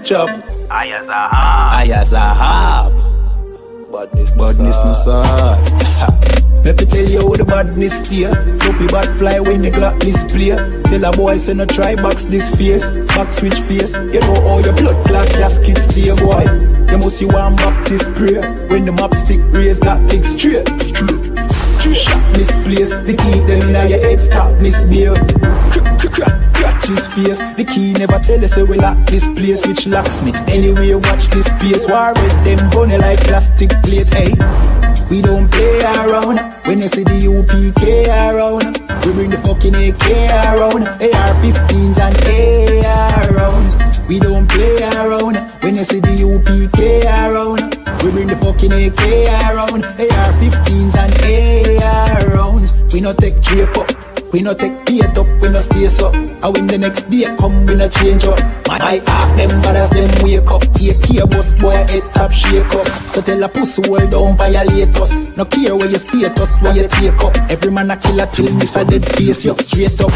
chop. I as a harp. Badness no sad. Let me tell you how the badness steer. Dopey bad fly when the Glock display. Tell a boy say no try box this face. Back switch face. You know how your blood clot casket stay, boy. You must see one Baptist prayer. When the map stick raise that big straight. Shot misplaced. The key them in your head stop misbehave. Crack his face. The key never tell us we lock this place. Which locksmith anyway watch this space. War with them funny like plastic plate. Hey, we don't play around. When you see the UPK around, we bring the fucking AK around. AR-15s and AR rounds. We don't play around. When you see the UPK around, we bring the fucking AK around. AR-15s and AR rounds. We no take drape up. We no take beat up, we no stay up. And when the next day come, we no change up. My heart them bad as them wake up. AK bus boy head top shake up. So tell a pussy world don't violate us. No care where you status, where you take up. Every man a killer till miss a dead face you straight up.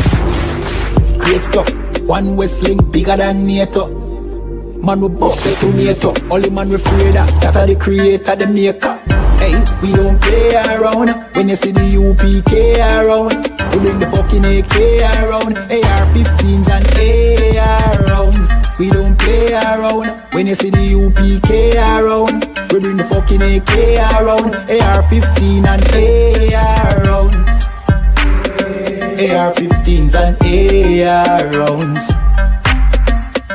Great stuff, one wrestling bigger than NATO. Man we bust it to NATO. Only man we afraid of, that are the creator, the maker. Hey, we don't play around. When you see the UPK around, we bring the fucking AK around. AR-15s and AR rounds. We don't play around. When you see the UPK around, we bring the fucking AK around. AR-15 and AR rounds. AR-15s and AR rounds.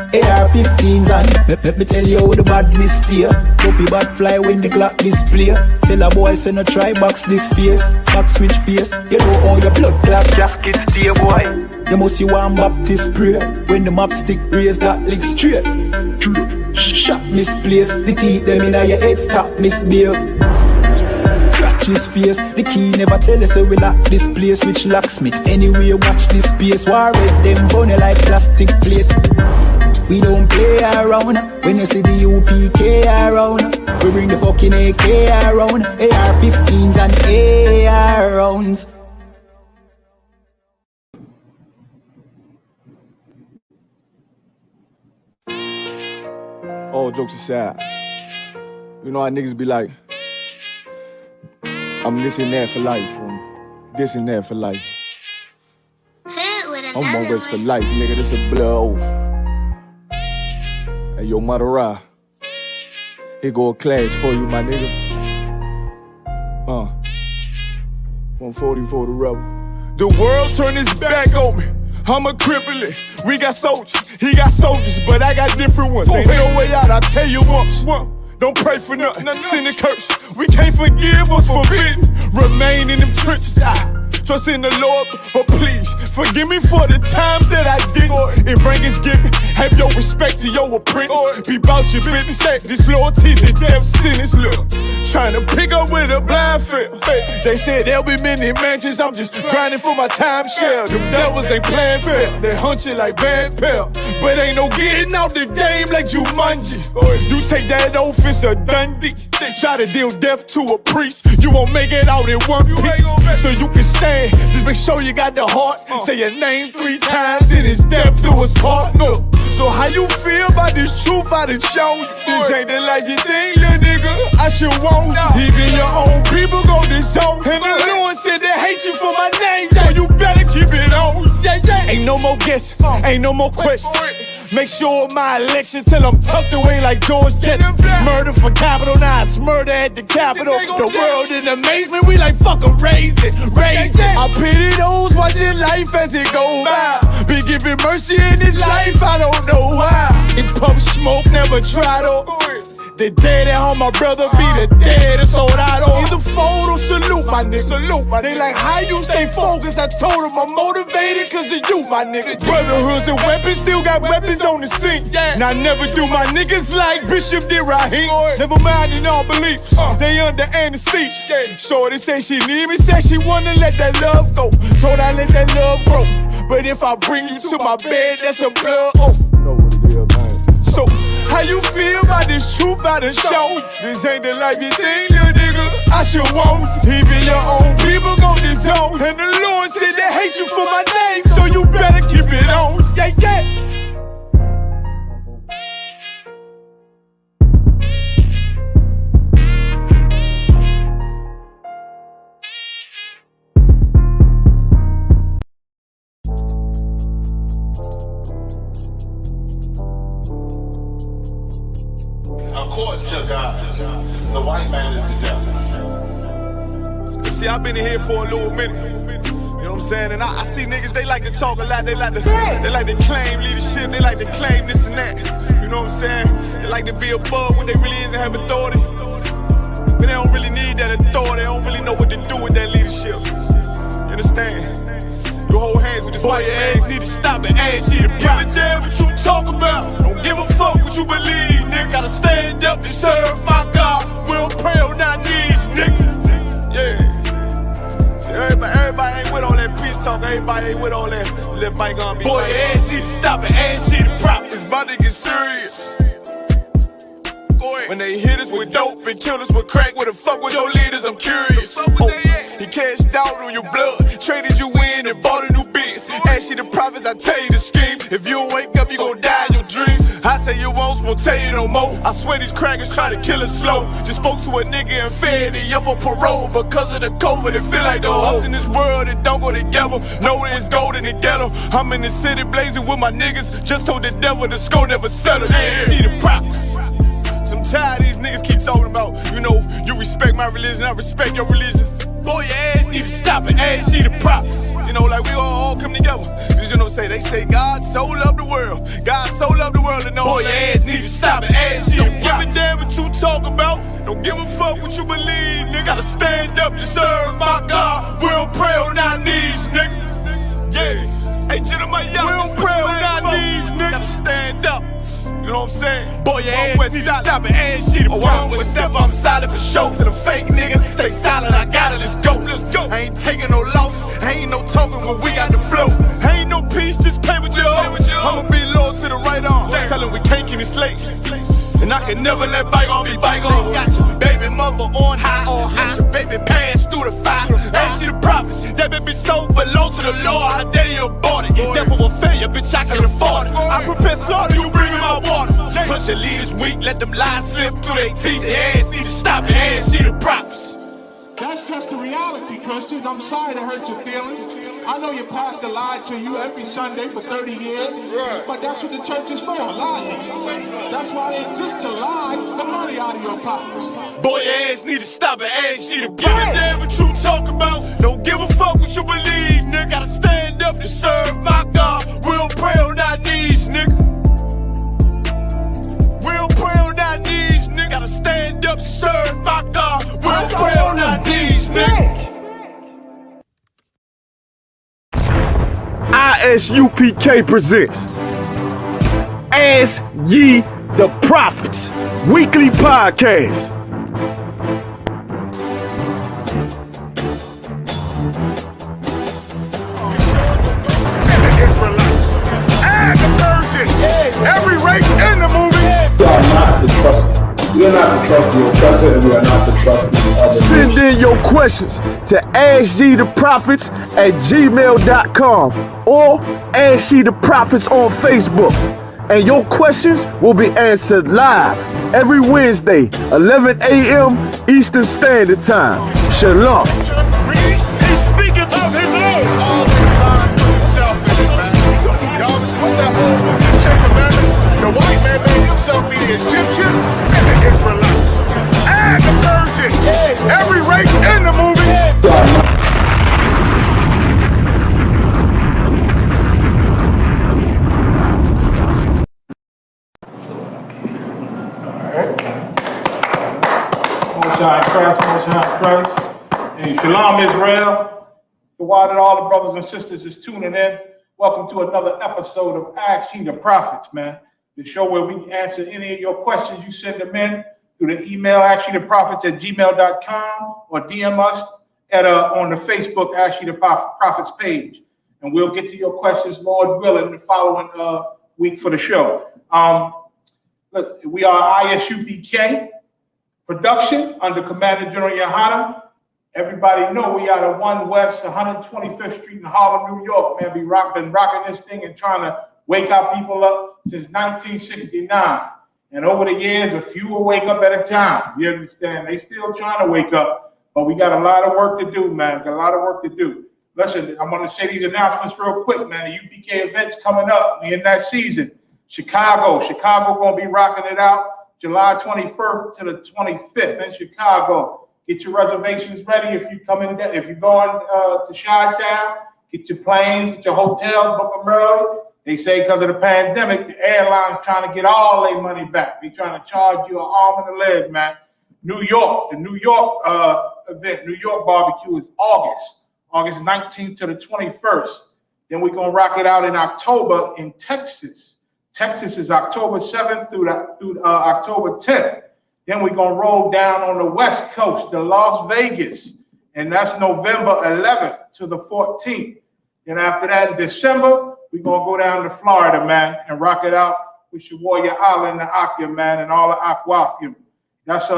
AR-15s and let me tell you how the badness steer. Dopey bad fly when the Glock display. Tell a boy say no try box this face. Back switch face. You know how your blood clot casket stay, boy. You must see one Baptist prayer. When the map stick raise that lick straight. Shot misplaced. The teeth them in your head stop misbehave. Crack his face. The key never tell us we lock this place. Which locksmith anyway watch this space. War with them funny like plastic plate. We don't play around. When you see the UPK around, we bring the fucking AK around. AR-15s and AR rounds. All jokes aside, you know how niggas be like, I'm this and that for life, I'm this and that for life. I'm always for life, nigga, this a blood oath. Hey, yo, Madara, here go a class for you, my nigga. 140 for the rebel. The world turned its back on me. I'm a crippling. We got soldiers, he got soldiers, but I got different ones. Ain't no way out, I tell you once. Don't pray for nothing, sin and curse. We can't forgive what's forbidden. Remain in them trenches. Trust in the Lord, but please forgive me for the times that I did. If rank is given, have your respect to your apprentice. Be about your business. This loyalty's a death sentence. Look, trying to pick up with a blind field. They said there'll be many mansions. I'm just grinding for my time share. Them devils ain't playing fair. They hunt you like Van Pelt, but ain't no getting out the game like Jumanji. You take that oath, it's a Dundee. Try to deal death to a priest. You won't make it out in one piece. So you can stand. Just make sure you got the heart. Say your name 3 times, then it's death do us part. No. So how you feel about this truth I done shown you? This ain't the life you think, little nigga. I should want. Even your own people go this zone. And the Lord said they hate you for my name, so you better keep it on. Ain't no more guessing, ain't no more questions. Make sure my election till I'm tucked away like George Jetson. Murder for capital, now it's murder at the Capitol. The world in amazement, we like fuck 'em, raise it, raise it. I pity those watching life as it go by. Be giving mercy in this life, I don't know why. In pump smoke, never try to. The dead at home, my brother be the dead, it's sold out on. He's a photo, salute my nigga, salute my nigga. They like, how you stay focused? I told him I'm motivated cause of you, my nigga. Brotherhoods and weapons, still got weapons on the scene. And I never do my niggas like Bishop did Raheem. Never mind in all beliefs, they under anesthesia. Shorty say she need me, say she wanna let that love go. Told I let that love grow. But if I bring you to my bed, that's a blood oath. So, how you feel about this truth I done shown? This ain't the life you think, little nigga. I should want. Even your own people go this zone. And the Lord said they hate you for my name, so you better keep it on. Yeah, yeah. according to God, the white man is the devil. See, I've been in here for a little minute. You know what I'm saying? And I see niggas, they like to talk a lot. They like to claim leadership. They like to claim this and that. You know what I'm saying? They like to be above what they really is and have authority. But they don't really need that authority. They don't really know what to do with that leadership. You understand? You hold hands with this boy, your ass need to stop it. Ass you to give a damn what you talk about. Don't give a fuck what you believe, nigga. Gotta stand up and serve my God. We don't pray on our knees, nigga. Yeah. See, everybody ain't with all that peace talk. Everybody ain't with all that bygone be. Boy, your ass need to stop it. Ass you to profit. It's about to get serious. When they hit us with dope and kill us with crack, where the fuck with your leaders? I'm curious. He cashed out on your blood, traded you in and bought a new biz. Ask you the prophets, I tell you the scheme. If you don't wake up, you gon' die in your dreams. I tell you once, won't tell you no more. I swear these crackers try to kill us slow. Just spoke to a nigga and fed he up for parole because of the COVID. It feel like the host in this world that don't go together. Know that it's gold in the ghetto. I'm in the city blazing with my niggas. Just told the devil the score never settled. Yeah, see the prophets. I'm tired of these niggas keep talking about, you know, you respect my religion, I respect your religion. Boy, your ass need to stop it, ass need the prophets. You know, like we all come together. Cause you know, they say God so loved the world. God so loved the world, and know boy, your ass need to stop it, ass need the prophets. Don't give a damn what you talk about. Don't give a fuck what you believe, nigga. Gotta stand up to serve my God. We don't pray on our knees, nigga. Yeah. Hey, gentlemen, y'all, we don't pray on our knees, nigga. Gotta stand up. You know what I'm saying? Boy, your ass need to stop it, ass shit. Oh, I don't step, I'm solid for show. To the fake niggas, stay silent, I got it, let's go. I ain't taking no loss, ain't no talking when we got the flow. Ain't no peace, just play with your own. I'ma be loyal to the right arm. Tell him we can't keep it slave. And I can never let bygone be bygone. Got your baby mother on high, got your baby pass through the fire. Ain't she the prophets? That baby so belong to the Lord. How dare you abort it? Devil will failure, bitch, I can afford it. I prepare slaughter, you bring me my water. Push your leaders weak, let them lies slip through their teeth. Their ass need to stop it, ass she the prophets. That's just the reality, Christians. I'm sorry to hurt your feelings. I know your pastor lied to you every Sunday for 30 years, but that's what the church is for, lying. That's why they exist, to lie the money out of your pockets. Boy, your ass need to stop it, ass she the give a damn what you talk about. Don't give a fuck what you believe, nigga. Gotta stand up to serve my God. We don't pray on our knees, nigga. We don't pray on our knees, nigga. Gotta stand up to serve my God. We don't pray on our knees, nigga. ISUPK presents Ask Ye the Prophets weekly podcast. Every race in the movie. We are not the trust. We are not the trusty oppressor, and we are not the trusty other. Send in your questions to AskYeTheProphets@gmail.com or Ask Ye the Prophets on Facebook. And your questions will be answered live every Wednesday, 11 a.m. Eastern Standard Time. Shalom. He's speaking of his own. The white man made himself be the Egyptians and the Israelites. And the virgin. Every race in the movie. Most High Christ. And Shalom Israel. The why that all the brothers and sisters is tuning in. Welcome to another episode of Ask Ye the Prophets, man. The show where we answer any of your questions. You send them in through the email, AskYeTheProphets@gmail.com, or DM us at on the Facebook Ask Ye the Prophets page. And we'll get to your questions, Lord willing, the following week for the show. Look, we are ISUPK production under Commander General Yohana. Everybody know we out of 1 West 125th Street in Harlem, New York, man. Been rocking this thing and trying to wake our people up since 1969. And over the years, a few will wake up at a time. You understand? They still trying to wake up, but we got a lot of work to do, man. Got a lot of work to do. Listen, I'm going to say these announcements real quick, man. The UPK events coming up. We in that season. Chicago going to be rocking it out. July 21st to the 25th in Chicago. Get your reservations ready if you come in. If you're going to Chi-Town, get your planes, get your hotels, book them early. They say because of the pandemic, the airlines trying to get all their money back. They trying to charge you an arm and a leg, man. New York, the New York event, New York barbecue is August 19th to the 21st. Then we're gonna rock it out in October in Texas. Texas is October 7th through October 10th. Then we're gonna roll down on the West Coast to Las Vegas, and that's November 11th to the 14th. Then after that, in December, we're gonna go down to Florida, man, and rock it out with Warrior Island, the Akia, man, and all the Aquafium. That's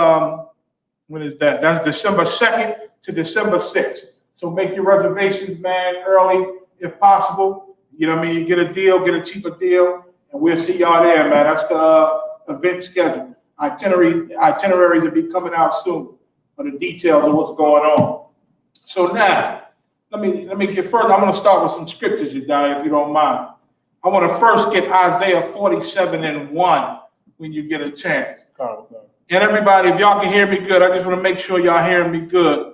when is that? That's December 2nd to December 6th. So make your reservations, man, early if possible. You know what I mean? You get a deal, get a cheaper deal, and we'll see y'all there, man. That's the event schedule. Itineraries will be coming out soon for the details of what's going on. So now, let me get further. I'm going to start with some scriptures, you guys, if you don't mind. I want to first get Isaiah 47:1 when you get a chance. And everybody, if y'all can hear me good, I just want to make sure y'all hearing me good.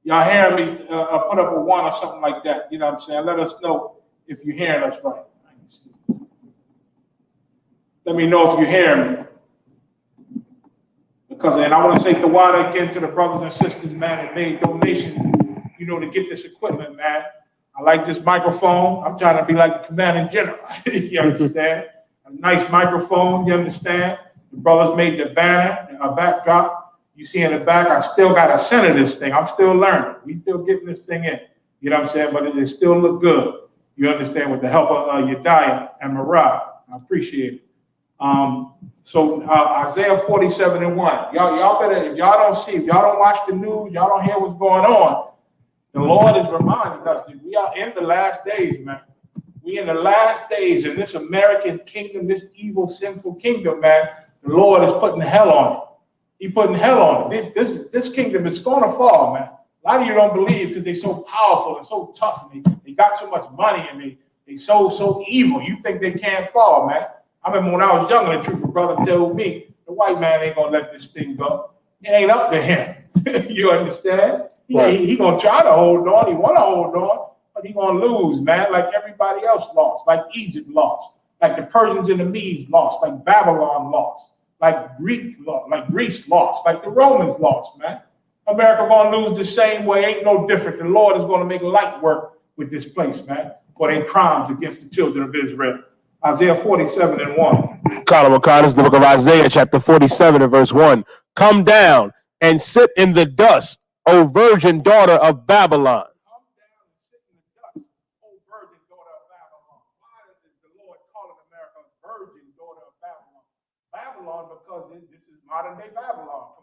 Y'all hearing me, put up a 1 or something like that. You know what I'm saying? Let us know if you're hearing us right. Let me know if you're hearing me. And I want to say Tawada again to the brothers and sisters, man, that made donations, you know, to get this equipment, man. I like this microphone. I'm trying to be like the commanding general. You understand? A nice microphone, you understand? The brothers made the banner, a backdrop. You see in the back, I still got to center this thing. I'm still learning. We still getting this thing in. You know what I'm saying? But it still look good. You understand? With the help of Yediah and Marah. I appreciate it. So Isaiah 47:1. Y'all better, if y'all don't see, if y'all don't watch the news, y'all don't hear what's going on. The Lord is reminding us that we are in the last days, man. We in the last days in this American kingdom, this evil, sinful kingdom, man. The Lord is putting hell on it. He putting hell on it. This kingdom is going to fall, man. A lot of you don't believe because they're so powerful and so tough, and they got so much money, and they so evil. You think they can't fall, man. I remember when I was younger, the truth, a brother told me, the white man ain't going to let this thing go. It ain't up to him. You understand? Right. He going to try to hold on. He want to hold on, but he going to lose, man, like everybody else lost, like Egypt lost, like the Persians and the Medes lost, like Babylon lost, like Greece lost, like the Romans lost, man. America going to lose the same way. Ain't no different. The Lord is going to make light work with this place, man, for their crimes against the children of Israel. Isaiah 47:1. This is the book of Isaiah, chapter 47 and verse 1. Come down and sit in the dust, O virgin daughter of Babylon. Come down and sit in the dust, O virgin daughter of Babylon. Why is the Lord calling America virgin daughter of Babylon? Babylon, because this is modern day Babylon.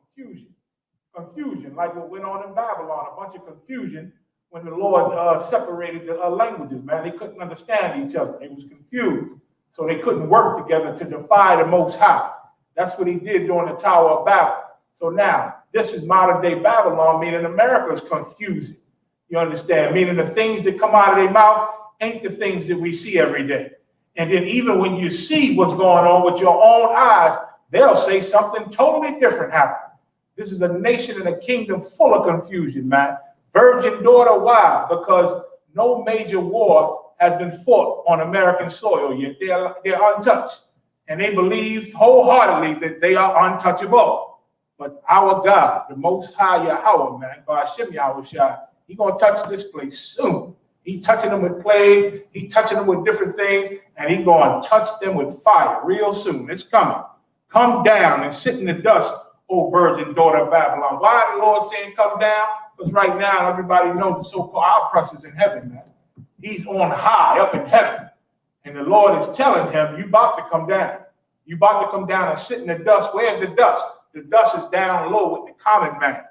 Confusion, like what went on in Babylon. A bunch of confusion when the Lord separated the languages, man. They couldn't understand each other. They was confused. So they couldn't work together to defy the Most High. That's what he did during the Tower of Babel. So now, this is modern day Babylon, meaning America is confusing. You understand? Meaning the things that come out of their mouth ain't the things that we see every day. And then even when you see what's going on with your own eyes, they'll say something totally different happened. This is a nation and a kingdom full of confusion, man. Virgin daughter, why? Because no major war has been fought on American soil yet. They're untouched. And they believe wholeheartedly that they are untouchable. But our God, the Most High Yahweh, man, God Shem Yahushua, He's going to touch this place soon. He's touching them with plagues. He's touching them with different things. And He's going to touch them with fire real soon. It's coming. Come down and sit in the dust, O virgin daughter of Babylon. Why is the Lord saying come down? Because right now, everybody knows the so-called our oppressor's in heaven, man. He's on high, up in heaven. And the Lord is telling him, you about to come down. You about to come down and sit in the dust. Where's the dust? The dust is down low with the common man.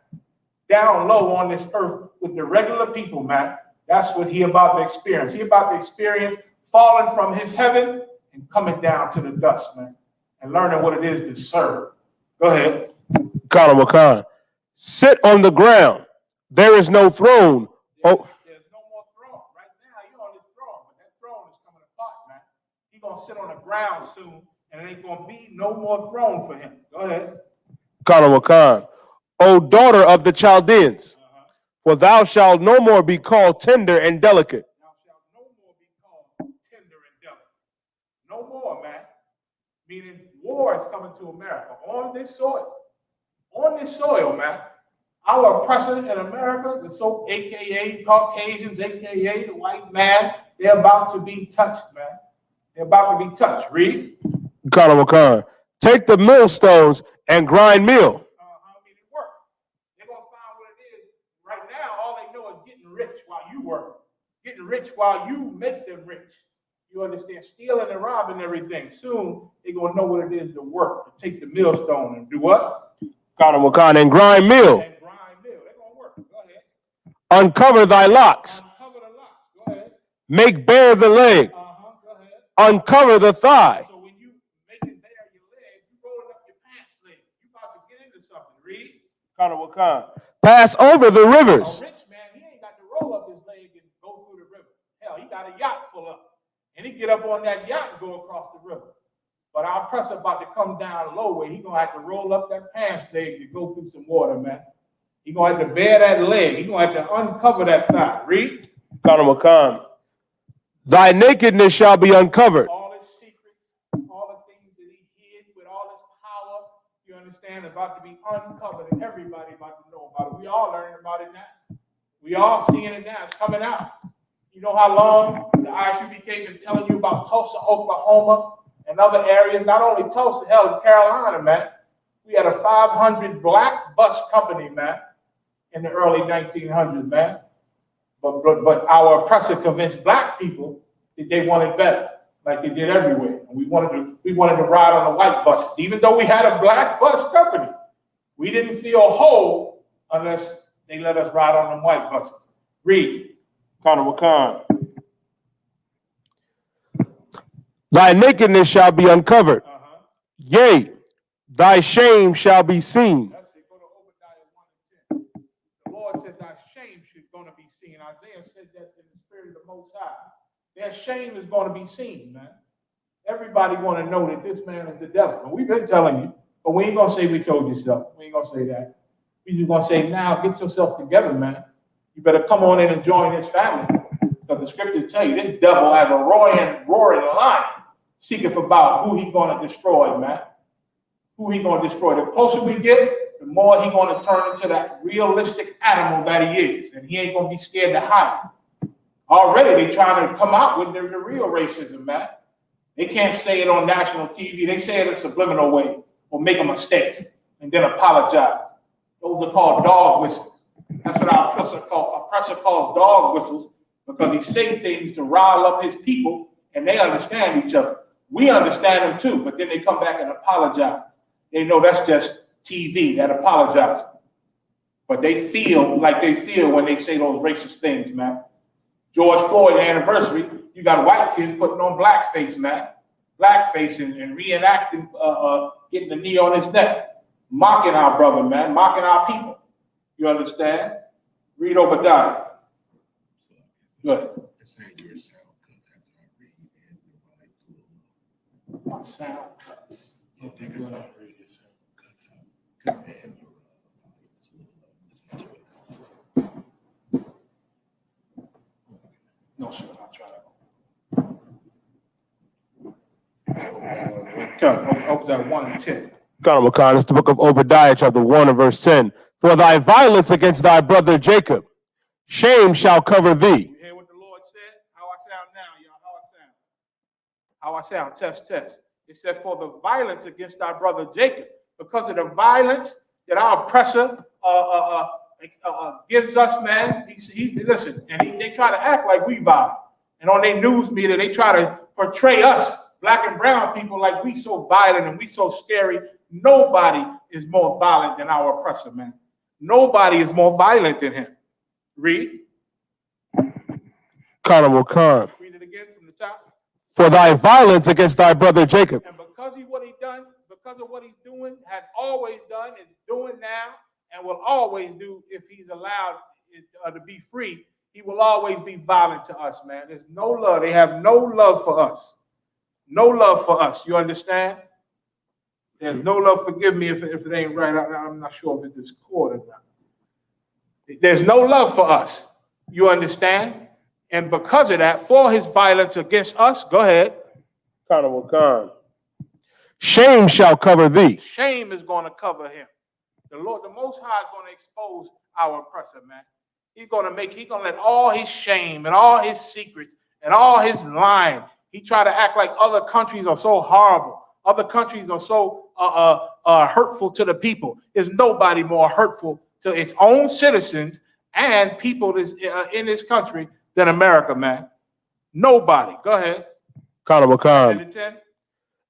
Down low on this earth with the regular people, man. That's what he about to experience. He about to experience falling from his heaven and coming down to the dust, man. And learning what it is to serve. Go ahead. Khan. Sit on the ground. There is no throne. There's no more throne. Right now, you're on this throne, but that throne is coming apart, man. He's going to sit on the ground soon, And it ain't going to be no more throne for him. Go ahead. Khan. O daughter of the Chaldeans, for thou shalt no more be called tender and delicate. Thou shalt no more be called tender and delicate. No more, man. Meaning war is coming to America on this soil. On this soil, man. Our oppressor in America, the AKA Caucasians, AKA the white man, they're about to be touched, man. They're about to be touched. Read. Khan. Take the millstones and grind meal. It work. They're going to find what it is. Right now, all they know is getting rich while you work. Getting rich while you make them rich. You understand? Stealing and robbing everything. Soon, they're going to know what it is to work, to take the millstone and do what? Khan, and grind meal. And grind meal. They're going to work. Go ahead. Uncover thy locks. Uncover the locks. Go ahead. Make bare the leg. Go ahead. Uncover the thigh. So when you make it bare your leg, you rolling up your pants leg. You about to get into something. Read. Khan. Pass over the rivers. A rich man, he ain't got to roll up his leg and go through the river. Hell, he got a yacht pull up. And he get up on that yacht and go across the river. But our oppressor about to come down low where he going to have to roll up that pants leg to go through some water, man. He going to have to bare that leg. He going to have to uncover that thigh. Read. Khan. Thy nakedness shall be uncovered. All his secrets, all the things that he hid with all his power, you understand, about to be uncovered. And everybody about to know about it. We all learning about it now. We all seeing it now. It's coming out. You know how long the ISUBK been telling you about Tulsa, Oklahoma, and other areas? Not only Tulsa, hell, in Carolina, man. We had a 500 black bus company, man, in the early 1900s, man. But our oppressor convinced black people that they wanted better, like they did everywhere. And we wanted to ride on the white buses, even though we had a black bus company. We didn't feel whole unless they let us ride on them white buses. Read. Khan. Thy nakedness shall be uncovered. Yea, thy shame shall be seen. That's it. Go to Obadiah 1 and 10. The Lord said thy shame is going to be seen. Isaiah said that in the spirit of the Most High. Their shame is going to be seen, man. Everybody want to know that this man is the devil. And we've been telling you, but we ain't going to say we told you so. We ain't going to say that. We just going to say, now get yourself together, man. You better come on in and join this family. Because the scriptures tell you this devil has a roaring lion seeking for about who he's going to destroy, man. Who he going to destroy. The closer we get, the more he's going to turn into that realistic animal that he is. And he ain't going to be scared to hide. Already they trying to come out with the real racism, man. They can't say it on national TV. They say it in subliminal ways or make a mistake and then apologize. Those are called dog whistles. That's what our oppressor calls dog whistles, because he say things to rile up his people, and they understand each other. We understand them too, but then they come back and apologize. They know that's just TV, that apologizing. But they feel like they feel when they say those racist things, man. George Floyd anniversary, you got white kids putting on blackface, man. Blackface and reenacting, getting the knee on his neck. Mocking our brother, man. Mocking our people. You understand? Read Obadiah. Good. My sound cuts. No, sir, I'll try that. Obadiah 1 and 10. Khan, it's the book of Obadiah, chapter 1 and verse 10. For thy violence against thy brother Jacob, shame shall cover thee. You hear what the Lord said? How I sound now, y'all? How I sound? Test. It said, for the violence against thy brother Jacob, because of the violence that our oppressor gives us, man. Listen, and they try to act like we violent. And on their news media, they try to portray us, black and brown people, like we so violent and we so scary. Nobody is more violent than our oppressor, man. Nobody is more violent than him. Read. Khan. Read it again from the top. For thy violence against thy brother Jacob. And because of what he's doing, has always done, is doing now, and will always do if he's allowed to be free, he will always be violent to us, man. There's no love. They have no love for us. No love for us. You understand? There's no love. Forgive me if it ain't right. I'm not sure if it's caught or not. There's no love for us. You understand? And because of that, for his violence against us, go ahead. Shame shall cover thee. Shame is going to cover him. The Lord, the Most High, is going to expose our oppressor, man. He's going to let all his shame and all his secrets and all his lying. He try to act like other countries are so horrible. Other countries are so hurtful to the people. There's nobody more hurtful to its own citizens and people in this country than America, man. Nobody. Go ahead.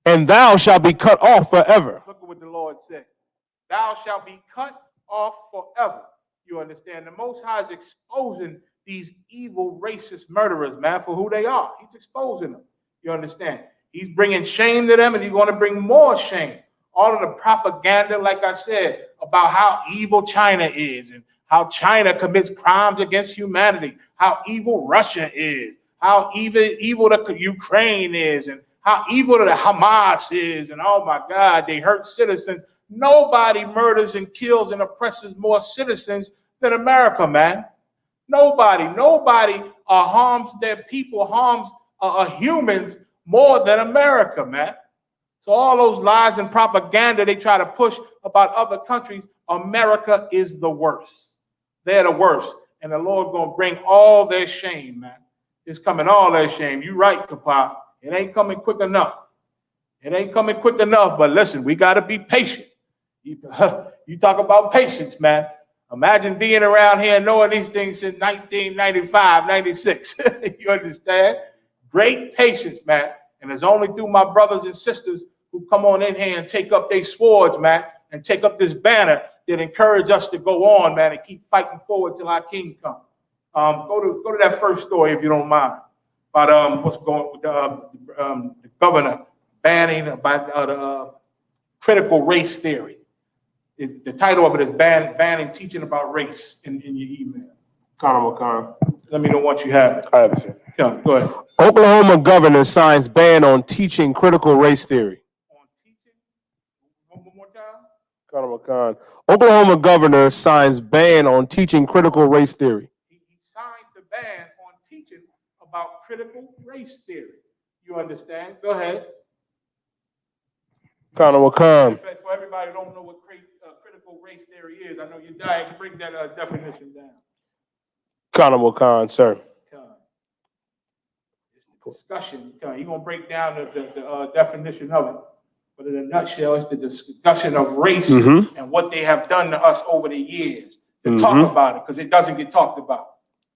And thou shalt be cut off forever. Look at what the Lord said. Thou shalt be cut off forever. You understand? The Most High is exposing these evil, racist murderers, man, for who they are. He's exposing them. You understand? He's bringing shame to them, and he's going to bring more shame. All of the propaganda, like I said, about how evil China is and how China commits crimes against humanity, how evil Russia is, how evil the Ukraine is, and how evil the Hamas is, and oh my God, they hurt citizens. Nobody murders and kills and oppresses more citizens than America, man. Nobody harms their people, harms humans more than America, man. So all those lies and propaganda they try to push about other countries, America is the worst. They're the worst. And the Lord gonna bring all their shame, man. It's coming all their shame. You right, Papa. It ain't coming quick enough. It ain't coming quick enough, but listen, we got to be patient. You talk about patience, man. Imagine being around here and knowing these things since 1995, 96. You understand? Great patience, man. And it's only through my brothers and sisters who come on in here and take up their swords, man, and take up this banner that encourage us to go on, man, and keep fighting forward till our king comes. Go to that first story if you don't mind. About what's going with the governor banning about the critical race theory. The title of it is banning teaching about race in your email. Let me know what you have. I have it. Go ahead. Oklahoma governor signs ban on teaching critical race theory. On teaching? One more time. Oklahoma governor signs ban on teaching critical race theory. He signs the ban on teaching about critical race theory. You understand? Go ahead. For everybody who don't know what critical race theory is, I know you're dying to break that definition down. Sir. Discussion. You're going to break down the definition of it. But in a nutshell, it's the discussion of race and what they have done to us over the years. To talk about it, because it doesn't get talked about.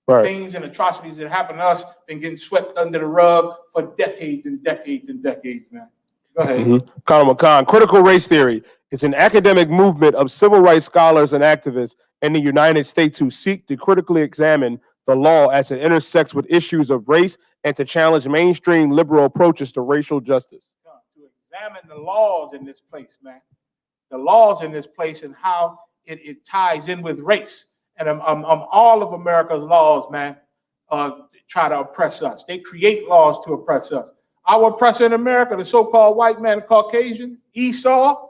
Right. Things and atrocities that happen to us been getting swept under the rug for decades and decades and decades, man. Go ahead. Critical race theory is an academic movement of civil rights scholars and activists in the United States who seek to critically examine the law as it intersects with issues of race and to challenge mainstream liberal approaches to racial justice. To examine the laws in this place, man. The laws in this place and how it ties in with race. And all of America's laws, man, try to oppress us. They create laws to oppress us. Our oppressor in America, the so-called white man, Caucasian, Esau,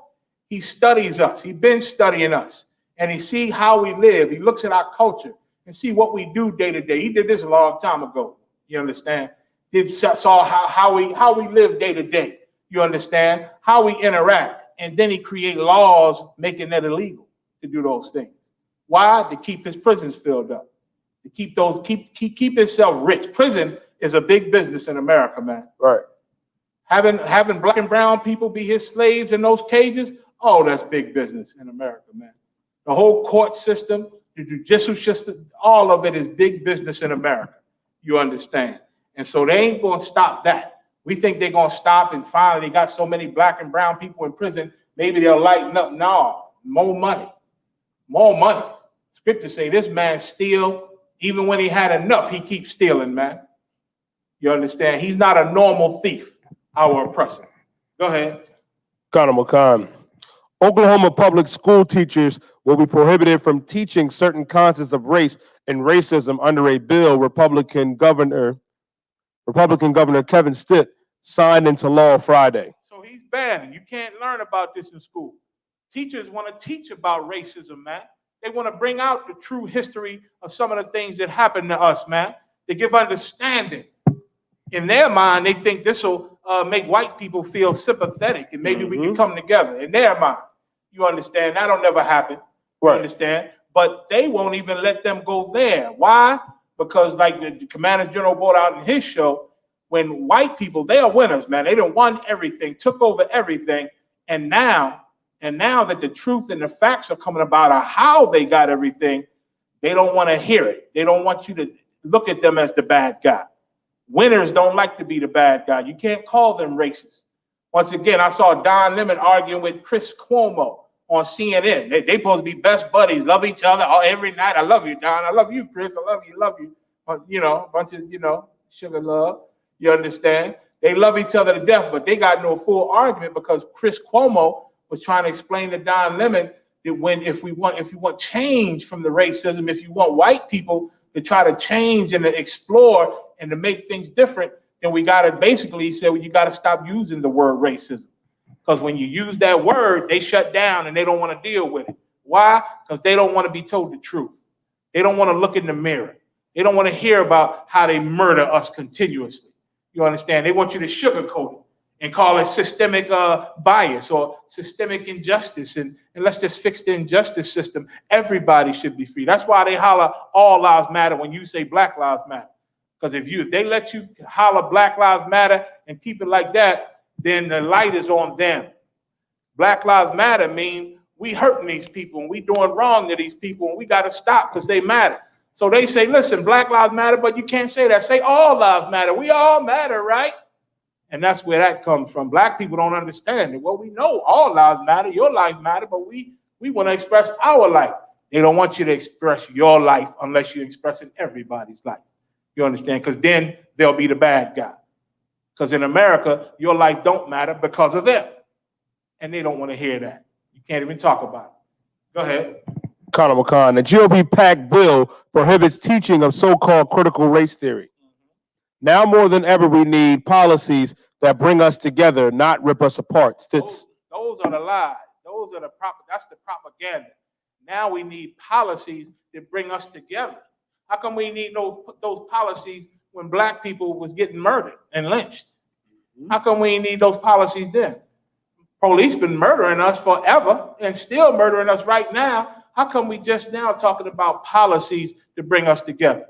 he studies us. He's been studying us. And he see how we live. He looks at our culture and see what we do day to day. He did this a long time ago. You understand? He saw how we live day to day. You understand? How we interact. And then he create laws making it illegal to do those things. Why? To keep his prisons filled up. To keep himself rich. Prison is a big business in America, man. Right. Having black and brown people be his slaves in those cages, oh, that's big business in America, man. The whole court system, the judicial system, all of it is big business in America. You understand? And so they ain't going to stop that. We think they're going to stop and finally they got so many black and brown people in prison, maybe they'll lighten up. No, more money. More money. Scripture say this man steal, even when he had enough, he keeps stealing, man. You understand? He's not a normal thief, our oppressor. Go ahead. Oklahoma public school teachers will be prohibited from teaching certain concepts of race and racism under a bill Republican Governor Kevin Stitt signed into law Friday. So he's banning. You can't learn about this in school. Teachers want to teach about racism, man. They want to bring out the true history of some of the things that happened to us, man. They give understanding. In their mind, they think this will make white people feel sympathetic and maybe we can come together. In their mind, you understand? That'll never happen. You understand? But they won't even let them go there. Why? Because like the Commander General brought out in his show, when white people, they are winners, man. They done won everything, took over everything. And now that the truth and the facts are coming about how they got everything, they don't want to hear it. They don't want you to look at them as the bad guy. Winners don't like to be the bad guy. You can't call them racist. Once again, I saw Don Lemon arguing with Chris Cuomo on CNN. They supposed to be best buddies, love each other every night. I love you, Don. I love you, Chris. I love you. You know, a bunch of, sugar love. You understand? They love each other to death, but they got no full argument because Chris Cuomo was trying to explain to Don Lemon that if you want change from the racism, if you want white people to try to change and to explore and to make things different, then we got to basically say, well, you got to stop using the word racism. Because when you use that word, they shut down and they don't want to deal with it. Why? Because they don't want to be told the truth. They don't want to look in the mirror. They don't want to hear about how they murder us continuously. You understand? They want you to sugarcoat it and call it systemic bias or systemic injustice. And let's just fix the injustice system. Everybody should be free. That's why they holler all lives matter when you say Black Lives Matter. Because if they let you holler Black Lives Matter and keep it like that, then the light is on them. Black Lives Matter mean we hurting these people and we doing wrong to these people and we got to stop because they matter. So they say, listen, Black Lives Matter, but you can't say that. Say all lives matter. We all matter, right? And that's where that comes from. Black people don't understand it. Well, we know all lives matter, your life matter, but we want to express our life. They don't want you to express your life unless you're expressing everybody's life. You understand? Because then they'll be the bad guy. Because in America, your life don't matter because of them. And they don't want to hear that. You can't even talk about it. Go ahead. Conor McCon, the GOP-packed bill prohibits teaching of so-called critical race theory. Now more than ever, we need policies that bring us together, not rip us apart. Those are the lies. That's the propaganda. Now we need policies that bring us together. How come we need those policies when black people was getting murdered and lynched? How come we need those policies then? Police been murdering us forever and still murdering us right now. How come we just now talking about policies to bring us together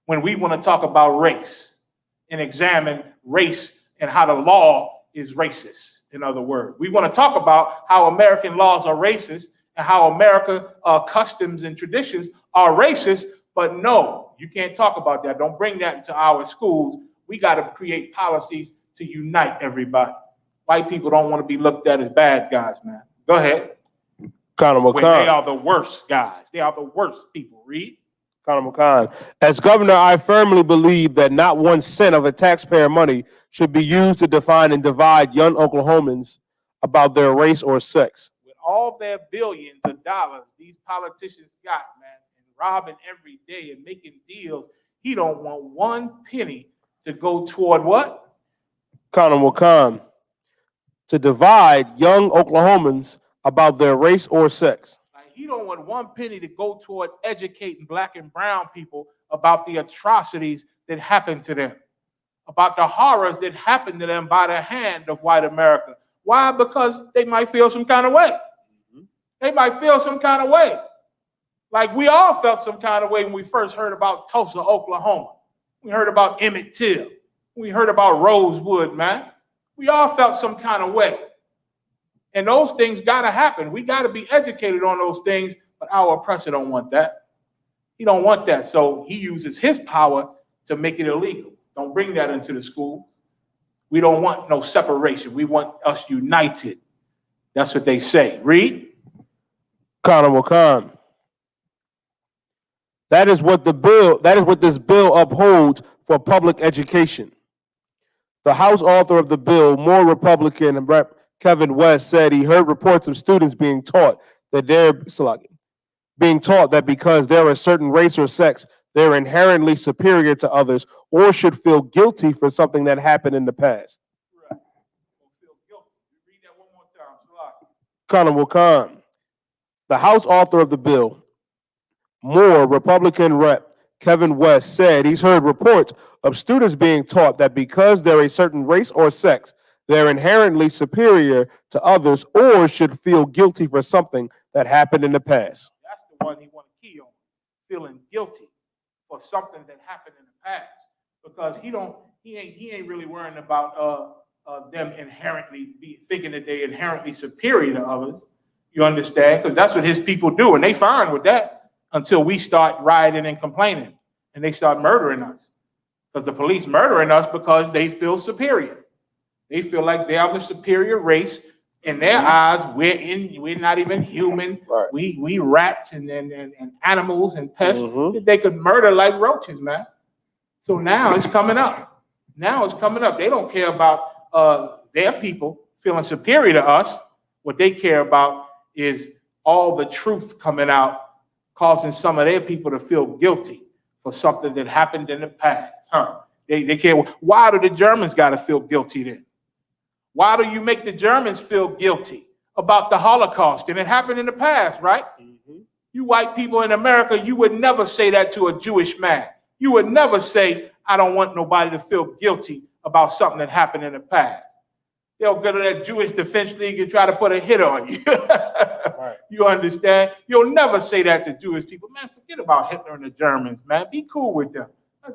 when we want to talk about race and examine race and how the law is racist? In other words, we want to talk about how American laws are racist and how America customs and traditions are racist. But no, you can't talk about that. Don't bring that into our schools. We got to create policies to unite everybody. White people don't want to be looked at as bad guys, man. Go ahead. Conor McCon. They are the worst guys. They are the worst people. Read. Conor McCon. As governor, I firmly believe that not 1 cent of the taxpayer money should be used to define and divide young Oklahomans about their race or sex. With all their billions of dollars these politicians got, man, and robbing every day and making deals, he don't want 1 penny to go toward what? Conor McCon. To divide young Oklahomans about their race or sex. He don't want 1 penny to go toward educating black and brown people about the atrocities that happened to them, about the horrors that happened to them by the hand of white America. Why? Because they might feel some kind of way. They might feel some kind of way. Like we all felt some kind of way when we first heard about Tulsa, Oklahoma. We heard about Emmett Till. We heard about Rosewood, man. We all felt some kind of way. And those things got to happen. We got to be educated on those things, but our oppressor don't want that. He don't want that, so he uses his power to make it illegal. Don't bring that into the school. We don't want no separation. We want us united. That's what they say. Read. Conor McCon. That is what this bill upholds for public education. The House author of the bill, more Republican Kevin West, said he heard reports of students being taught that because they're a certain race or sex, they're inherently superior to others or should feel guilty for something that happened in the past. Right. Feel guilty. Read that one more time. Colin will come. The House author of the bill, Moore Republican Rep. Kevin West, said he's heard reports of students being taught that because they're a certain race or sex, they're inherently superior to others or should feel guilty for something that happened in the past. That's the one he want to key on, feeling guilty for something that happened in the past, because he ain't really worrying about them inherently thinking that they're inherently superior to others. You understand? Because that's what his people do, and they fine with that until we start rioting and complaining, and they start murdering us. Because the police murdering us because they feel superior. They feel like they are the superior race. In their eyes, we're not even human. Right. We rats and animals and pests. They could murder like roaches, man. So now it's coming up. They don't care about their people feeling superior to us. What they care about is all the truth coming out, causing some of their people to feel guilty for something that happened in the past. They care. Why do the Germans got to feel guilty then? Why do you make the Germans feel guilty about the Holocaust? And it happened in the past, right? You white people in America, you would never say that to a Jewish man. You would never say, I don't want nobody to feel guilty about something that happened in the past. They'll go to that Jewish Defense League and try to put a hit on you. Right. You understand? You'll never say that to Jewish people. Man, forget about Hitler and the Germans, man. Be cool with them.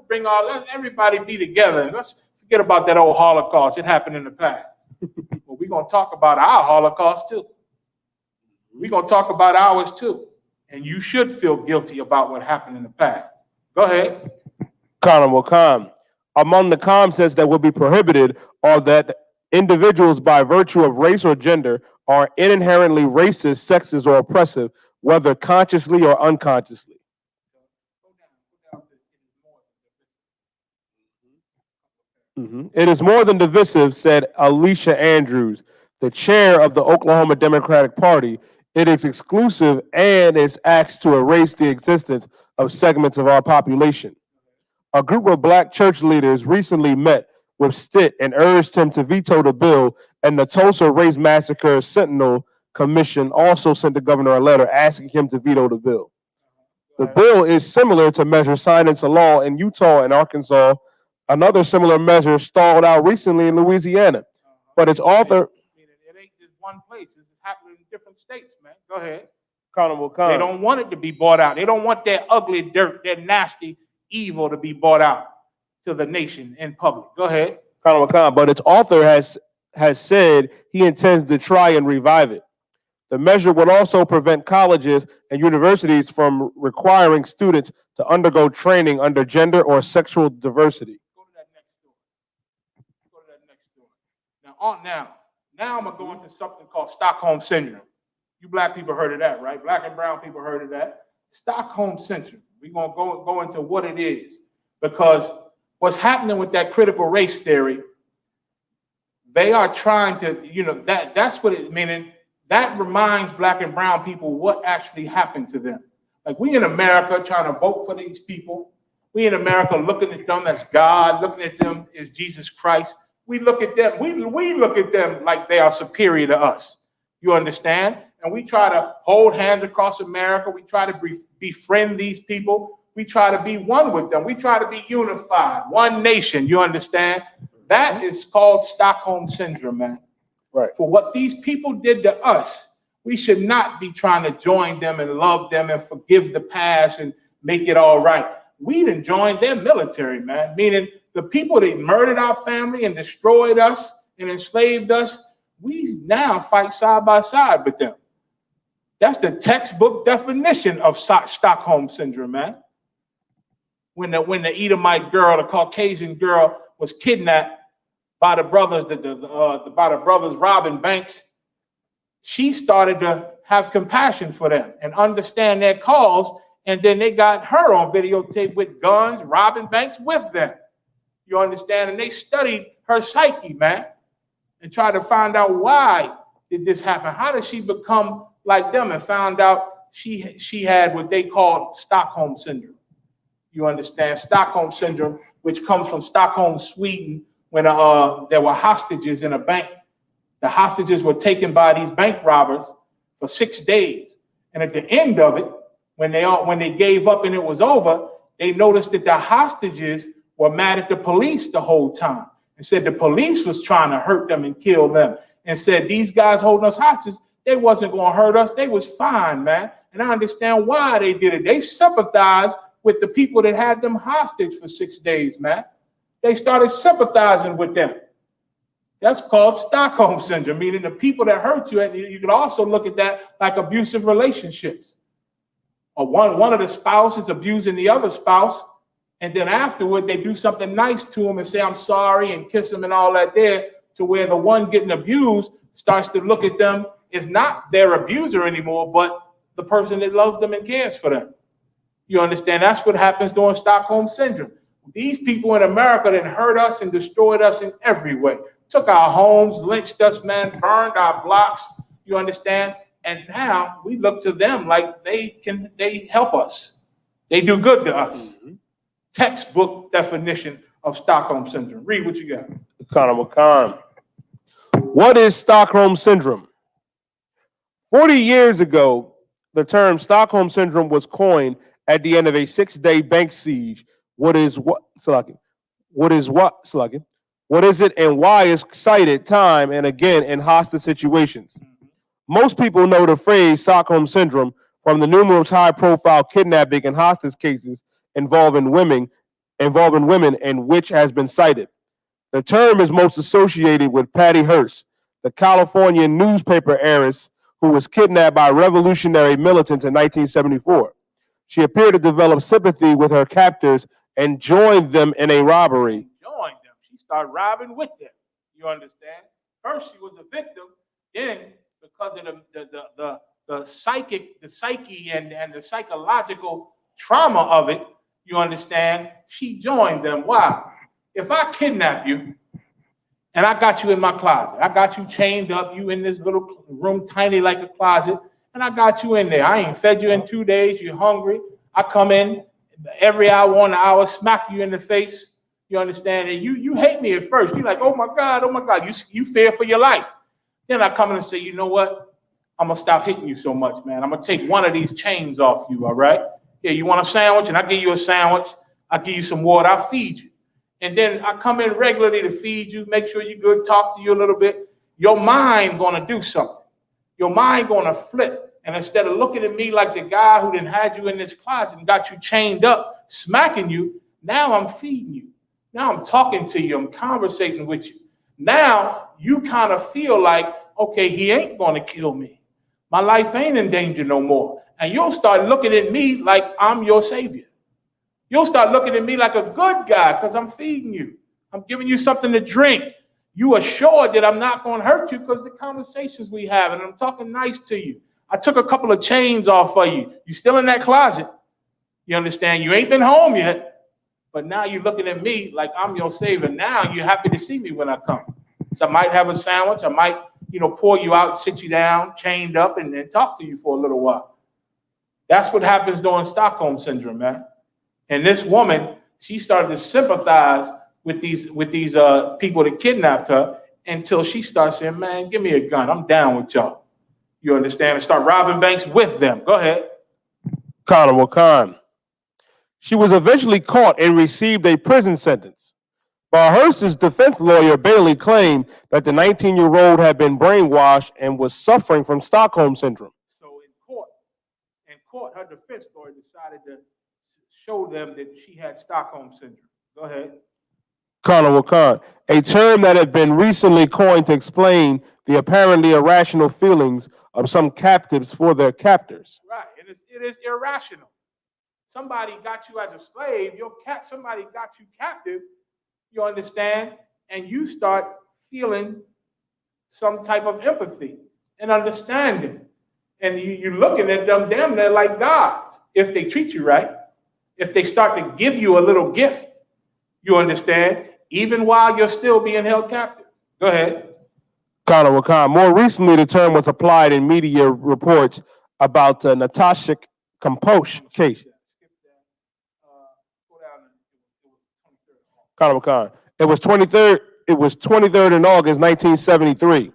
Let everybody be together. And let's forget about that old Holocaust. It happened in the past. But we're going to talk about our Holocaust too. We're going to talk about ours too. And you should feel guilty about what happened in the past. Go ahead. Colin will come. Among the contents that will be prohibited are that individuals by virtue of race or gender are inherently racist, sexist, or oppressive, whether consciously or unconsciously. It is more than divisive, said Alicia Andrews, the chair of the Oklahoma Democratic Party. It is exclusive and is acts to erase the existence of segments of our population. A group of black church leaders recently met with Stitt and urged him to veto the bill, and the Tulsa Race Massacre Sentinel Commission also sent the governor a letter asking him to veto the bill. The bill is similar to measures signed into law in Utah and Arkansas. Another similar measure stalled out recently in Louisiana, but its author... It ain't just one place. It's happening in different states, man. Go ahead. Colin will come. They don't want it to be bought out. They don't want their ugly dirt, their nasty evil to be bought out to the nation in public. Go ahead. Colin will come. But its author has said he intends to try and revive it. The measure would also prevent colleges and universities from requiring students to undergo training under gender or sexual diversity. Now I'm going to go into something called Stockholm Syndrome. You black people heard of that, right? Black and brown people heard of that. Stockholm Syndrome. We're going to go into what it is. Because what's happening with that critical race theory, they are trying to, that's what it meaning. That reminds black and brown people what actually happened to them. Like we in America trying to vote for these people. We in America looking at them as God, looking at them as Jesus Christ. We look at them, we look at them like they are superior to us. You understand? And we try to hold hands across America. We try to befriend these people. We try to be one with them. We try to be unified, one nation. You understand? That is called Stockholm Syndrome, man. Right. For what these people did to us, we should not be trying to join them and love them and forgive the past and make it all right. We done joined their military, man, meaning the people that murdered our family and destroyed us and enslaved us, we now fight side by side with them. That's the textbook definition of Stockholm Syndrome, man. When the Edomite girl, the Caucasian girl, was kidnapped by the brothers, by the brothers robbing banks, she started to have compassion for them and understand their cause. And then they got her on videotape with guns, robbing banks with them. You understand? And they studied her psyche, man, and tried to find out why did this happen? How did she become like them? And found out she had what they called Stockholm Syndrome. You understand? Stockholm syndrome, which comes from Stockholm, Sweden, when there were hostages in a bank. The hostages were taken by these bank robbers for 6 days. And at the end of it, when they gave up and it was over, they noticed that the hostages were mad at the police the whole time and said the police was trying to hurt them and kill them, and said these guys holding us hostage, they wasn't going to hurt us. They was fine, man. And I understand why they did it. They sympathized with the people that had them hostage for 6 days, man. They started sympathizing with them. That's called Stockholm syndrome, meaning the people that hurt you. And you can also look at that like abusive relationships. Or one of the spouses abusing the other spouse, and then afterward they do something nice to them and say, I'm sorry, and kiss them and all that there, to where the one getting abused starts to look at them as not their abuser anymore, but the person that loves them and cares for them. You understand? That's what happens during Stockholm syndrome. These people in America that hurt us and destroyed us in every way. Took our homes, lynched us, man, burned our blocks. You understand? And now we look to them like they help us. They do good to us. Mm-hmm. Textbook definition of Stockholm syndrome. Read what you got. Khan. What is Stockholm syndrome? 40 years ago, the term Stockholm syndrome was coined at the end of a 6-day bank siege. What is it and why is cited time and again in hostage situations? Most people know the phrase Stockholm syndrome from the numerous high-profile kidnapping and hostage cases involving women and which has been cited. The term is most associated with Patty Hearst, the California newspaper heiress who was kidnapped by revolutionary militants in 1974. She appeared to develop sympathy with her captors and joined them in a robbery. Joined them. She started robbing with them. You understand? First, she was a victim. Then, because of the psyche and the psychological trauma of it, you understand, she joined them. Why? If I kidnap you and I got you in my closet, I got you chained up, you in this little room, tiny like a closet, and I got you in there. I ain't fed you in 2 days, you're hungry. I come in every hour on the hour, smack you in the face. You understand? And you hate me at first. You're like, oh my God. You fear for your life. Then I come in and say, you know what? I'm gonna stop hitting you so much, man. I'm gonna take one of these chains off you, all right? Yeah, you want a sandwich? And I give you a sandwich. I give you some water. I feed you. And then I come in regularly to feed you, make sure you're good, talk to you a little bit. Your mind gonna do something. Your mind gonna flip. And instead of looking at me like the guy who done had you in this closet and got you chained up, smacking you, now I'm feeding you. Now I'm talking to you. I'm conversating with you. Now you kind of feel like, okay, he ain't gonna kill me. My life ain't in danger no more. And you'll start looking at me like I'm your savior. You'll start looking at me like a good guy because I'm feeding you. I'm giving you something to drink. You are sure that I'm not going to hurt you because the conversations we have, and I'm talking nice to you. I took a couple of chains off for you. You still in that closet. You understand? You ain't been home yet, but now you're looking at me like I'm your savior. Now you're happy to see me when I come. So I might have a sandwich. I might, pour you out, sit you down, chained up, and then talk to you for a little while. That's what happens during Stockholm syndrome, man. And this woman, she started to sympathize with these people that kidnapped her until she starts saying, man, give me a gun. I'm down with y'all. You understand? And start robbing banks with them. Go ahead. Khan. She was eventually caught and received a prison sentence. But Hearst's defense lawyer Bailey claimed that the 19-year-old had been brainwashed and was suffering from Stockholm syndrome. So in court, her defense lawyer decided to show them that she had Stockholm syndrome. Go ahead. Khan, a term that had been recently coined to explain the apparently irrational feelings of some captives for their captors. Right, it is irrational. Somebody got you as a slave, somebody got you captive, you understand, and you start feeling some type of empathy and understanding. And you're looking at them, damn, they're like gods if they treat you right. If they start to give you a little gift, you understand, even while you're still being held captive. Go ahead. Khan. More recently, the term was applied in media reports about the Natasha Kamposh case. Khan. It was 23rd. It was 23rd in August 1973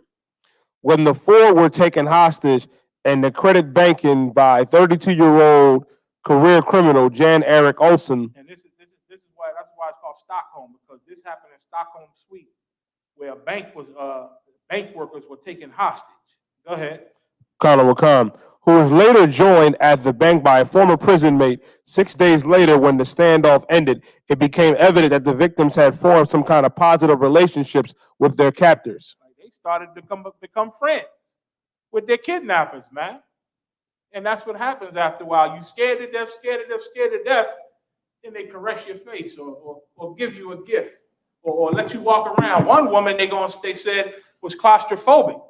when the four were taken hostage and the credit banking by 32-year-old career criminal Jan Erik Olsen. And this is why that's why it's called Stockholm, because this happened in Stockholm, Sweden, where bank workers were taken hostage. Go ahead. Khan, who was later joined at the bank by a former prison mate. 6 days later, when the standoff ended, it became evident that the victims had formed some kind of positive relationships with their captors. They started to become friends with their kidnappers, man. And that's what happens after a while. You scared to death, then they caress your face or give you a gift or let you walk around. One woman they said was claustrophobic,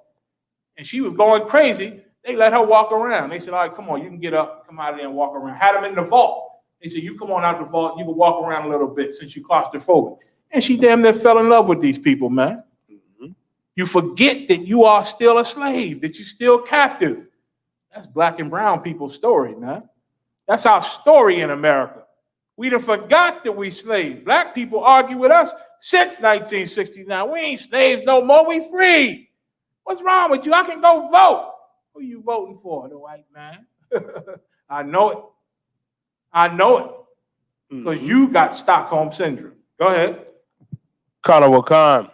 and she was going crazy. They let her walk around. They said, all right, come on, you can get up, come out of there and walk around. Had them in the vault. They said, you come on out the vault, you can walk around a little bit since you're claustrophobic. And she damn near fell in love with these people, man. Mm-hmm. You forget that you are still a slave, that you're still captive. That's black and brown people's story, man. That's our story in America. We done forgot that we slaves. Black people argue with us since 1969. We ain't slaves no more, we free. What's wrong with you? I can go vote. Who are you voting for, the white man? I know it. Because you got Stockholm Syndrome. Go ahead. Khan.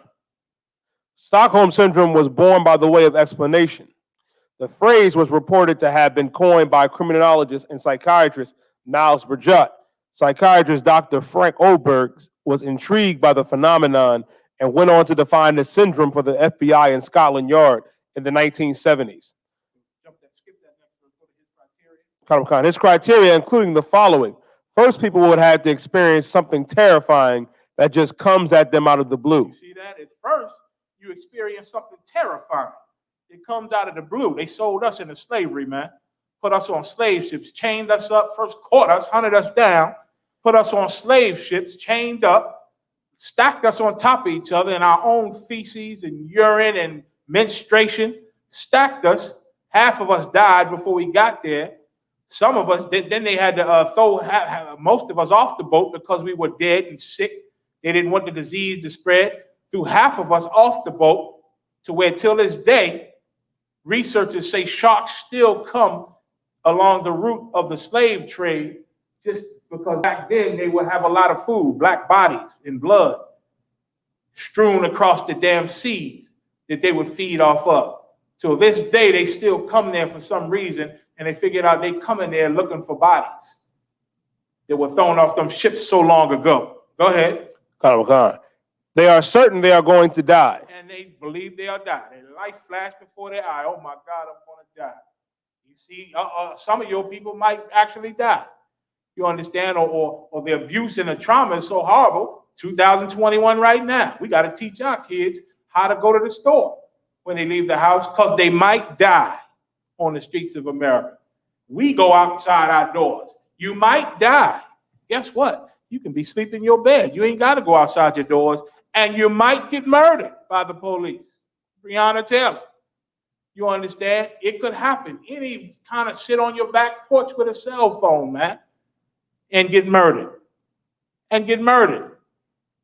Stockholm Syndrome was born by the way of explanation. The phrase was reported to have been coined by criminologist and psychiatrist Niles Burjut. Psychiatrist Dr. Frank Oberg was intrigued by the phenomenon and went on to define the syndrome for the FBI in Scotland Yard in the 1970s. His criteria, including the following. First, people would have to experience something terrifying that just comes at them out of the blue. You see that? At first, you experience something terrifying. It comes out of the blue. They sold us into slavery, man. Put us on slave ships, chained us up, first caught us, hunted us down, put us on slave ships, chained up, stacked us on top of each other in our own feces and urine and menstruation, stacked us. Half of us died before we got there. Some of us, then they had to throw most of us off the boat because we were dead and sick. They didn't want the disease to spread. Threw half of us off the boat to where till this day, researchers say sharks still come along the route of the slave trade just because back then they would have a lot of food, black bodies and blood strewn across the damn seas that they would feed off of. So this day they still come there for some reason, and they figured out they come in there looking for bodies that were thrown off them ships so long ago. Go ahead. Khan. They are certain they are going to die. And they believe they'll die. Their life flashed before their eye. Oh my God, I'm going to die. You see, some of your people might actually die. You understand? Or the abuse and the trauma is so horrible. 2021 right now. We got to teach our kids how to go to the store when they leave the house because they might die on the streets of America. We go outside our doors. You might die. Guess what? You can be sleeping in your bed. You ain't got to go outside your doors, and you might get murdered by the police. Breonna Taylor. You understand? It could happen. Any kind of sit on your back porch with a cell phone, man, and get murdered.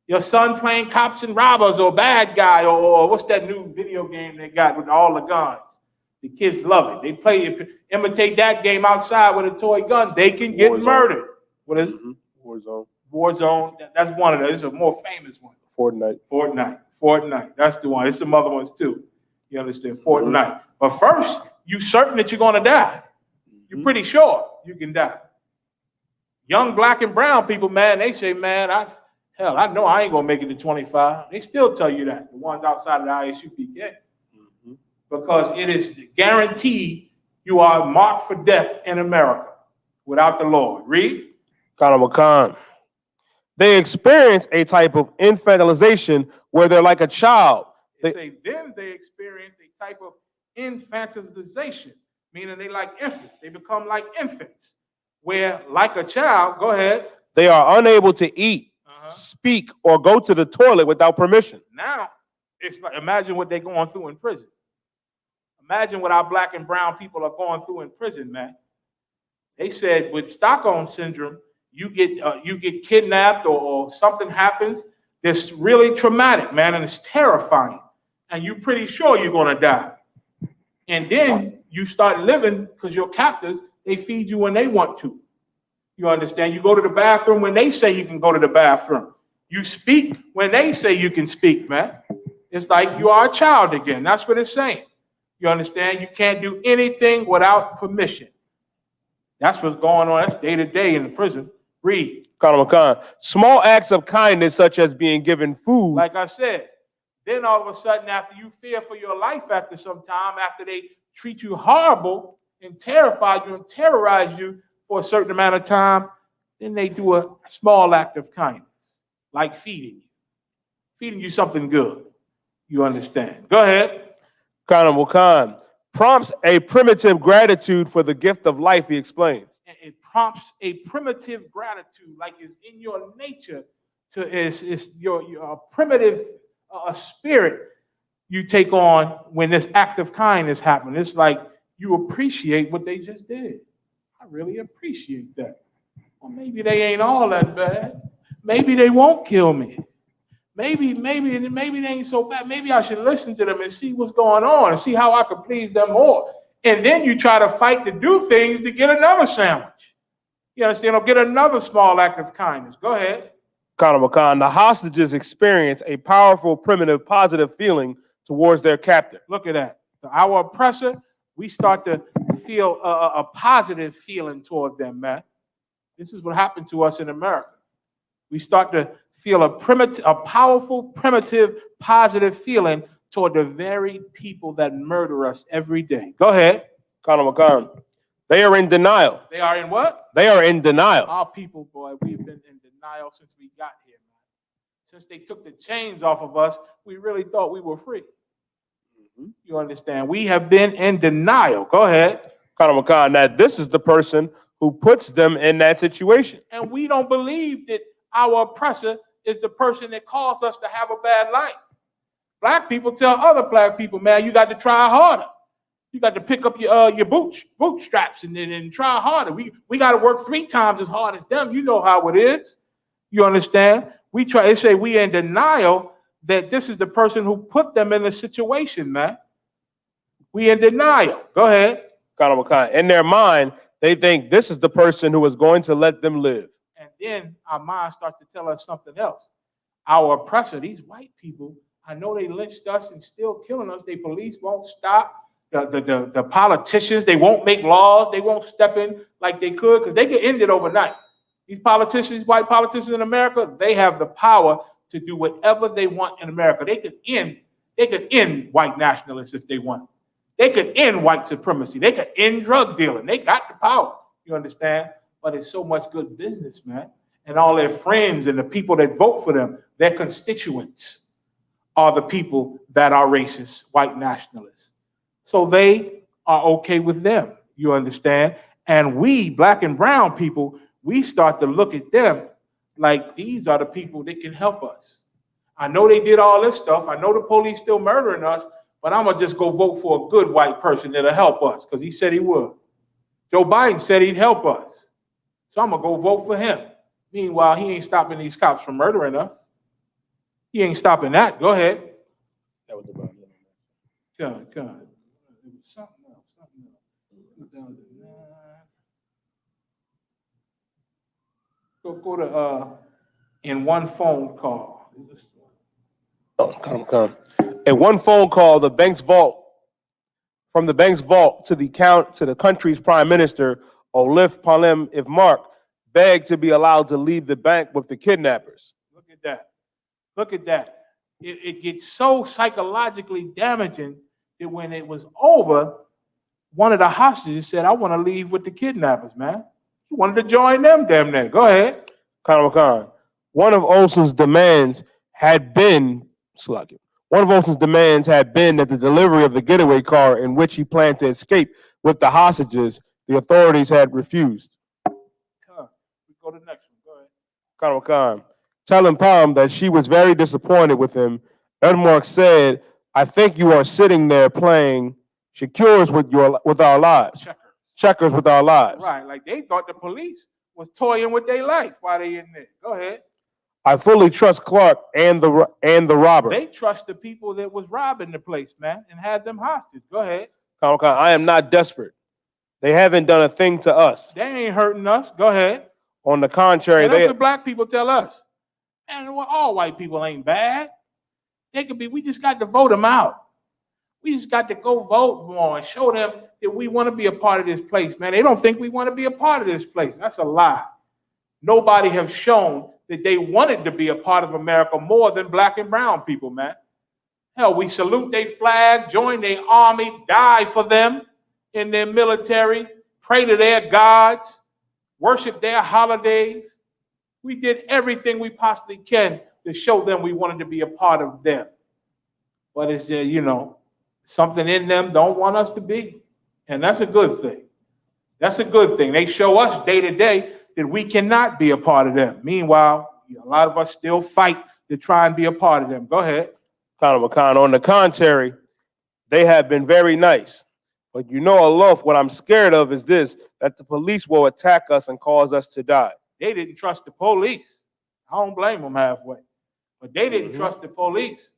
Your son playing cops and robbers or bad guy or what's that new video game they got with all the guns? The kids love it. They imitate that game outside with a toy gun. They can get murdered. What is it? Warzone. That's one of those. It's a more famous one. Fortnite. That's the one. It's some other ones too. You understand? Fortnite. But first, you certain that you're going to die. You're pretty sure you can die. Young black and brown people, man, they say, man, I know I ain't going to make it to 25. They still tell you that, the ones outside of the ISUPK. Because it is guaranteed you are marked for death in America without the Lord. Read. Khan. They experience a type of infantilization where they're like a child. Then they experience a type of infantilization, meaning they like infants. They become like infants, where like a child, go ahead. They are unable to eat, speak, or go to the toilet without permission. Now, it's like, imagine what they're going through in prison. Imagine what our black and brown people are going through in prison, man. They said with Stockholm Syndrome, you get kidnapped or something happens. It's really traumatic, man, and it's terrifying. And you're pretty sure you're going to die. And then you start living because your captors, they feed you when they want to. You understand? You go to the bathroom when they say you can go to the bathroom. You speak when they say you can speak, man. It's like you are a child again. That's what it's saying. You understand? You can't do anything without permission. That's what's going on. That's day to day in the prison. Read. Colonel McCon. Small acts of kindness, such as being given food. Like I said, then all of a sudden, after you fear for your life after some time, after they treat you horrible and terrify you and terrorize you for a certain amount of time, then they do a small act of kindness, like feeding you something good. You understand? Go ahead. Colonel McCon. Prompts a primitive gratitude for the gift of life, he explains. It prompts a primitive gratitude, like it's in your nature to it's your primitive spirit you take on when this act of kindness happens. It's like you appreciate what they just did. I really appreciate that. Well, maybe they ain't all that bad. Maybe they won't kill me. Maybe they ain't so bad. Maybe I should listen to them and see what's going on and see how I could please them more. And then you try to fight to do things to get another sandwich. You understand? Or get another small act of kindness. Go ahead. Colonel McCon. The hostages experience a powerful, primitive, positive feeling towards their captor. Look at that. Our oppressor, we start to feel a positive feeling toward them, man. This is what happened to us in America. We start to feel a powerful, primitive, positive feeling toward the very people that murder us every day. Go ahead. Colonel McCon. They are in denial. They are in what? They are in denial. Our people, boy, we've been in denial since we got here, man. Since they took the chains off of us, we really thought we were free. You understand? We have been in denial. Go ahead. Colonel McCon, that this is the person who puts them in that situation. And we don't believe that our oppressor is the person that caused us to have a bad life. Black people tell other black people, man, you got to try harder. You got to pick up your bootstraps and try harder. We got to work 3 times as hard as them. You know how it is. You understand? They say we in denial that this is the person who put them in the situation, man. We in denial. Go ahead. Colonel McCon. In their mind, they think this is the person who is going to let them live. And then our minds start to tell us something else. Our oppressor, these white people, I know they lynched us and still killing us. The police won't stop. The politicians, they won't make laws. They won't step in like they could because they get ended overnight. These politicians, white politicians in America, they have the power to do whatever they want in America. They could end white nationalists if they want. They could end white supremacy. They could end drug dealing. They got the power. You understand? But it's so much good business, man. And all their friends and the people that vote for them, their constituents, are the people that are racist, white nationalists. So they are okay with them. You understand? And we, black and brown people, we start to look at them like these are the people that can help us. I know they did all this stuff. I know the police still murdering us, but I'm going to just go vote for a good white person that'll help us because he said he would. Joe Biden said he'd help us. So I'm going to go vote for him. Meanwhile, he ain't stopping these cops from murdering us. He ain't stopping that. Go ahead. That was about it. God. It was something else. Go to in one phone call. Oh, come. In one phone call, the bank's vault to the country's prime minister, Olif Palem Ifmark, begged to be allowed to leave the bank with the kidnappers. Look at that. It gets so psychologically damaging that when it was over, one of the hostages said, I want to leave with the kidnappers, man. He wanted to join them, damn near. Go ahead. Colonel McCon. One of Olson's demands had been that the delivery of the getaway car in which he planned to escape with the hostages, the authorities had refused. Go to the next one. Go ahead. Colonel McCon. Telling Palm that she was very disappointed with him, Edmark said, I think you are sitting there playing checkers with our lives. Checkers with our lives. Right, like they thought the police was toying with their life while they in there. Go ahead. I fully trust Clark and the robber. They trust the people that was robbing the place, man, and had them hostage. Go ahead. Colonel Khan, I am not desperate. They haven't done a thing to us. They ain't hurting us. Go ahead. On the contrary, and that's what black people tell us. And all white people ain't bad. They could be. We just got to vote them out. We just got to go vote more and show them that we want to be a part of this place, man. They don't think we want to be a part of this place. That's a lie. Nobody have shown that they wanted to be a part of America more than black and brown people, man. Hell, we salute their flag, join their army, die for them in their military, pray to their gods, worship their holidays. We did everything we possibly can to show them we wanted to be a part of them. But it's just, something in them don't want us to be. And that's a good thing. That's a good thing. They show us day to day that we cannot be a part of them. Meanwhile, a lot of us still fight to try and be a part of them. Go ahead. Colonel McCon, on the contrary, they have been very nice. But Alof, what I'm scared of is this, that the police will attack us and cause us to die. They didn't trust the police. I don't blame them halfway. But they didn't trust the police.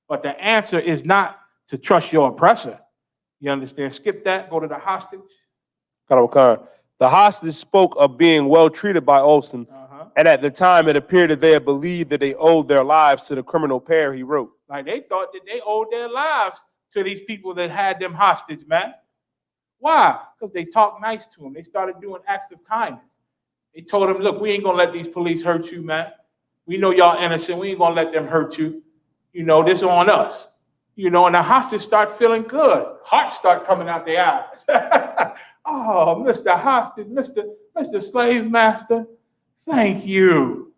But the answer is not to trust your oppressor. You understand? Skip that, go to the hostage. Colonel McCon, the hostage spoke of being well treated by Olson, and at the time it appeared that they had believed that they owed their lives to the criminal pair, he wrote. Like they thought that they owed their lives to these people that had them hostage, man. Why? Because they talked nice to them. They started doing acts of kindness. They told them, look, we ain't gonna let these police hurt you, man. We know y'all innocent. We ain't gonna let them hurt you. This is on us. And the hostages start feeling good. Hearts start coming out their eyes. Oh, Mr. Hostage, Mr. Slave Master, thank you.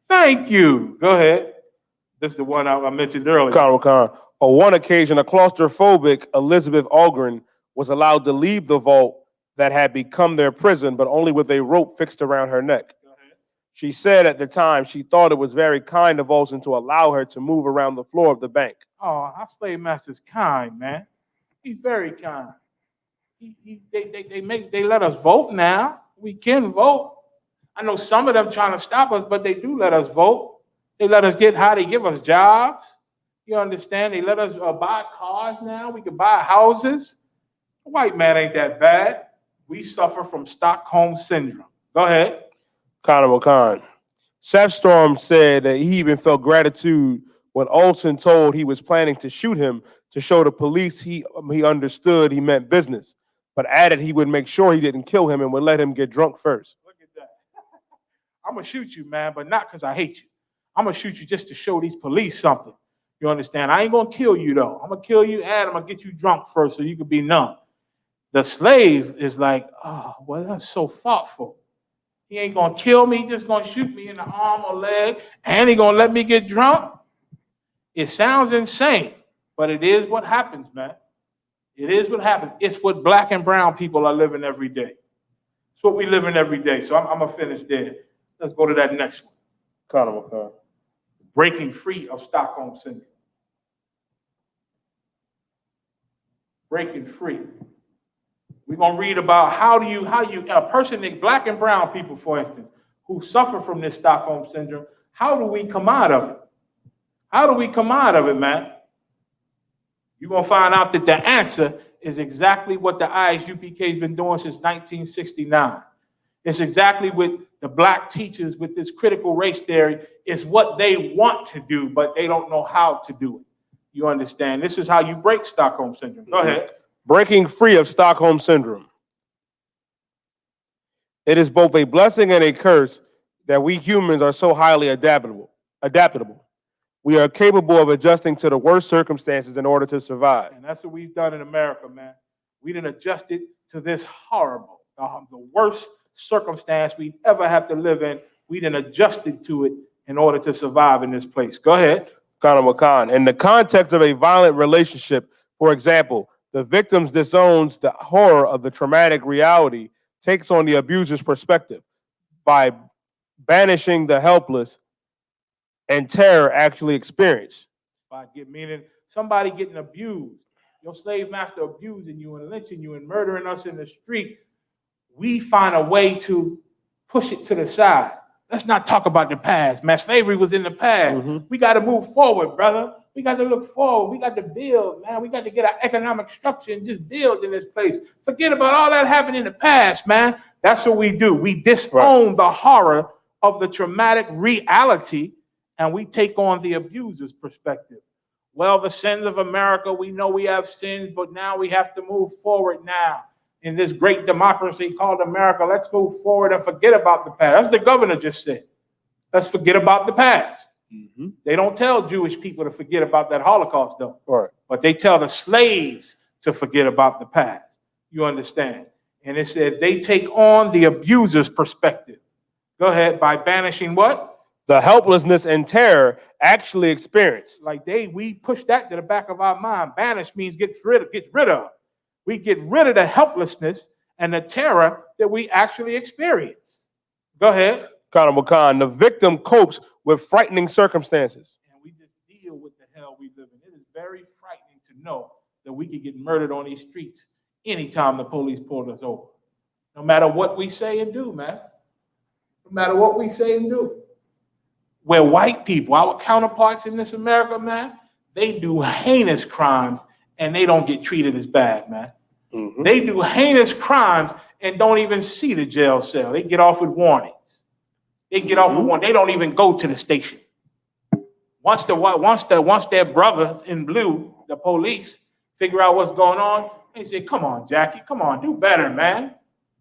Thank you. Go ahead. This is the one I mentioned earlier. Colonel Khan, on one occasion, a claustrophobic Elizabeth Algren was allowed to leave the vault that had become their prison, but only with a rope fixed around her neck. She said at the time she thought it was very kind of Olson to allow her to move around the floor of the bank. Oh, our slave master's kind, man. He's very kind. They let us vote now. We can vote. I know some of them trying to stop us, but they do let us vote. They let us get high. They give us jobs. You understand? They let us buy cars now. We can buy houses. The white man ain't that bad. We suffer from Stockholm syndrome. Go ahead. Colonel Khan. Seth Storm said that he even felt gratitude when Olson told he was planning to shoot him to show the police he understood he meant business, but added he would make sure he didn't kill him and would let him get drunk first. Look at that. I'm going to shoot you, man, but not because I hate you. I'm going to shoot you just to show these police something. You understand? I ain't going to kill you, though. I'm going to kill you and I'm going to get you drunk first so you can be numb. The slave is like, oh, well, that's so thoughtful. He ain't going to kill me. He's just going to shoot me in the arm or leg, and he going to let me get drunk. It sounds insane, but it is what happens, man. It is what happens. It's what black and brown people are living every day. It's what we live in every day. So I'm going to finish there. Let's go to that next one. Colonel. Breaking free of Stockholm syndrome. Breaking free. We're going to read about how a person, black and brown people, for instance, who suffer from this Stockholm syndrome, how do we come out of it? How do we come out of it, man? You're going to find out that the answer is exactly what the ISUPK has been doing since 1969. It's exactly what the black teachers with this critical race theory is what they want to do, but they don't know how to do it. You understand? This is how you break Stockholm syndrome. Go ahead. Breaking free of Stockholm syndrome. It is both a blessing and a curse that we humans are so highly adaptable. We are capable of adjusting to the worst circumstances in order to survive. And that's what we've done in America, man. We done adjusted to this horrible, the worst circumstance we'd ever have to live in. We done adjusted to it in order to survive in this place. Go ahead. Colonel McCon. In the context of a violent relationship, for example, the victim disowns the horror of the traumatic reality, takes on the abuser's perspective by banishing the helpless and terror actually experienced. Meaning somebody getting abused, your slave master abusing you and lynching you and murdering us in the street, we find a way to push it to the side. Let's not talk about the past, man. Slavery was in the past. We got to move forward, brother. We got to look forward. We got to build, man. We got to get our economic structure and just build in this place. Forget about all that happened in the past, man. That's what we do. We disown the horror of the traumatic reality, and we take on the abuser's perspective. Well, the sins of America, we know we have sins, but now we have to move forward now. In this great democracy called America, let's move forward and forget about the past. That's what the governor just said. Let's forget about the past. They don't tell Jewish people to forget about that Holocaust, though. Right. But they tell the slaves to forget about the past. You understand? And it said they take on the abuser's perspective. Go ahead, by banishing what? The helplessness and terror actually experienced. Like we push that to the back of our mind. Banish means get rid of. We get rid of the helplessness and the terror that we actually experience. Go ahead. Honorable Khan, the victim copes with frightening circumstances. And we just deal with the hell we live in. It is very frightening to know that we could get murdered on these streets anytime the police pulled us over. No matter what we say and do, man. No matter what we say and do. Where white people, our counterparts in this America, man, they do heinous crimes and they don't get treated as bad, man. They do heinous crimes and don't even see the jail cell. They get off with warnings. They get off with warnings. They don't even go to the station. Once their brothers in blue, the police, figure out what's going on, they say, come on, Jackie, come on, do better, man.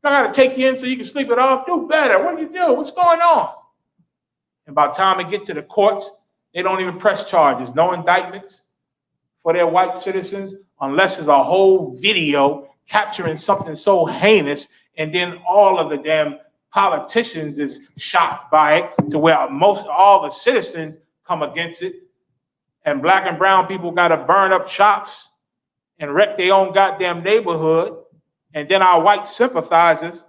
I got to take you in so you can sleep it off. Do better. What do you do? What's going on? And by the time they get to the courts, they don't even press charges. No indictments for their white citizens unless there's a whole video capturing something so heinous, and then all of the damn politicians is shocked by it to where all the citizens come against it, and black and brown people got to burn up shops and wreck their own goddamn neighborhood, and then our white sympathizers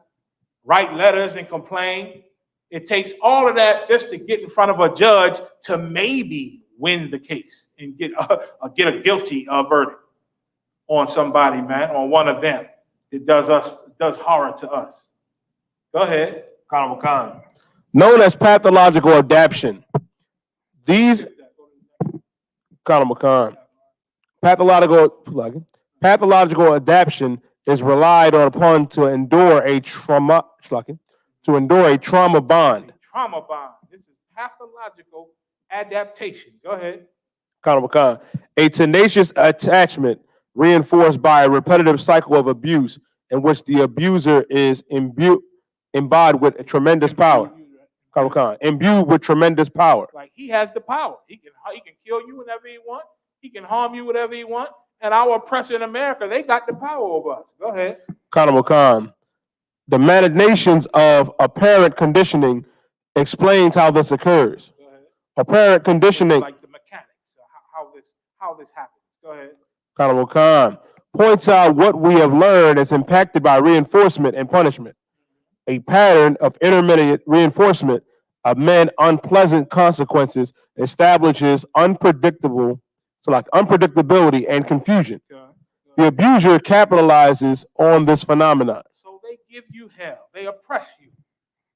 write letters and complain. It takes all of that just to get in front of a judge to maybe win the case and get a guilty verdict on somebody, man, on one of them. It does horror to us. Go ahead. Honorable Khan. Known as pathological adaptation. These Honorable Khan. Pathological adaptation is relied upon to endure a trauma bond. Trauma bond. This is pathological adaptation. Go ahead. Honorable Khan. A tenacious attachment reinforced by a repetitive cycle of abuse in which the abuser is imbued with tremendous power. Honorable Khan. Imbued with tremendous power. Like he has the power. He can kill you whenever he wants. He can harm you whenever he wants. And our oppressor in America, they got the power over us. Go ahead. Honorable Khan. The machinations of apparent conditioning explains how this occurs. Apparent conditioning. Like the mechanics, how this happens. Go ahead. Honorable Khan points out what we have learned is impacted by reinforcement and punishment. A pattern of intermittent reinforcement of men unpleasant consequences establishes unpredictability and confusion. The abuser capitalizes on this phenomenon. So they give you hell. They oppress you.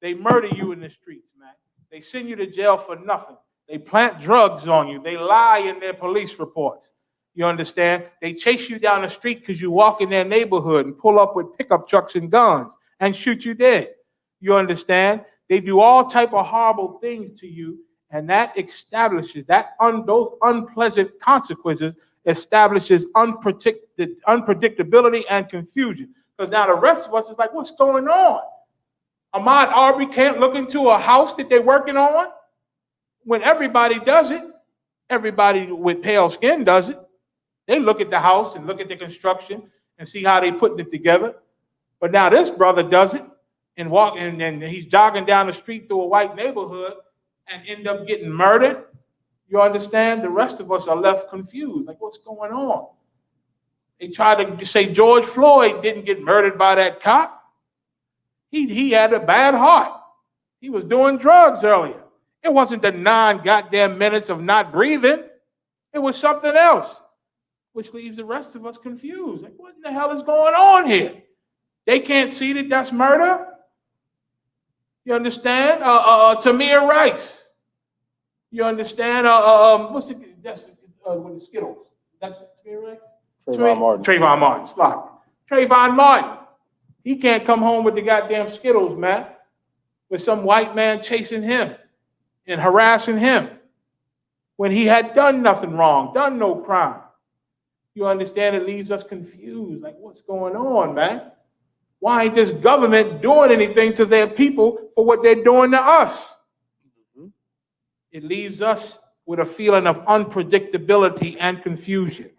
They murder you in the streets, man. They send you to jail for nothing. They plant drugs on you. They lie in their police reports. You understand? They chase you down the street because you walk in their neighborhood and pull up with pickup trucks and guns and shoot you dead. You understand? They do all type of horrible things to you, and that establishes those unpleasant consequences establishes unpredictability and confusion. Because now the rest of us is like, what's going on? Ahmaud Arbery can't look into a house that they're working on when everybody does it. Everybody with pale skin does it. They look at the house and look at the construction and see how they putting it together. But now this brother does it and and he's jogging down the street through a white neighborhood and end up getting murdered. You understand? The rest of us are left confused. Like, what's going on? They try to say George Floyd didn't get murdered by that cop. He had a bad heart. He was doing drugs earlier. It wasn't the 9 goddamn minutes of not breathing. It was something else, which leaves the rest of us confused. Like, what in the hell is going on here? They can't see that that's murder. You understand? Tamir Rice. You understand? What's the with the Skittles? That Tamir Rice? Trayvon Martin. Trayvon Martin. Slop. Trayvon Martin. He can't come home with the goddamn Skittles, man. With some white man chasing him and harassing him when he had done nothing wrong, done no crime. You understand? It leaves us confused. Like, what's going on, man? Why ain't this government doing anything to their people for what they're doing to us? Mm-hmm. It leaves us with a feeling of unpredictability and confusion.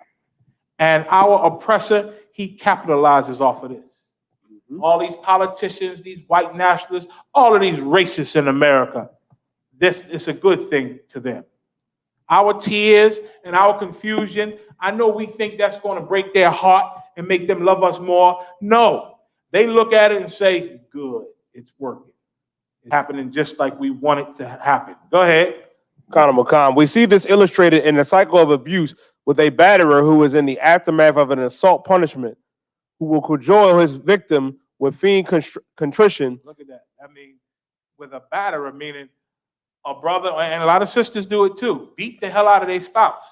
And our oppressor, he capitalizes off of this. Mm-hmm. All these politicians, these white nationalists, all of these racists in America, this is a good thing to them. Our tears and our confusion, I know we think that's going to break their heart and make them love us more. No, they look at it and say, good, it's working. It's happening just like we want it to happen. Go ahead. Conor McCon. We see this illustrated in the cycle of abuse with a batterer who is in the aftermath of an assault punishment, who will cajole his victim with fiend contrition. Look at that. I mean, with a batterer, meaning a brother, and a lot of sisters do it too, beat the hell out of their spouse.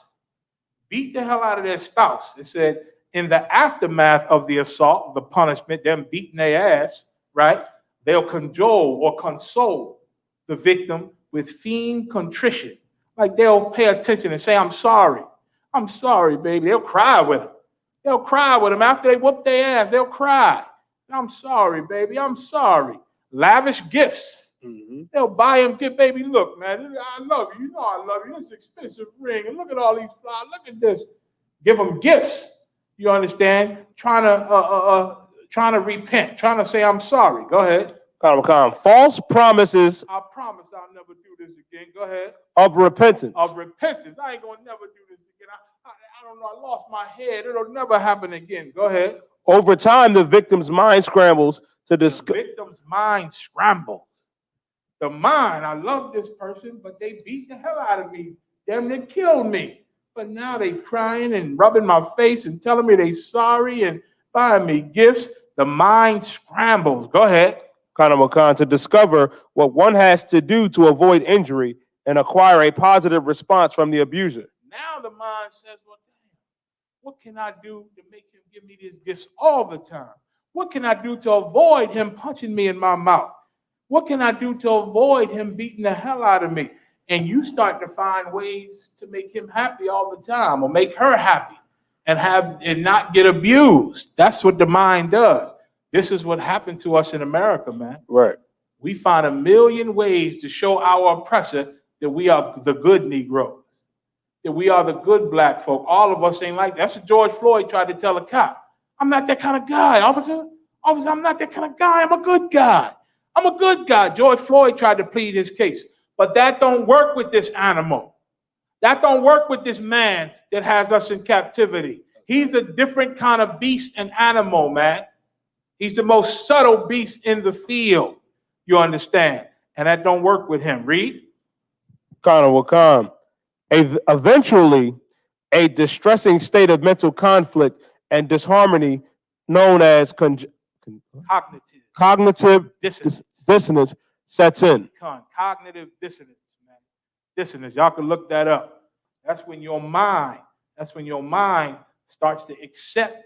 Beat the hell out of their spouse. It said in the aftermath of the assault, the punishment, them beating their ass, right? They'll cajole or console the victim with fiend contrition. Like they'll pay attention and say, I'm sorry. I'm sorry, baby. They'll cry with him. They'll cry with him. After they whoop their ass, they'll cry. I'm sorry, baby. I'm sorry. Lavish gifts. Mm-hmm. They'll buy him gift, baby. Look, man, I love you. You know I love you. It's an expensive ring. And look at all these flowers. Look at this. Give them gifts. You understand? Trying to repent. Trying to say I'm sorry. Go ahead. Conor McCon. False promises. I promise I'll never do this again. Go ahead. Of repentance. Of repentance. I ain't gonna never do this again. I don't know. I lost my head. It'll never happen again. Go ahead. Over time, the victim's mind scrambles to discuss. The victim's mind scrambles. The mind, I love this person, but they beat the hell out of me. Damn, they killed me. But now they crying and rubbing my face and telling me they sorry and buying me gifts. The mind scrambles. Go ahead. Conor McCon. To discover what one has to do to avoid injury and acquire a positive response from the abuser. Now the mind says, well, damn, what can I do to make him give me these gifts all the time? What can I do to avoid him punching me in my mouth? What can I do to avoid him beating the hell out of me? And you start to find ways to make him happy all the time or make her happy and not get abused. That's what the mind does. This is what happened to us in America, man. Right. We find a million ways to show our oppressor that we are the good Negroes, that we are the good black folk. All of us ain't like that. That's what George Floyd tried to tell a cop. I'm not that kind of guy, officer. Officer, I'm not that kind of guy. I'm a good guy. I'm a good guy. George Floyd tried to plead his case, but that don't work with this animal. That don't work with this man that has us in captivity. He's a different kind of beast and animal, man. He's the most subtle beast in the field. You understand? And that don't work with him. Read. Conor will come. Eventually, a distressing state of mental conflict and disharmony known as cognitive dissonance sets in. Cognitive dissonance, man. Dissonance. Y'all can look that up. That's when your mind starts to accept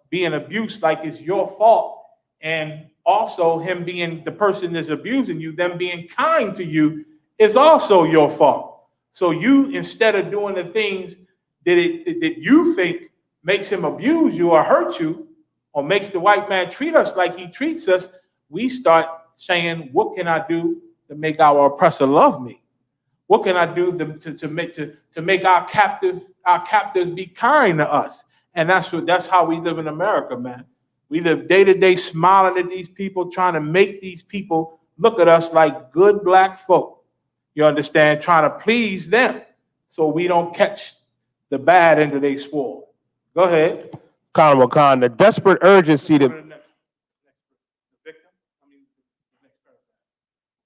being abused like it's your fault, and also him being the person that's abusing you, them being kind to you is also your fault. So you, instead of doing the things that you think makes him abuse you or hurt you, or makes the white man treat us like he treats us, we start saying, what can I do to make our oppressor love me? What can I do to make our captives be kind to us? And that's how we live in America, man. We live day to day smiling at these people, trying to make these people look at us like good black folk. You understand? Trying to please them so we don't catch the bad end of their sword. Go ahead. Conor McCon, the desperate urgency to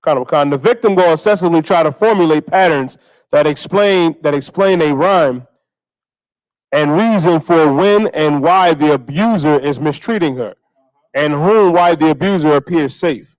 Conor McCon, the victim will incessantly try to formulate patterns that explain a rhyme and reason for when and why the abuser is mistreating her, and why the abuser appears safe.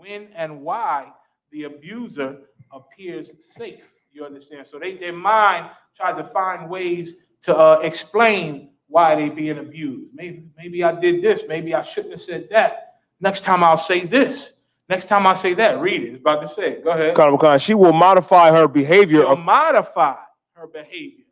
when and why the abuser appears safe. You understand? So their mind tried to find ways to explain why they being abused. Maybe I did this. Maybe I shouldn't have said that. Next time I'll say this. Next time I say that. Read it. It's about to say it. Go ahead. She will modify her behavior. She'll modify her behavior.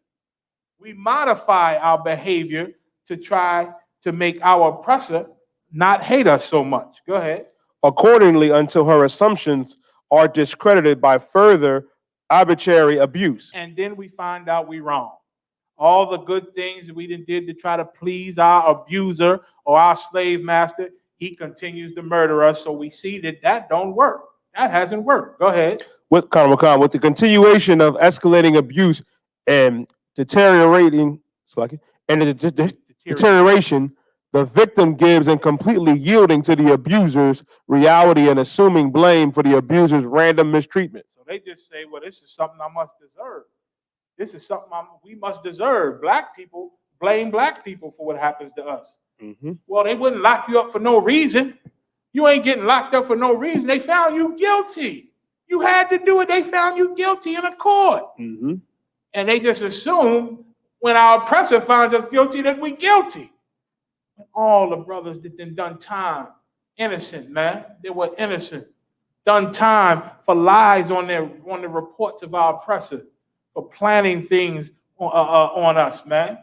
We modify our behavior to try to make our oppressor not hate us so much. Go ahead. Accordingly, until her assumptions are discredited by further arbitrary abuse. And then we find out we wrong. All the good things we did to try to please our abuser or our slave master, he continues to murder us. So we see that don't work. That hasn't worked. Go ahead. With the continuation of escalating abuse and deterioration, the victim gives in completely yielding to the abuser's reality and assuming blame for the abuser's random mistreatment. So they just say, well, this is something I must deserve. This is something we must deserve. Black people blame black people for what happens to us. Mm-hmm. Well, they wouldn't lock you up for no reason. You ain't getting locked up for no reason. They found you guilty. You had to do it. They found you guilty in a court. Mm-hmm. And they just assume when our oppressor finds us guilty that we're guilty. All the brothers that done time, innocent, man. They were innocent. Done time for lies on the reports of our oppressor, for planning things on us, man.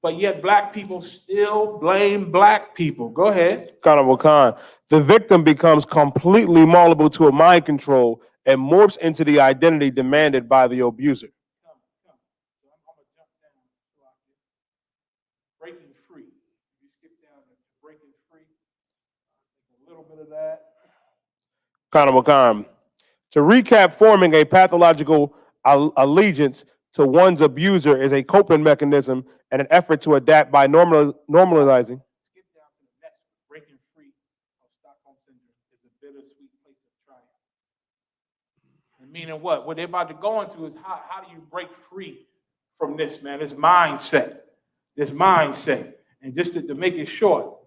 But yet black people still blame black people. Go ahead. The victim becomes completely malleable to a mind control and morphs into the identity demanded by the abuser. Breaking free. You skip down to breaking free. A little bit of that. To recap, forming a pathological allegiance to one's abuser is a coping mechanism and an effort to adapt by normalizing. Skip down to the next. Breaking free of Stockholm syndrome is a bittersweet place of triumph. And meaning what? What they're about to go into is how do you break free from this, man? This mindset. And just to make it short,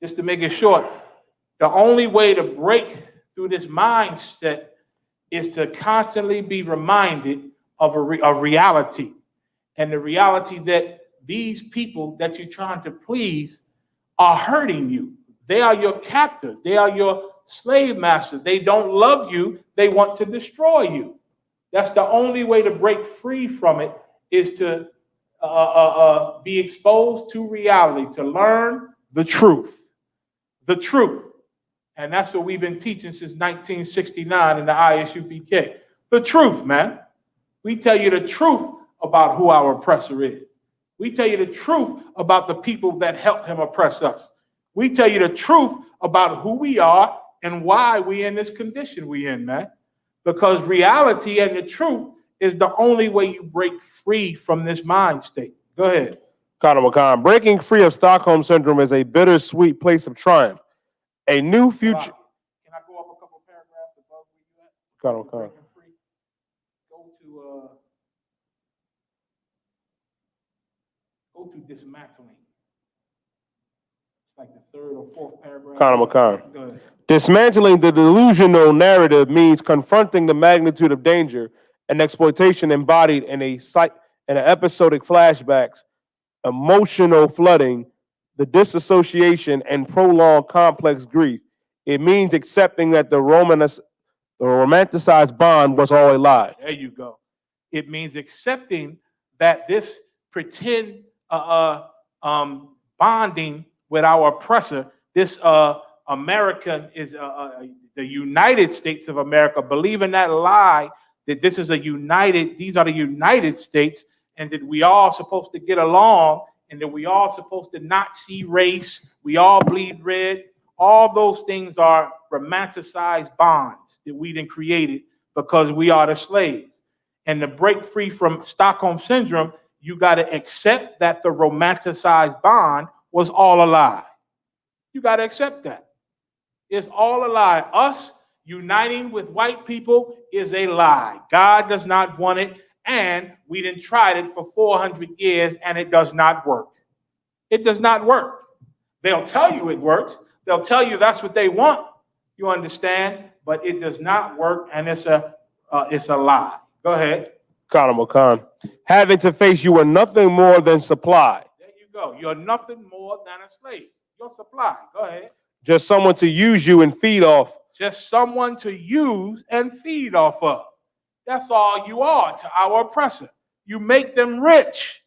the only way to break through this mindset is to constantly be reminded of reality. And the reality that these people that you're trying to please are hurting you. They are your captors. They are your slave masters. They don't love you. They want to destroy you. That's the only way to break free from it, is to be exposed to reality, to learn the truth. The truth. And that's what we've been teaching since 1969 in the ISUPK. The truth, man. We tell you the truth about who our oppressor is. We tell you the truth about the people that help him oppress us. We tell you the truth about who we are and why we in this condition we in, man. Because reality and the truth is the only way you break free from this mind state. Go ahead. Breaking free of Stockholm syndrome is a bittersweet place of triumph. A new future. Can I go up a couple paragraphs above where you at? Go to dismantling. It's like the third or fourth paragraph. Go ahead. Dismantling the delusional narrative means confronting the magnitude of danger and exploitation embodied in in episodic flashbacks, emotional flooding, the disassociation, and prolonged complex grief. It means accepting that the romanticized bond was all a lie. There you go. It means accepting that this pretend bonding with our oppressor, this American is the United States of America, believing that lie that this is these are the United States, and that we all supposed to get along, and that we all supposed to not see race, we all bleed red. All those things are romanticized bonds that we then created because we are the slaves. And to break free from Stockholm syndrome, you got to accept that the romanticized bond was all a lie. You got to accept that. It's all a lie. Us uniting with white people is a lie. God does not want it. And we done tried it for 400 years and it does not work. It does not work. They'll tell you it works. They'll tell you that's what they want. You understand? But it does not work, and it's a lie. Go ahead. Khan. Having to face you are nothing more than supply. There you go. You're nothing more than a slave. Your supply. Go ahead. Just someone to use you and feed off. Just someone to use and feed off of. That's all you are to our oppressor. You make them rich.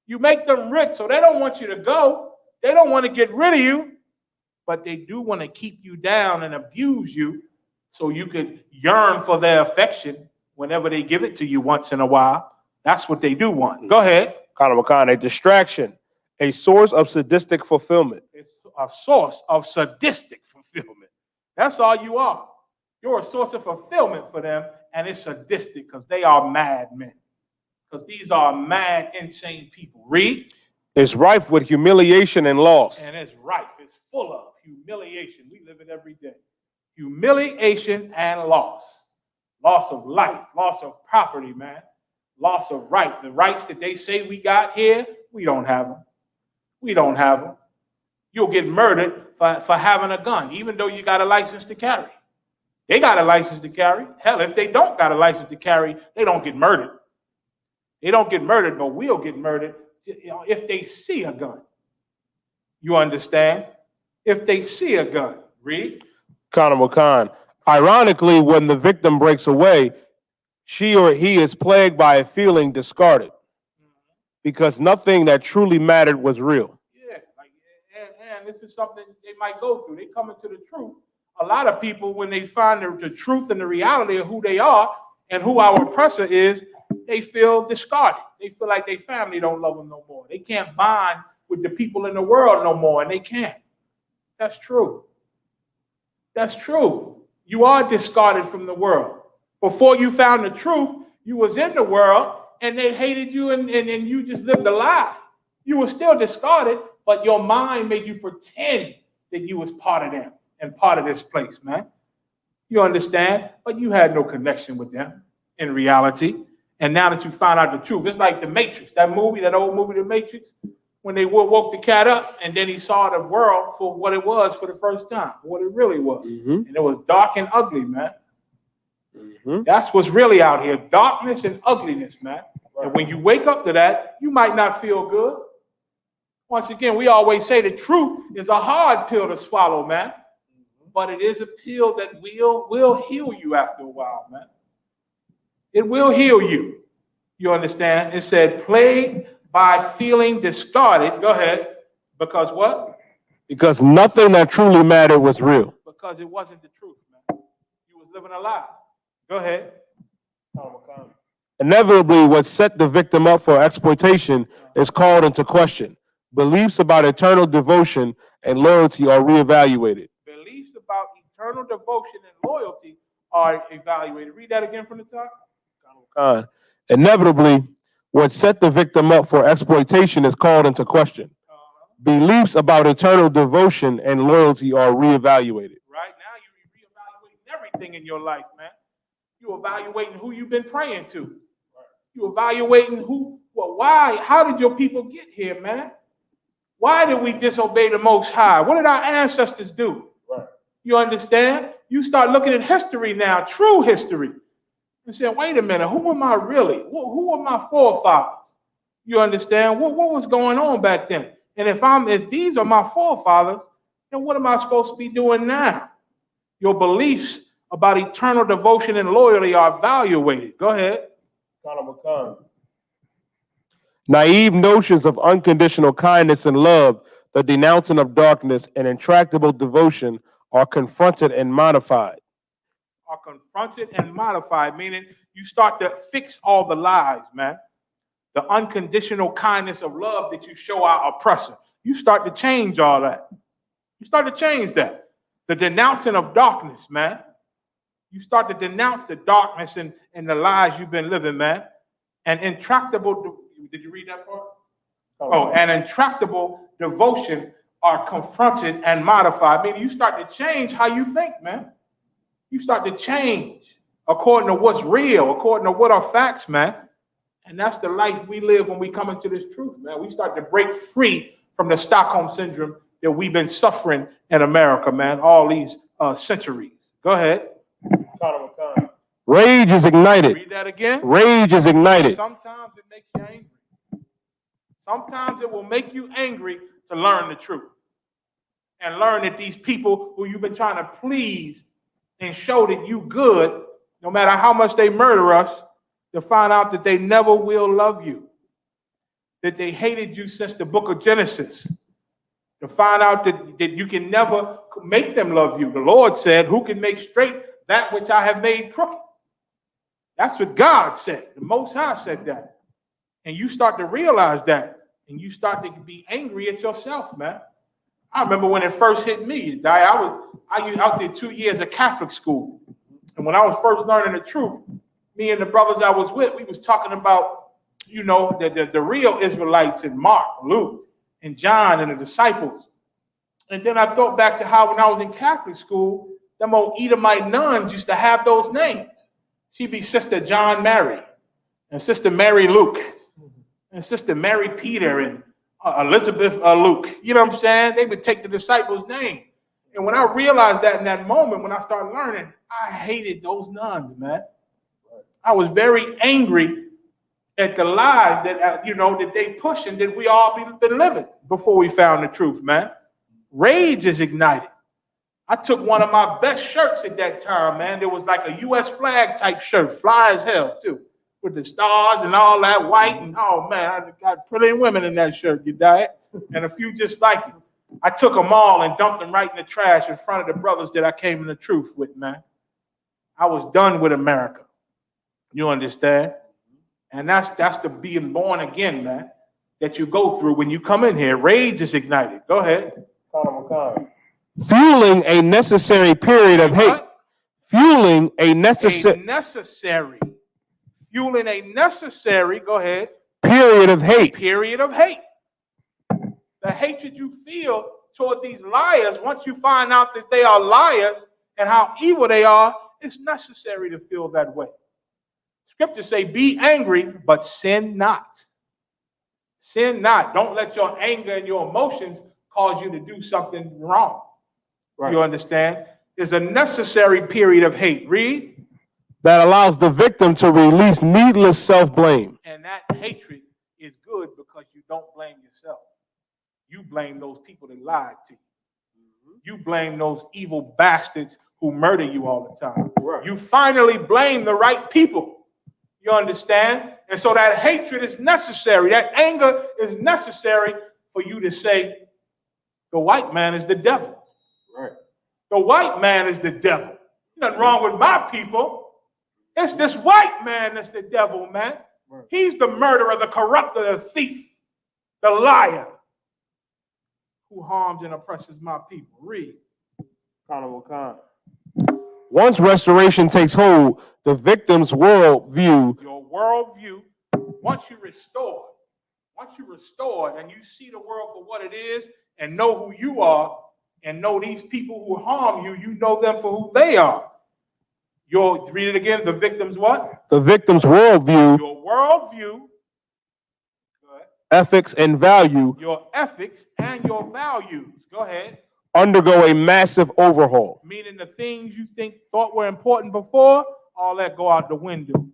You make them rich, so they don't want you to go. They don't want to get rid of you, but they do want to keep you down and abuse you so you could yearn for their affection whenever they give it to you once in a while. That's what they do want. Go ahead. Khan, a distraction, a source of sadistic fulfillment. It's a source of sadistic fulfillment. That's all you are. You're a source of fulfillment for them, and it's sadistic because they are madmen. Because these are mad, insane people. Read. It's rife with humiliation and loss. And it's rife. It's full of humiliation. We live it every day. Humiliation and loss. Loss of life, loss of property, man. Loss of rights. The rights that they say we got here, we don't have them. We don't have them. You'll get murdered for having a gun, even though you got a license to carry. They got a license to carry. Hell, if they don't got a license to carry, they don't get murdered. They don't get murdered, but we'll get murdered if they see a gun. You understand? If they see a gun. Read. Khan. Ironically, when the victim breaks away, she or he is plagued by a feeling discarded because nothing that truly mattered was real. Yeah, and this is something they might go through. They come into the truth. A lot of people, when they find the truth and the reality of who they are and who our oppressor is, they feel discarded. They feel like their family don't love them no more. They can't bond with the people in the world no more, and they can't. That's true. That's true. You are discarded from the world. Before you found the truth, you was in the world, and they hated you, and you just lived a lie. You were still discarded, but your mind made you pretend that you was part of them and part of this place, man. You understand? But you had no connection with them in reality. And now that you found out the truth, it's like The Matrix, that old movie, The Matrix, when they woke the cat up and then he saw the world for what it was for the first time, for what it really was. And it was dark and ugly, man. That's what's really out here, darkness and ugliness, man. And when you wake up to that, you might not feel good. Once again, we always say the truth is a hard pill to swallow, man. But it is a pill that will heal you after a while, man. It will heal you. You understand? It said, plagued by feeling discarded. Go ahead. Because what? Because nothing that truly mattered was real. Because it wasn't the truth, man. You was living a lie. Go ahead. Inevitably, what set the victim up for exploitation is called into question. Beliefs about eternal devotion and loyalty are reevaluated. Beliefs about eternal devotion and loyalty are evaluated. Read that again from the top. Inevitably, what set the victim up for exploitation is called into question. Beliefs about eternal devotion and loyalty are reevaluated. Right now, you're reevaluating everything in your life, man. You're evaluating who you've been praying to. You're evaluating why, how did your people get here, man? Why did we disobey the Most High? What did our ancestors do? Right. You understand? You start looking at history now, true history, and saying, wait a minute, who am I really? Who are my forefathers? You understand? What was going on back then? And if these are my forefathers, then what am I supposed to be doing now? Your beliefs about eternal devotion and loyalty are evaluated. Go ahead. Naive notions of unconditional kindness and love, the denouncing of darkness, and intractable devotion are confronted and modified. Are confronted and modified, meaning you start to fix all the lies, man. The unconditional kindness of love that you show our oppressor. You start to change all that. You start to change that. The denouncing of darkness, man. You start to denounce the darkness and the lies you've been living, man. And intractable, did you read that part? Oh, and intractable devotion are confronted and modified. Meaning you start to change how you think, man. You start to change according to what's real, according to what are facts, man. And that's the life we live when we come into this truth, man. We start to break free from the Stockholm syndrome that we've been suffering in America, man, all these centuries. Go ahead. Rage is ignited. Read that again. Rage is ignited. Sometimes it makes you angry. Sometimes it will make you angry to learn the truth and learn that these people who you've been trying to please and show that you good, no matter how much they murder us, to find out that they never will love you, that they hated you since the book of Genesis, to find out that you can never make them love you. The Lord said, who can make straight that which I have made crooked? That's what God said. The Most High said that. And you start to realize that, and you start to be angry at yourself, man. I remember when it first hit me. I did 2 years of Catholic school. And when I was first learning the truth, me and the brothers I was with, we was talking about, you know, the real Israelites in Mark, Luke, and John, and the disciples. And then I thought back to how when I was in Catholic school, them old Edomite nuns used to have those names. She'd be Sister John Mary, and Sister Mary Luke, and Sister Mary Peter, and Elizabeth Luke. You know what I'm saying? They would take the disciples' name. And when I realized that in that moment, when I started learning, I hated those nuns, man. I was very angry at the lies that, that they push and that we all been living before we found the truth, man. Rage is ignited. I took one of my best shirts at that time, man. There was like a U.S. flag type shirt, fly as hell, too, with the stars and all that white. And, oh, man, I got pretty women in that shirt, you diet, and a few just like it. I took them all and dumped them right in the trash in front of the brothers that I came in the truth with, man. I was done with America. You understand? And that's the being born again, man, that you go through when you come in here. Rage is ignited. Go ahead. Fueling a necessary period of hate. Fueling a necessary. Fueling a necessary, go ahead. Period of hate. Period of hate. The hatred you feel toward these liars, once you find out that they are liars and how evil they are, it's necessary to feel that way. Scriptures say, be angry, but sin not. Sin not. Don't let your anger and your emotions cause you to do something wrong. Right. You understand? There's a necessary period of hate. Read. That allows the victim to release needless self-blame. And that hatred is good because you don't blame yourself. You blame those people that lied to you. You blame those evil bastards who murder you all the time. Right. You finally blame the right people. You understand? And so that hatred is necessary. That anger is necessary for you to say, the white man is the devil. Right. The white man is the devil. Nothing wrong with my people. It's this white man that's the devil, man. Right. He's the murderer, the corrupter, the thief, the liar who harms and oppresses my people. Read. Once restoration takes hold, the victim's worldview. Your worldview, once you restore and you see the world for what it is and know who you are and know these people who harm you, you know them for who they are. You'll read it again. The victim's what? The victim's worldview. Your worldview. Ethics and value. Your ethics and your values. Go ahead. Undergo a massive overhaul. Meaning the things you thought were important before, all that go out the window.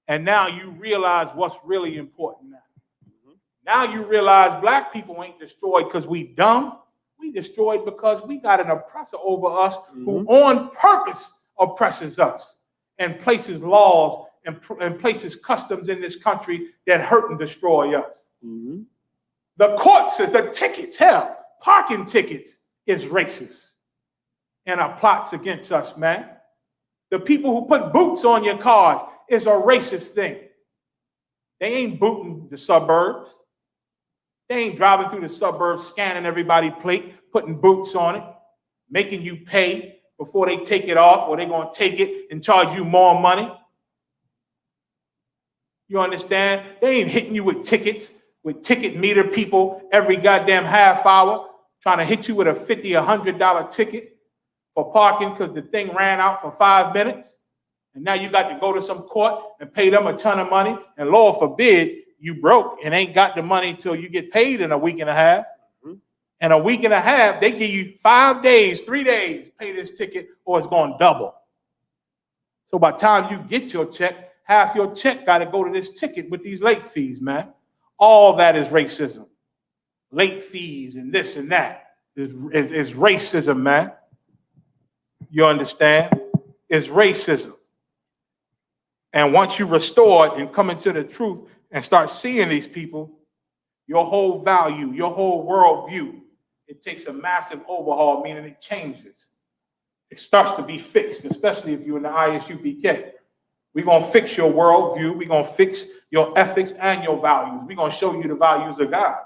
And now you realize what's really important now. Now you realize black people ain't destroyed because we dumb. We destroyed because we got an oppressor over us who on purpose oppresses us and places laws and places customs in this country that hurt and destroy us. The court says the tickets, hell, parking tickets is racist and are plots against us, man. The people who put boots on your cars is a racist thing. They ain't booting the suburbs. They ain't driving through the suburbs, scanning everybody's plate, putting boots on it, making you pay before they take it off, or they're going to take it and charge you more money. You understand? They ain't hitting you with tickets, with ticket meter people every goddamn half hour, trying to hit you with a $50, $100 ticket for parking because the thing ran out for 5 minutes. And now you got to go to some court and pay them a ton of money. And Lord forbid, you broke and ain't got the money till you get paid in a week and a half. And a week and a half, they give you 5 days, 3 days, pay this ticket, or it's going to double. So by the time you get your check, half your check got to go to this ticket with these late fees, man. All that is racism. Late fees and this and that is racism, man. You understand? It's racism. And once you restore it and come into the truth and start seeing these people, your whole value, your whole worldview, it takes a massive overhaul, meaning it changes. It starts to be fixed, especially if you're in the ISUPK. We're going to fix your worldview. We're going to fix your ethics and your values. We're going to show you the values of God.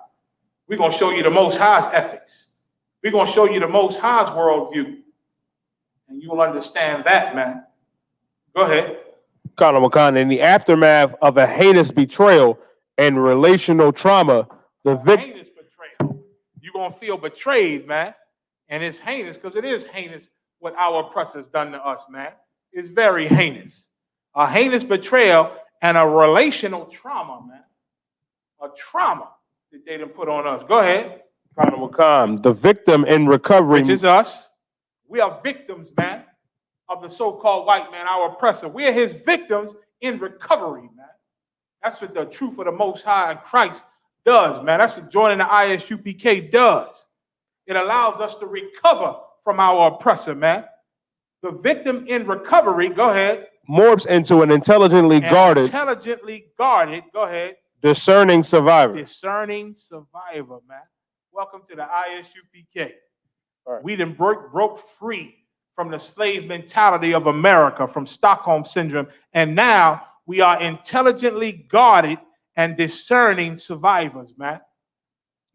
We're going to show you the Most High's ethics. We're going to show you the Most High's worldview. And you will understand that, man. Go ahead. Colonel McConnell, in the aftermath of a heinous betrayal and relational trauma, the victim. Heinous betrayal. You're going to feel betrayed, man. And it's heinous because it is heinous what our oppressors done to us, man. It's very heinous. A heinous betrayal and a relational trauma, man. A trauma that they didn't put on us. Go ahead. Colonel McConnell, the victim in recovery. Which is us. We are victims, man, of the so-called white man, our oppressor. We are his victims in recovery, man. That's what the truth of the Most High in Christ does, man. That's what joining the ISUPK does. It allows us to recover from our oppressor, man. The victim in recovery, go ahead. Morphs into an intelligently guarded, go ahead. discerning survivor. Discerning survivor, man. Welcome to the ISUPK. Right. We done broke free from the slave mentality of America, from Stockholm syndrome, and now we are intelligently guarded and discerning survivors, man.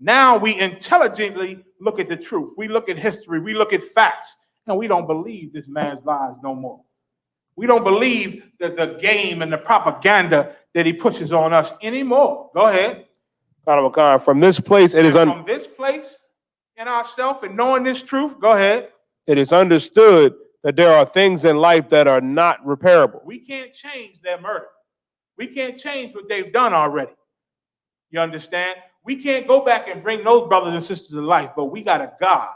Now we intelligently look at the truth. We look at history. We look at facts, and we don't believe this man's lies no more. We don't believe that the game and the propaganda that he pushes on us anymore. Go ahead. Colonel McConnell, from this place, from this place in ourselves and knowing this truth, go ahead. It is understood that there are things in life that are not repairable. We can't change their murder. We can't change what they've done already. You understand? We can't go back and bring those brothers and sisters to life, but we got a God.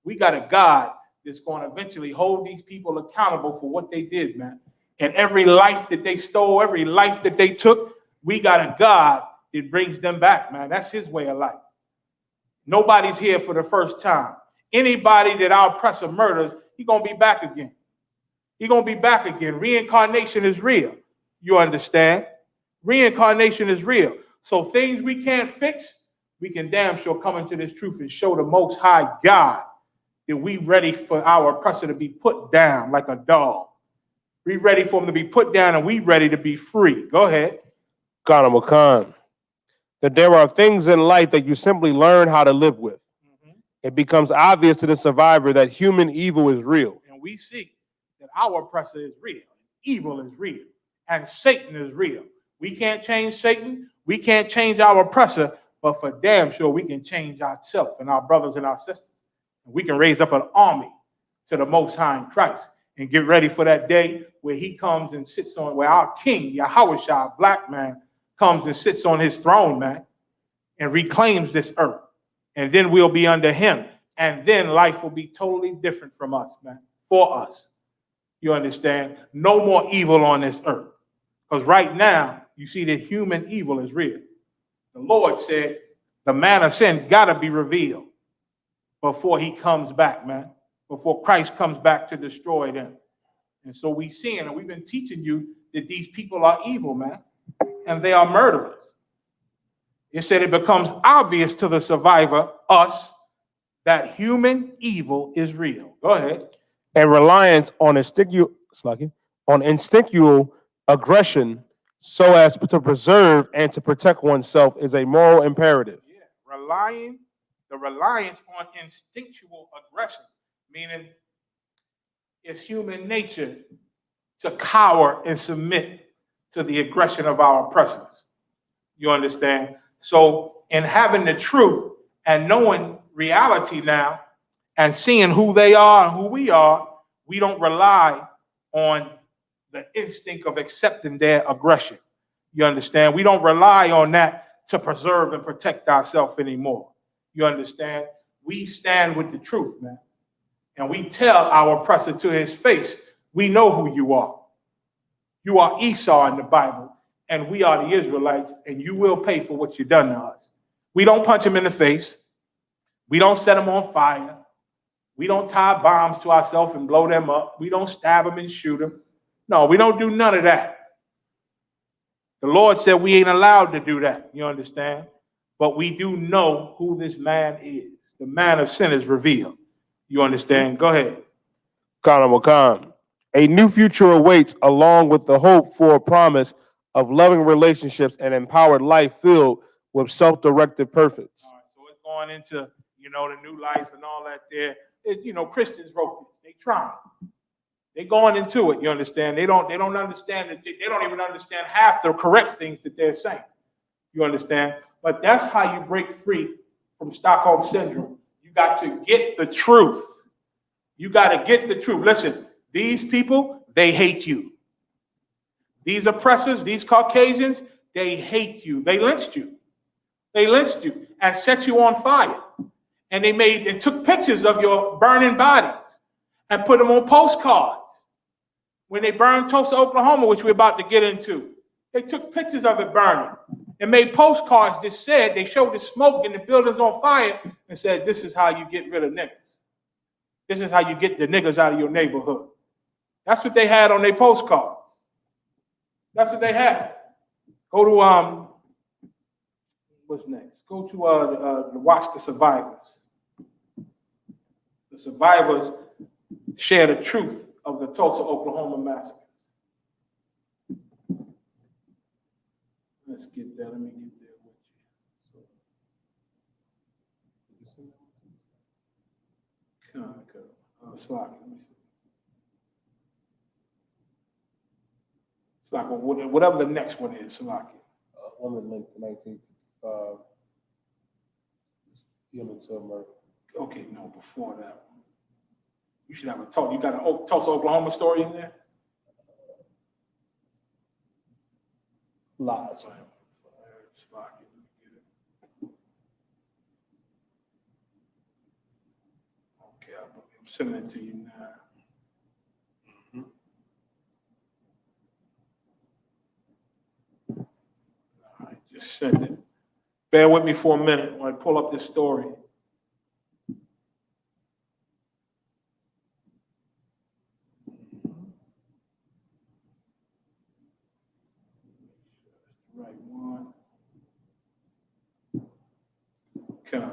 We got a God that's going to eventually hold these people accountable for what they did, man. And every life that they stole, every life that they took, we got a God that brings them back, man. That's his way of life. Nobody's here for the first time. Anybody that our oppressor murders, he's going to be back again. He's going to be back again. Reincarnation is real. You understand? Reincarnation is real. So things we can't fix, we can damn sure come into this truth and show the Most High God that we ready for our oppressor to be put down like a dog. We ready for him to be put down and we ready to be free. Go ahead. Colonel McConnell, that there are things in life that you simply learn how to live with. It becomes obvious to the survivor that human evil is real. And we see that our oppressor is real. Evil is real. And Satan is real. We can't change Satan. We can't change our oppressor. But for damn sure, we can change ourselves and our brothers and our sisters. And we can raise up an army to the Most High in Christ and get ready for that day where he comes and sits on, where our king, Yahweh Shah, black man, comes and sits on his throne, man, and reclaims this earth. And then we'll be under him. And then life will be totally different from us, man, for us. You understand? No more evil on this earth. Because right now, you see that human evil is real. The Lord said the man of sin got to be revealed before he comes back, man, before Christ comes back to destroy them. And so we seeing, and we've been teaching you that these people are evil, man, and they are murderers. It said it becomes obvious to the survivor, us, that human evil is real. Go ahead. And reliance on instinctual aggression so as to preserve and to protect oneself is a moral imperative. Yeah. The reliance on instinctual aggression, meaning it's human nature to cower and submit to the aggression of our oppressors. You understand? So in having the truth and knowing reality now and seeing who they are and who we are, we don't rely on the instinct of accepting their aggression. You understand? We don't rely on that to preserve and protect ourselves anymore. You understand? We stand with the truth, man. And we tell our oppressor to his face, we know who you are. You are Esau in the Bible, and we are the Israelites, and you will pay for what you've done to us. We don't punch him in the face. We don't set him on fire. We don't tie bombs to ourselves and blow them up. We don't stab him and shoot him. No, we don't do none of that. The Lord said we ain't allowed to do that, you understand? But we do know who this man is. The man of sin is revealed. You understand? Go ahead. Khan. A new future awaits, along with the hope for a promise of loving relationships and empowered life filled with self-directed purpose. All right, so it's going into, the new life and all that there. Christians wrote this. They trying. They going into it, you understand? They don't understand that. They don't even understand half the correct things that they're saying. You understand? But that's how you break free from Stockholm Syndrome. You got to get the truth. You got to get the truth. Listen, these people, they hate you. These oppressors, these Caucasians, they hate you. They lynched you. They lynched you and set you on fire. And they took pictures of your burning bodies and put them on postcards. When they burned Tulsa, Oklahoma, which we're about to get into, they took pictures of it burning and made postcards that said, they showed the smoke and the buildings on fire and said, this is how you get rid of niggas. This is how you get the niggas out of your neighborhood. That's what they had on their postcards. That's what they had. Go to, what's next? Go to watch The Survivors. The survivors share the truth of the Tulsa, Oklahoma massacre. Let's get there. Let me get there with you. Slaki. Whatever the next one is, Slaki. Woman linked to 1955. Human to America. Okay, no, before that. You should have a talk. You got a Tulsa, Oklahoma story in there? Lies. Okay, I'm sending it to you now. All right, just send it. Bear with me for a minute while I pull up this story. Right one. Okay.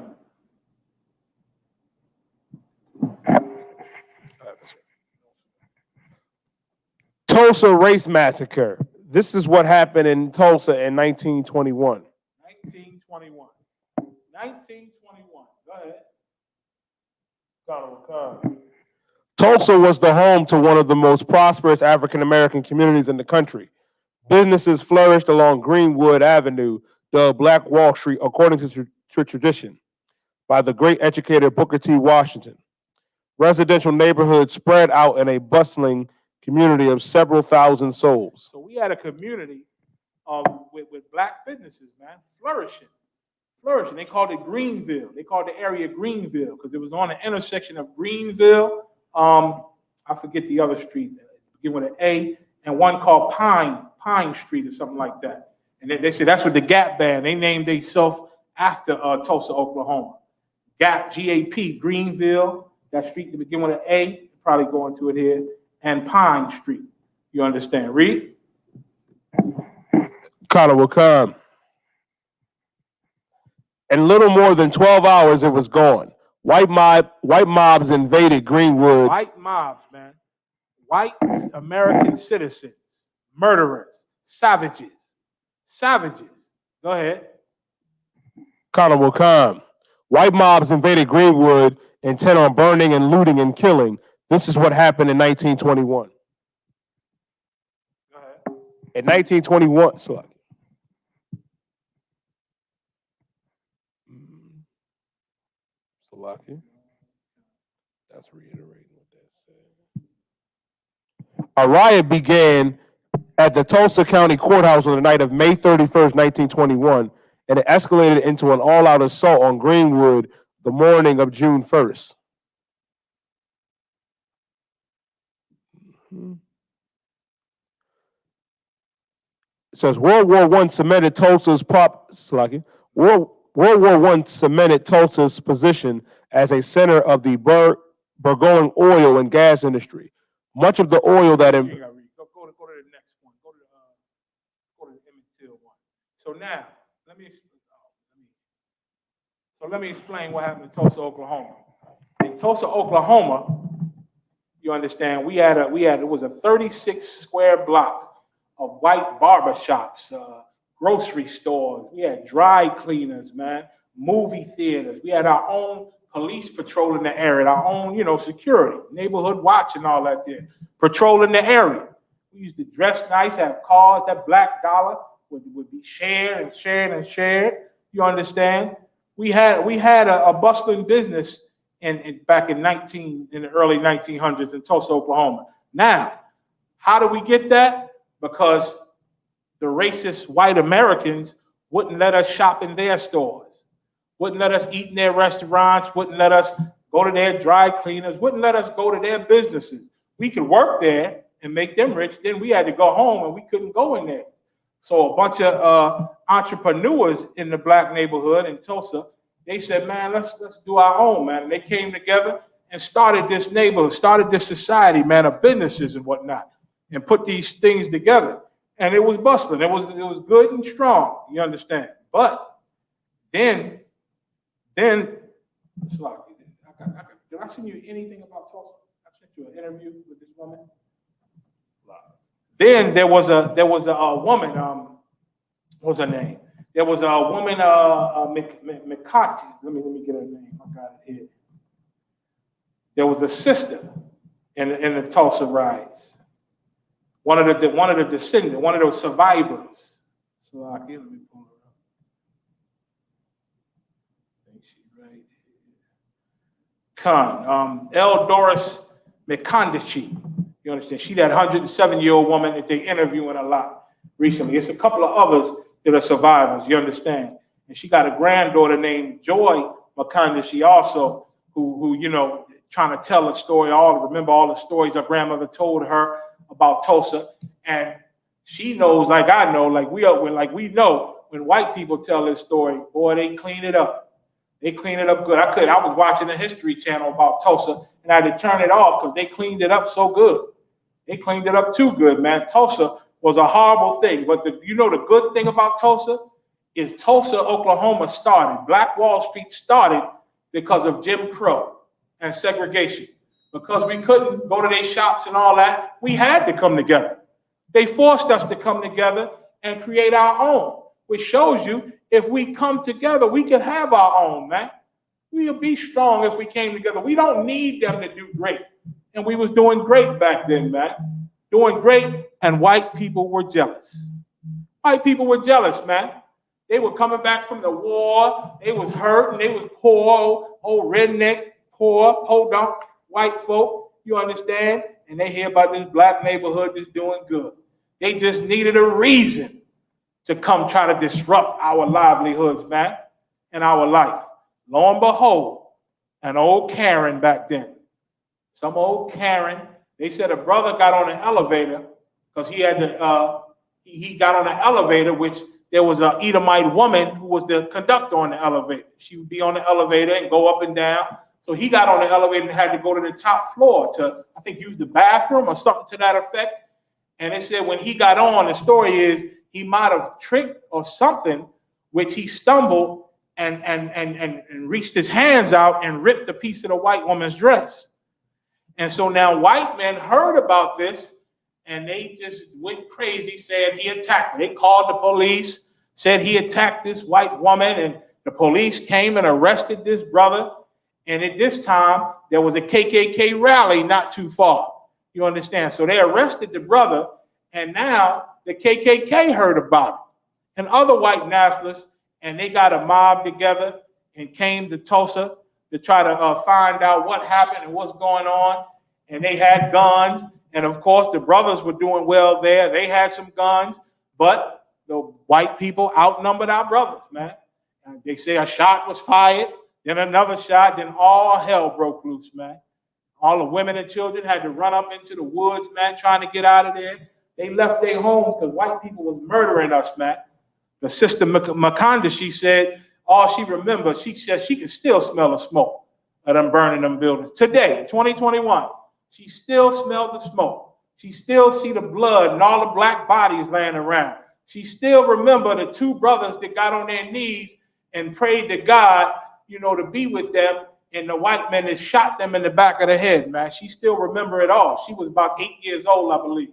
Tulsa Race Massacre. This is what happened in Tulsa in 1921. 1921. 1921. Go ahead. Tulsa was the home to one of the most prosperous African-American communities in the country. Businesses flourished along Greenwood Avenue, the Black Wall Street, according to tradition, by the great educator Booker T. Washington. Residential neighborhoods spread out in a bustling community of several thousand souls. So we had a community with black businesses, man, flourishing. They called it Greenville. They called the area Greenville because it was on the intersection of Greenville. I forget the other street, begin with an A, and one called Pine Street or something like that. And they said that's what the Gap Band, they named themselves after Tulsa, Oklahoma. Gap, G-A-P, Greenville, that street to begin with an A, probably going to it here, and Pine Street. You understand? Read. Connor will come. In little more than 12 hours, it was gone. White mobs invaded Greenwood. White mobs, man. White American citizens, murderers, savages. Go ahead. Connor will come. White mobs invaded Greenwood, intent on burning and looting and killing. This is what happened in 1921. Go ahead. In 1921, Salaki. That's reiterating what that said. A riot began at the Tulsa County Courthouse on the night of May 31st, 1921, and it escalated into an all-out assault on Greenwood the morning of June 1st. It says World War I cemented Tulsa's World War I cemented Tulsa's position as a center of the burgeoning oil and gas industry. Much of the oil that Go to the next one. Go to the Emmett Till one. So now let me explain what happened in Tulsa, Oklahoma. In Tulsa, Oklahoma, you understand, it was a 36 square block of white barbershops, grocery stores. We had dry cleaners, man, movie theaters. We had our own police patrol in the area, our own, security, neighborhood watch and all that there, patrolling the area. We used to dress nice, have cars. That black dollar would be shared and shared and shared. You understand? We had a bustling business back in the early 1900s in Tulsa, Oklahoma. Now, how do we get that? Because the racist white Americans wouldn't let us shop in their stores, wouldn't let us eat in their restaurants, wouldn't let us go to their dry cleaners, wouldn't let us go to their businesses. We could work there and make them rich. Then we had to go home and we couldn't go in there. So a bunch of entrepreneurs in the black neighborhood in Tulsa, they said, man, let's do our own, man. And they came together and started this neighborhood, started this society, man, of businesses and whatnot, and put these things together. And it was bustling. It was good and strong, you understand? But then it's like, did I send you anything about Tulsa? I sent you an interview with this woman. Then there was a woman, what was her name? There was a woman, McCarthy. Let me get her name. I got it here. There was a sister in the Tulsa riots. One of the descendants, one of those survivors. So let me pull her up. I think she's right here. L. Doris McCondichie. You understand? She's that 107-year-old woman that they're interviewing a lot recently. It's a couple of others that are survivors, you understand? And she got a granddaughter named Joy McCondichie also, who trying to tell a story, remember all the stories her grandmother told her about Tulsa. And she knows, like I know, we know when white people tell this story, boy, they clean it up. They clean it up good. I was watching the History Channel about Tulsa, and I had to turn it off because they cleaned it up so good. They cleaned it up too good, man. Tulsa was a horrible thing. But the good thing about Tulsa is Tulsa, Oklahoma started. Black Wall Street started because of Jim Crow and segregation. Because we couldn't go to their shops and all that, we had to come together. They forced us to come together and create our own, which shows you if we come together, we can have our own, man. We'll be strong if we came together. We don't need them to do great. And we was doing great back then, man. Doing great, and white people were jealous. White people were jealous, man. They were coming back from the war. They was hurt, and they was poor, old redneck, poor, podunk, white folk, you understand? And they hear about this black neighborhood that's doing good. They just needed a reason to come try to disrupt our livelihoods, man, and our life. Lo and behold, an old Karen back then. Some old Karen, they said a brother got on an elevator because he had to, he got on an elevator, which there was an Edomite woman who was the conductor on the elevator. She would be on the elevator and go up and down. So he got on the elevator and had to go to the top floor to, I think, use the bathroom or something to that effect. And they said when he got on, the story is he might have tripped or something, which he stumbled and reached his hands out and ripped a piece of the white woman's dress. And so now white men heard about this and they just went crazy, said he attacked her. They called the police, said he attacked this white woman, and the police came and arrested this brother. And at this time, there was a KKK rally not too far. You understand? So they arrested the brother, and now the KKK heard about it. And other white nationalists, and they got a mob together and came to Tulsa to try to find out what happened and what's going on. And they had guns. And of course, the brothers were doing well there. They had some guns, but the white people outnumbered our brothers, man. They say a shot was fired, then another shot, then all hell broke loose, man. All the women and children had to run up into the woods, man, trying to get out of there. They left their homes because white people was murdering us, man. The sister Makanda, she said, all she remembers, she said she can still smell the smoke of them burning them buildings. Today, in 2021, she still smells the smoke. She still see the blood and all the black bodies laying around. She still remember the two brothers that got on their knees and prayed to God, you know, to be with them, and the white men that shot them in the back of the head, man. She still remember it all. She was about 8 years old, I believe.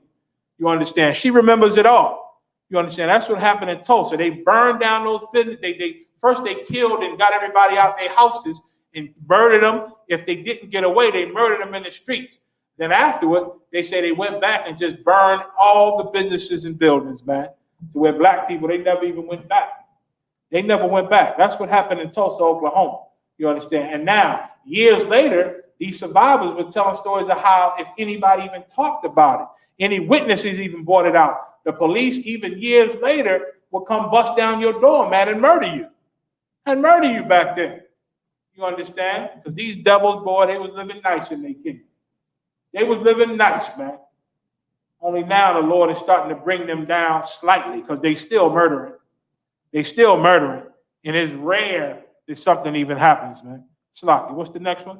You understand? She remembers it all. You understand? That's what happened in Tulsa. They burned down those businesses. First they killed and got everybody out their houses and murdered them. If they didn't get away, they murdered them in the streets. Then afterward, they say they went back and just burned all the businesses and buildings, man, to where black people, they never even went back. They never went back. That's what happened in Tulsa, Oklahoma. You understand? And now, years later, these survivors were telling stories of how, if anybody even talked about it, any witnesses even brought it out, the police, even years later, will come bust down your door, man, and murder you. And murder you back then. You understand? Because these devils, boy, they was living nice in their kingdom. They was living nice, man. Only now the Lord is starting to bring them down slightly because they still murdering. They still murdering. And it's rare that something even happens, man. Sloppy. What's the next one?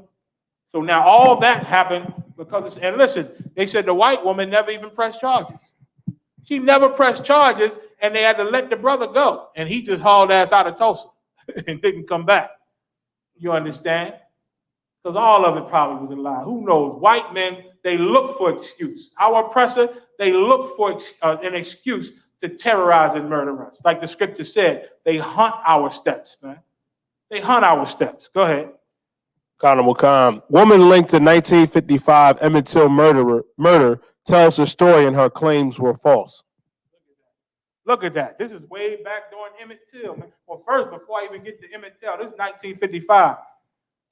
So now all that happened because and listen, they said the white woman never even pressed charges. She never pressed charges, and they had to let the brother go. And he just hauled ass out of Tulsa and didn't come back. You understand? Because all of it probably was a lie. Who knows? White men, they look for excuse. Our oppressor, they look for an excuse to terrorize and murder us. Like the scripture said, they hunt our steps, man. They hunt our steps. Go ahead. Honorable Khan. Woman linked to 1955 Emmett Till murder tells her story and her claims were false. Look at that. This is way back during Emmett Till, man. Well, first, before I even get to Emmett Till, this is 1955.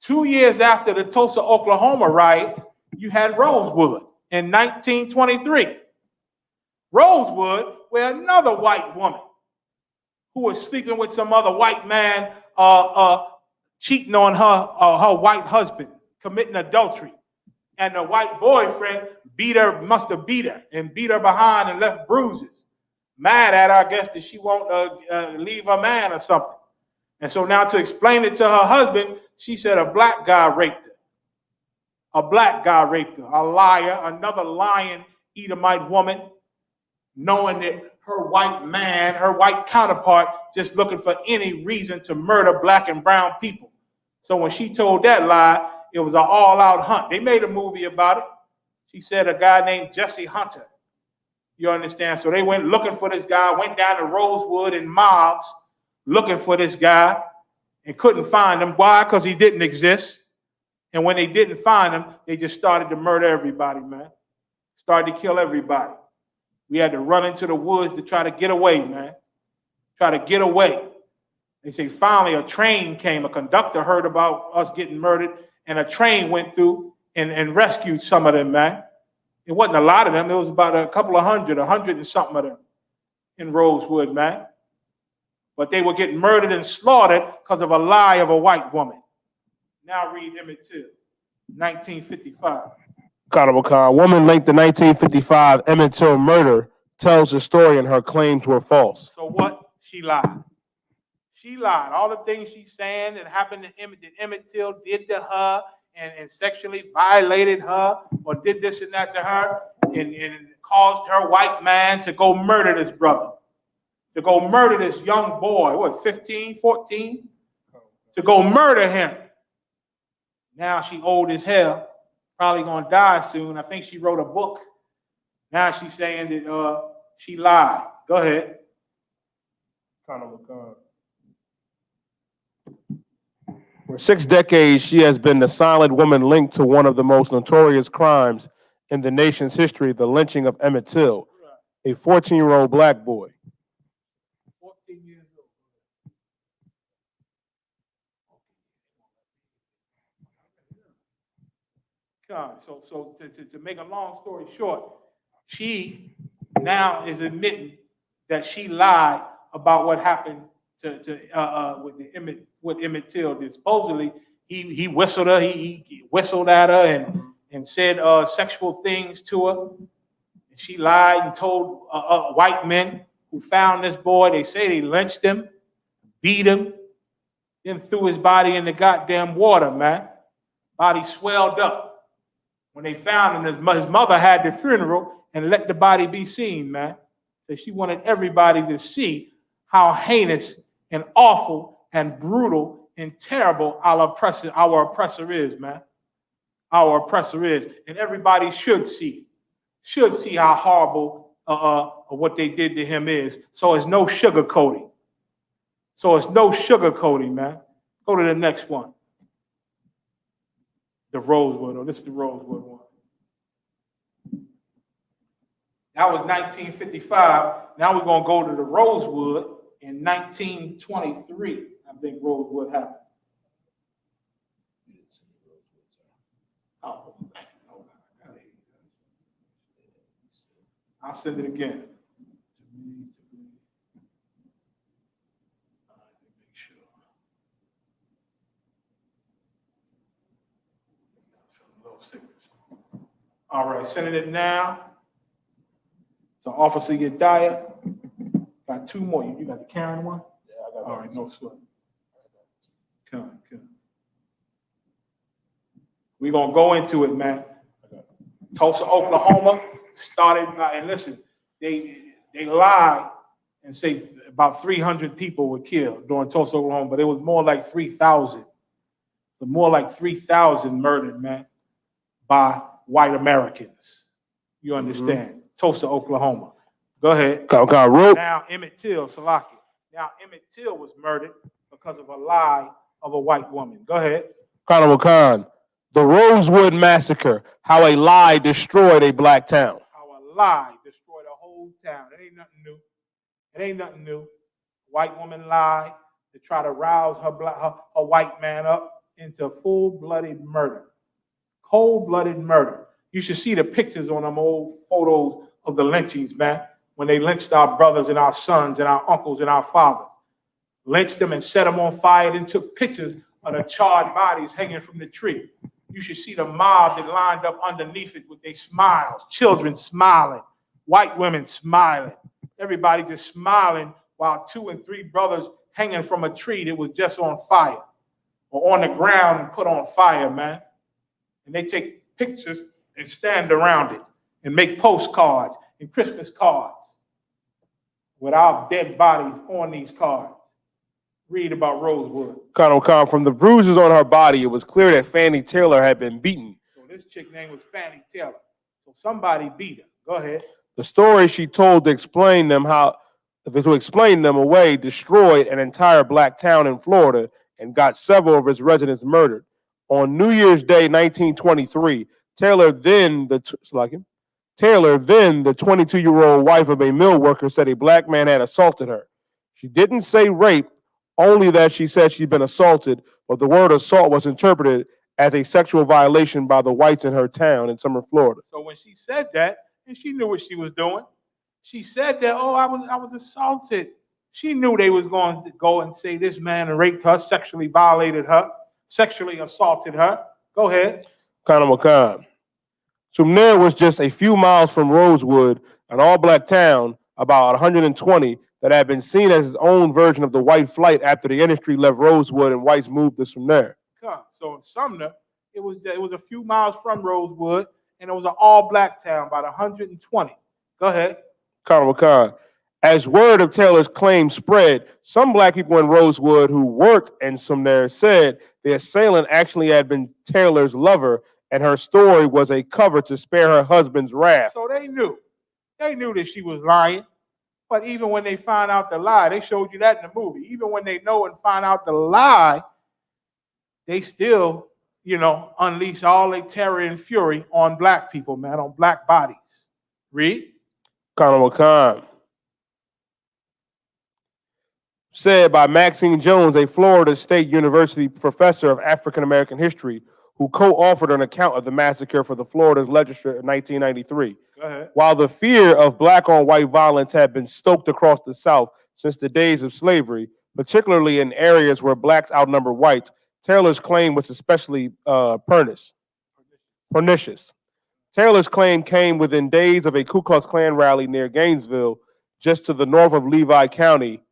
2 years after the Tulsa, Oklahoma riots, you had Rosewood in 1923. Rosewood, where another white woman who was sleeping with some other white man, cheating on her white husband, committing adultery. And the white boyfriend must have beat her behind and left bruises. Mad at her, I guess, that she won't leave her man or something. And so now to explain it to her husband, she said a black guy raped her. A black guy raped her. A liar, another lying Edomite woman, knowing that her white man, her white counterpart, just looking for any reason to murder black and brown people. So when she told that lie, it was an all-out hunt. They made a movie about it. She said a guy named Jesse Hunter. You understand? So they went looking for this guy, went down to Rosewood in mobs, looking for this guy, and couldn't find him. Why? Because he didn't exist. And when they didn't find him, they just started to murder everybody, man. Started to kill everybody. We had to run into the woods to try to get away, man. Try to get away. They say finally a train came. A conductor heard about us getting murdered, and a train went through and rescued some of them, man. It wasn't a lot of them. It was about a couple of hundred, 100 and something of them in Rosewood, man. But they were getting murdered and slaughtered because of a lie of a white woman. Now read Emmett Till, 1955. Honorable Khan. Woman linked to 1955 Emmett Till murder tells the story and her claims were false. So what? She lied. She lied. All the things she's saying that happened to Emmett Till did to her and sexually violated her or did this and that to her and caused her white man to go murder this brother, to go murder this young boy, what, 15, 14? To go murder him. Now she old as hell, probably gonna die soon. I think she wrote a book. Now she's saying that she lied. Go ahead. For 6 decades, she has been the silent woman linked to one of the most notorious crimes in the nation's history, the lynching of Emmett Till, a 14-year-old black boy. 14 years old. God, so to make a long story short, she now is admitting that she lied about what happened what Emmett Till did. Supposedly, he whistled her, he whistled at her and said sexual things to her. And she lied and told white men who found this boy. They say they lynched him, beat him, then threw his body in the goddamn water, man. Body swelled up. When they found him, his mother had the funeral and let the body be seen, man. So she wanted everybody to see how heinous and awful and brutal and terrible our oppressor is, man. Our oppressor is. And everybody should see how horrible what they did to him is. So it's no sugarcoating. Man. Go to the next one. The Rosewood. Oh, this is the Rosewood one. That was 1955. Now we're going to go to the Rosewood in 1923. I think Rosewood happened. Oh, I'll send it again. All right, sending it now. So Officer Yediah. Got two more. You got the Karen one? Yeah, I got that. All right, no sweat. Come. We're going to go into it, man. Tulsa, Oklahoma started, and listen, they lied and say about 300 people were killed during Tulsa, Oklahoma, but it was more like 3,000. More like 3,000 murdered, man, by white Americans. You understand? Mm-hmm. Tulsa, Oklahoma. Go ahead. Now Emmett Till, Salaki. Now Emmett Till was murdered because of a lie of a white woman. Go ahead. Carnival Khan. The Rosewood Massacre, how a lie destroyed a black town. How a lie destroyed a whole town. It ain't nothing new. White woman lied to try to rouse her white man up into full-blooded murder. Cold-blooded murder. You should see the pictures on them old photos of the lynchings, man, when they lynched our brothers and our sons and our uncles and our fathers. Lynched them and set them on fire, then took pictures of the charred bodies hanging from the tree. You should see the mob that lined up underneath it with their smiles, children smiling, white women smiling, everybody just smiling while 2 and 3 brothers hanging from a tree that was just on fire or on the ground and put on fire, man. And they take pictures and stand around it and make postcards and Christmas cards with our dead bodies on these cards. Read about Rosewood. Colonel Khan, from the bruises on her body, it was clear that Fannie Taylor had been beaten. So this chick name was Fannie Taylor. So somebody beat her. Go ahead. The story she told to explain them away destroyed an entire black town in Florida and got several of its residents murdered. On New Year's Day, 1923, Taylor, then the 22-year-old wife of a mill worker, said a black man had assaulted her. She didn't say rape, only that she said she'd been assaulted, but the word assault was interpreted as a sexual violation by the whites in her town in Summer, Florida. So when she said that, and she knew what she was doing, she said that, I was assaulted. She knew they was going to go and say this man raped her, sexually violated her, sexually assaulted her. Go ahead. Colonel Khan. Sumner was just a few miles from Rosewood, an all-black town, about 120, that had been seen as its own version of the white flight after the industry left Rosewood and whites moved to Sumner. So in Sumner, it was a few miles from Rosewood, and it was an all-black town, about 120. Go ahead. Colonel Khan. As word of Taylor's claim spread, some black people in Rosewood who worked in Sumner said the assailant actually had been Taylor's lover, and her story was a cover to spare her husband's wrath. So they knew that she was lying. But even when they find out the lie, they showed you that in the movie. Even when they know and find out the lie, they still, unleash all their terror and fury on black people, man, on black bodies. Read. Colonel Khan. Said by Maxine Jones, a Florida State University professor of African American history, who co-authored an account of the massacre for the Florida legislature in 1993. Go ahead. While the fear of black on white violence had been stoked across the South since the days of slavery, particularly in areas where blacks outnumber whites. Taylor's claim was especially pernicious. Taylor's claim came within days of a Ku Klux Klan rally near Gainesville, just to the north of Levy County,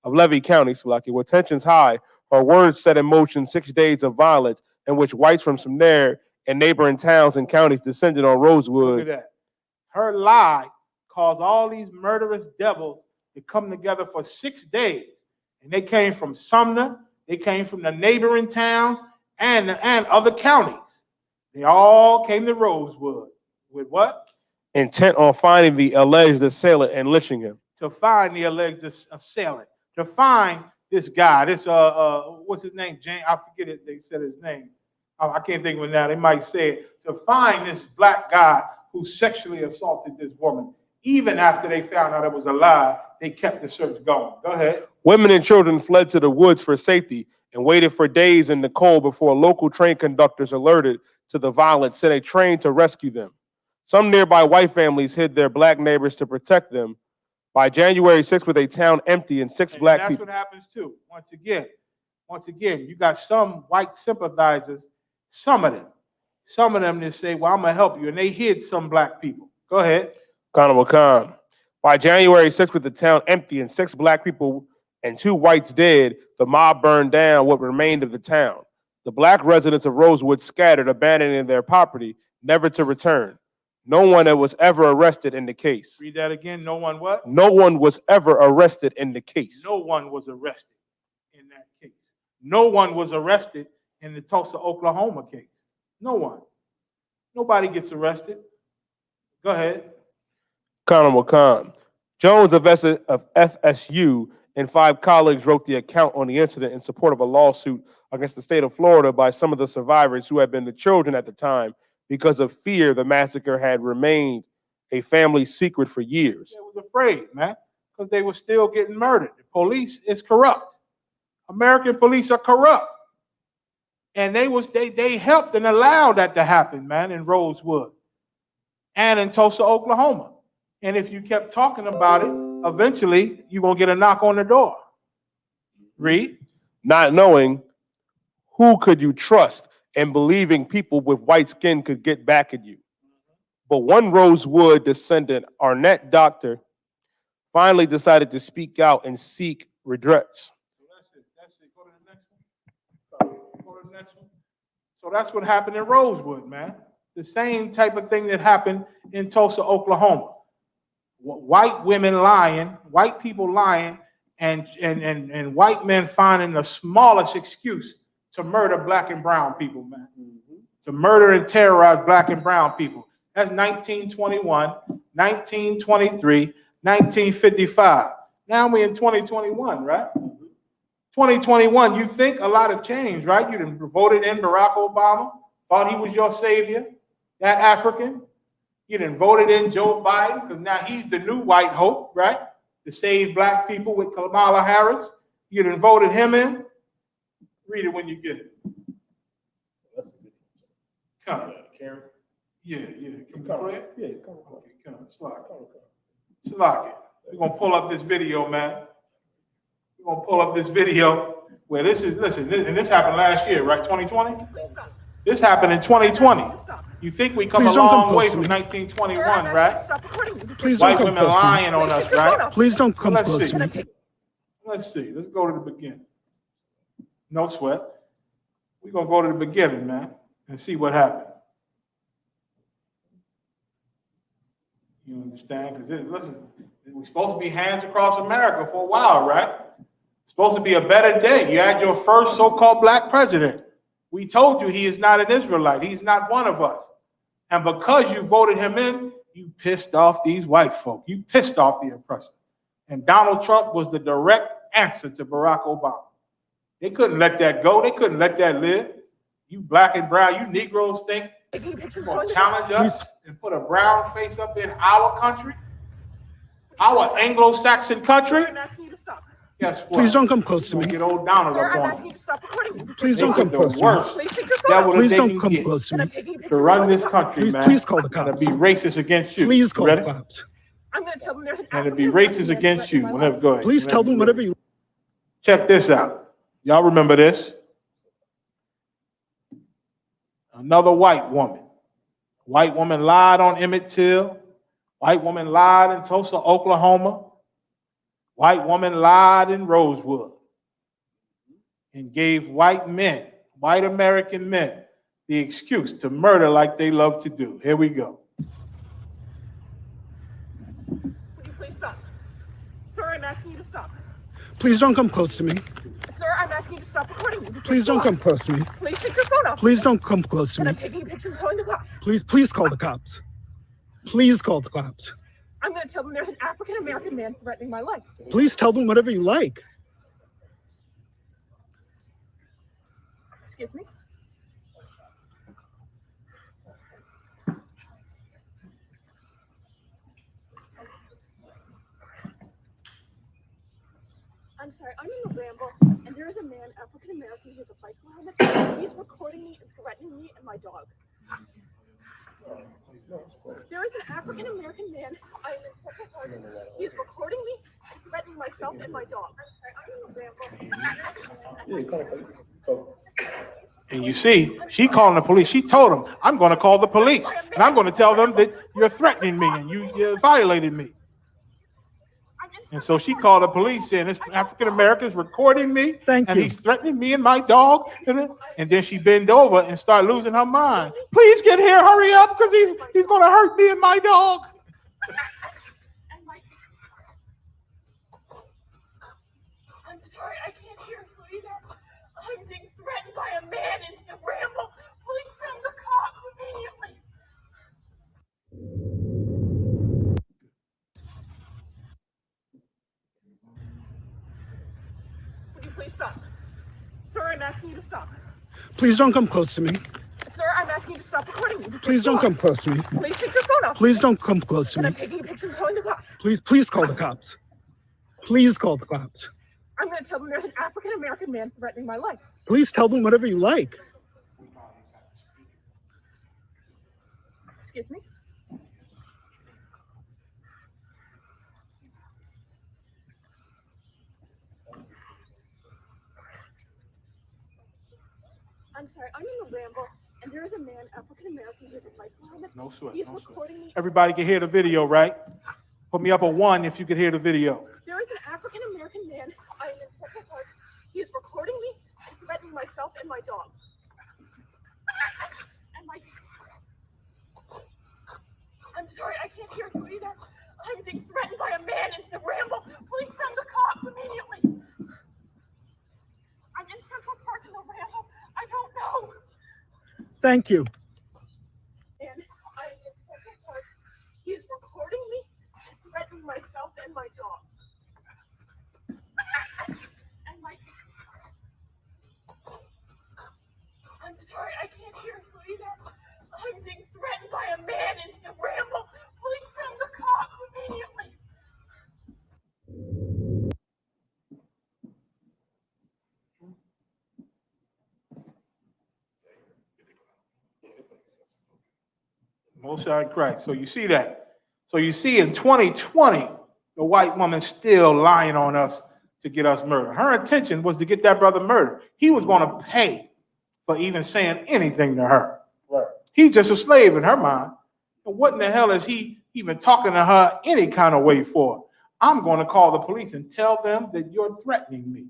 where tensions high. Her words set in motion 6 days of violence in which whites from some there and neighboring towns and counties descended on Rosewood. Look at that. Her lie caused all these murderous devils to come together for 6 days. And they came from Sumner, they came from the neighboring towns and other counties. They all came to Rosewood with what? Intent on finding the alleged assailant and lynching him. To find the alleged assailant. To find this guy, this what's his name? James, I forget it. They said his name. I can't think of it now. They might say it. To find this black guy who sexually assaulted this woman. Even after they found out it was a lie, they kept the search going. Go ahead. Women and children fled to the woods for safety and waited for days in the cold before local train conductors alerted to the violence, sent a train to rescue them. Some nearby white families hid their black neighbors to protect them. By January 6th, with a town empty and six black people. That's what happens too. Once again, you got some white sympathizers, some of them that say, well, I'm gonna help you, and they hid some black people. Go ahead. Khan. By January 6th, with the town empty and 6 black people and 2 whites dead, the mob burned down what remained of the town. The black residents of Rosewood scattered, abandoning their property, never to return. No one was ever arrested in the case. Read that again. No one what? No one was ever arrested in the case. No one was arrested in that case. No one was arrested in the Tulsa, Oklahoma case. No one. Nobody gets arrested. Go ahead. Khan. Jones of FSU and 5 colleagues wrote the account on the incident in support of a lawsuit against the state of Florida by some of the survivors who had been the children at the time. Because of fear, the massacre had remained a family secret for years. They was afraid, man, because they were still getting murdered. The police is corrupt. American police are corrupt. And they helped and allowed that to happen, man, in Rosewood and in Tulsa, Oklahoma. And if you kept talking about it, eventually you're going to get a knock on the door. Read. Not knowing who could you trust and believing people with white skin could get back at you. But one Rosewood descendant, Arnett Doctor, finally decided to speak out and seek redress. That's it. Go to the next one. Go to the next one. So that's what happened in Rosewood, man. The same type of thing that happened in Tulsa, Oklahoma. White women lying, white people lying, and white men finding the smallest excuse to murder black and brown people, man. To murder and terrorize black and brown people. That's 1921, 1923, 1955. Now we're in 2021, right? 2021, you think a lot of change, right? You done voted in Barack Obama, thought he was your savior, that African. You done voted in Joe Biden, because now he's the new white hope, right? To save black people with Kamala Harris. You done voted him in. Read it when you get it. Come on, Karen. Yeah. Can you play it? Yeah, come on. Okay, come on. Slack it. We're going to pull up this video, man. We're going to pull up this video where this is, listen, and this happened last year, right? 2020? This happened in 2020. You think we come a long way from 1921, right? White women lying on us, right? Please don't come close to me. Let's see. Let's go to the beginning. No sweat. We're going to go to the beginning, man, and see what happened. You understand? Because, listen, we're supposed to be hands across America for a while, right? It's supposed to be a better day. You had your first so-called black president. We told you he is not an Israelite. He's not one of us. And because you voted him in, you pissed off these white folk. You pissed off the oppressor. And Donald Trump was the direct answer to Barack Obama. They couldn't let that go. They couldn't let that live. You black and brown, you Negroes think you're going to challenge us and put a brown face up in our country? Our Anglo-Saxon country? Guess what? Please don't come close to me. Get old Donald up on you. Please don't come close to me. Please don't come close to me. To run this country, man. Please call the cops. And to be racist against you. Please call the cops. And to be racist against you. Whenever, go ahead. Please tell them whatever you. Check this out. Y'all remember this? Another white woman. White woman lied on Emmett Till. White woman lied in Tulsa, Oklahoma. White woman lied in Rosewood and gave white men, white American men, the excuse to murder like they love to do. Here we go. Would you please stop? Sir, I'm asking you to stop. Please don't come close to me. Sir, I'm asking you to stop recording me. Please don't come close to me. Please take your phone off. Please don't come close to And me. I'm taking a picture and calling the cops. Please call the cops. Please call the cops. I'm going to tell them there's an African-American man threatening my life. Please tell them whatever you like. Excuse me? I'm sorry, I'm in a ramble, and there is a man, African-American, he has a bicycle helmet. He's recording me and threatening me and my dog. There is an African-American man, I am in Central Park. He is recording me and threatening myself and my dog. I'm in a ramble. And you see, she calling the police. She told them, I'm going to call the police. And I'm going to tell them that you're threatening me and you violated me. And so she called the police saying this African-American is recording me. Thank you. He's threatening me and my dog. And then she bend over and start losing her mind. Please get here, hurry up, because he's going to hurt me and my dog. I'm sorry, I can't hear you either. I'm being threatened by a man in the ramble. Please send the cops immediately. Would you please stop? Sir, I'm asking you to stop. Please don't come close to me. Sir, I'm asking you to stop recording me. Please don't come close to me. Please take your phone off. Please don't come close to And me. I'm taking a picture and calling the cops. Please call the cops. Please call the cops. I'm going to tell them there's an African-American man threatening my life. Please tell them whatever you like. Excuse me? I'm sorry, I'm in a ramble, and there is a man, African-American, who has a bicycle helmet. No sweat. He's No sweat. recording me. Everybody can hear the video, right? Put me up a 1 if you could hear the video. There is an African-American man, I am in Central Park. He is recording me and threatening myself and my dog. And my... I'm sorry, I can't hear you either. I'm being threatened by a man in the ramble. Please send the cops immediately. I'm in Central Park in the ramble. I don't know. Thank you. And I'm in Central Park. He is recording me and threatening myself and my dog. And my... I'm sorry, I can't hear you either. I'm being threatened by a man in the ramble. Please send the cops immediately. Most High Christ. So you see that. So you see in 2020, the white woman still lying on us to get us murdered. Her intention was to get that brother murdered. He was going to pay for even saying anything to her. Right. He's just a slave in her mind. And what in the hell is he even talking to her any kind of way for? I'm going to call the police and tell them that you're threatening me.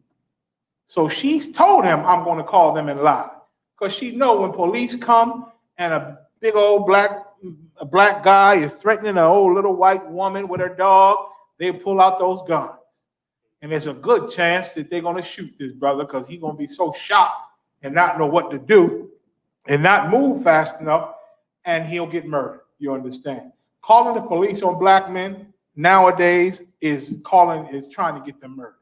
So she's told him I'm going to call them and lie. Because she know when police come and a big old black guy is threatening an old little white woman with her dog, they pull out those guns. And there's a good chance that they're going to shoot this brother because he's going to be so shocked and not know what to do and not move fast enough, and he'll get murdered. You understand? Calling the police on black men nowadays is trying to get them murdered.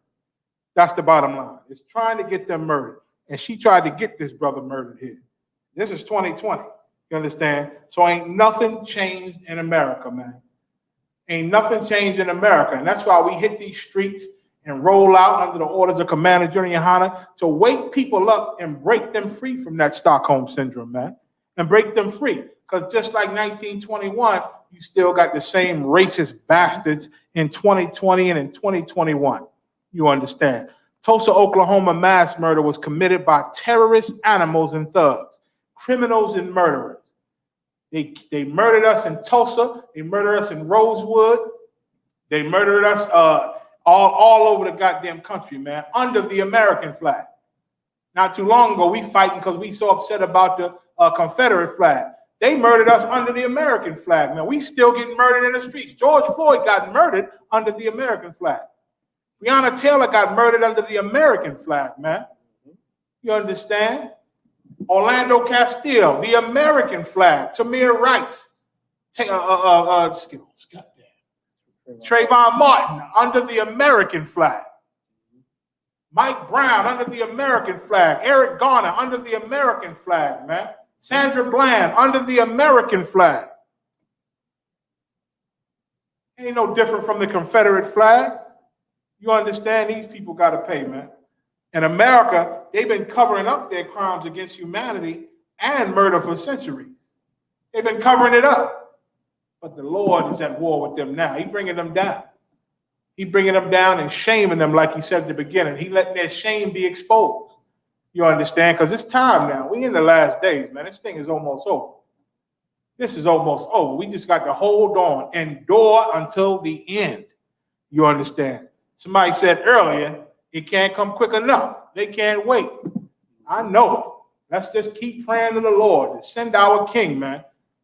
That's the bottom line. It's trying to get them murdered. And she tried to get this brother murdered here. This is 2020. You understand? So ain't nothing changed in America, man. Ain't nothing changed in America. And that's why we hit these streets and roll out under the orders of Commander Junior Hanna to wake people up and break them free from that Stockholm syndrome, man. And break them free. Because just like 1921, you still got the same racist bastards in 2020 and in 2021. You understand? Tulsa, Oklahoma mass murder was committed by terrorist animals and thugs, criminals and murderers. They murdered us in Tulsa. They murdered us in Rosewood. They murdered us all over the goddamn country, man, under the American flag. Not too long ago, we fighting because we so upset about the Confederate flag. They murdered us under the American flag, man. We still get murdered in the streets. George Floyd got murdered under the American flag. Breonna Taylor got murdered under the American flag, man. You understand? Orlando Castile, the American flag. Tamir Rice, Trayvon Martin under the American flag. Mike Brown under the American flag. Eric Garner under the American flag, man. Sandra Bland under the American flag. Ain't no different from the Confederate flag. You understand? These people got to pay, man. In America, they've been covering up their crimes against humanity and murder for centuries. They've been covering it up. But the Lord is at war with them now. He's bringing them down. He's bringing them down and shaming them, like he said at the beginning. He letting their shame be exposed. You understand? Because it's time now. We in the last days, man. This thing is almost over. This is almost over. We just got to hold on, endure until the end. You understand? Somebody said earlier, it can't come quick enough. They can't wait. I know it. Let's just keep praying to the Lord to send our King, man,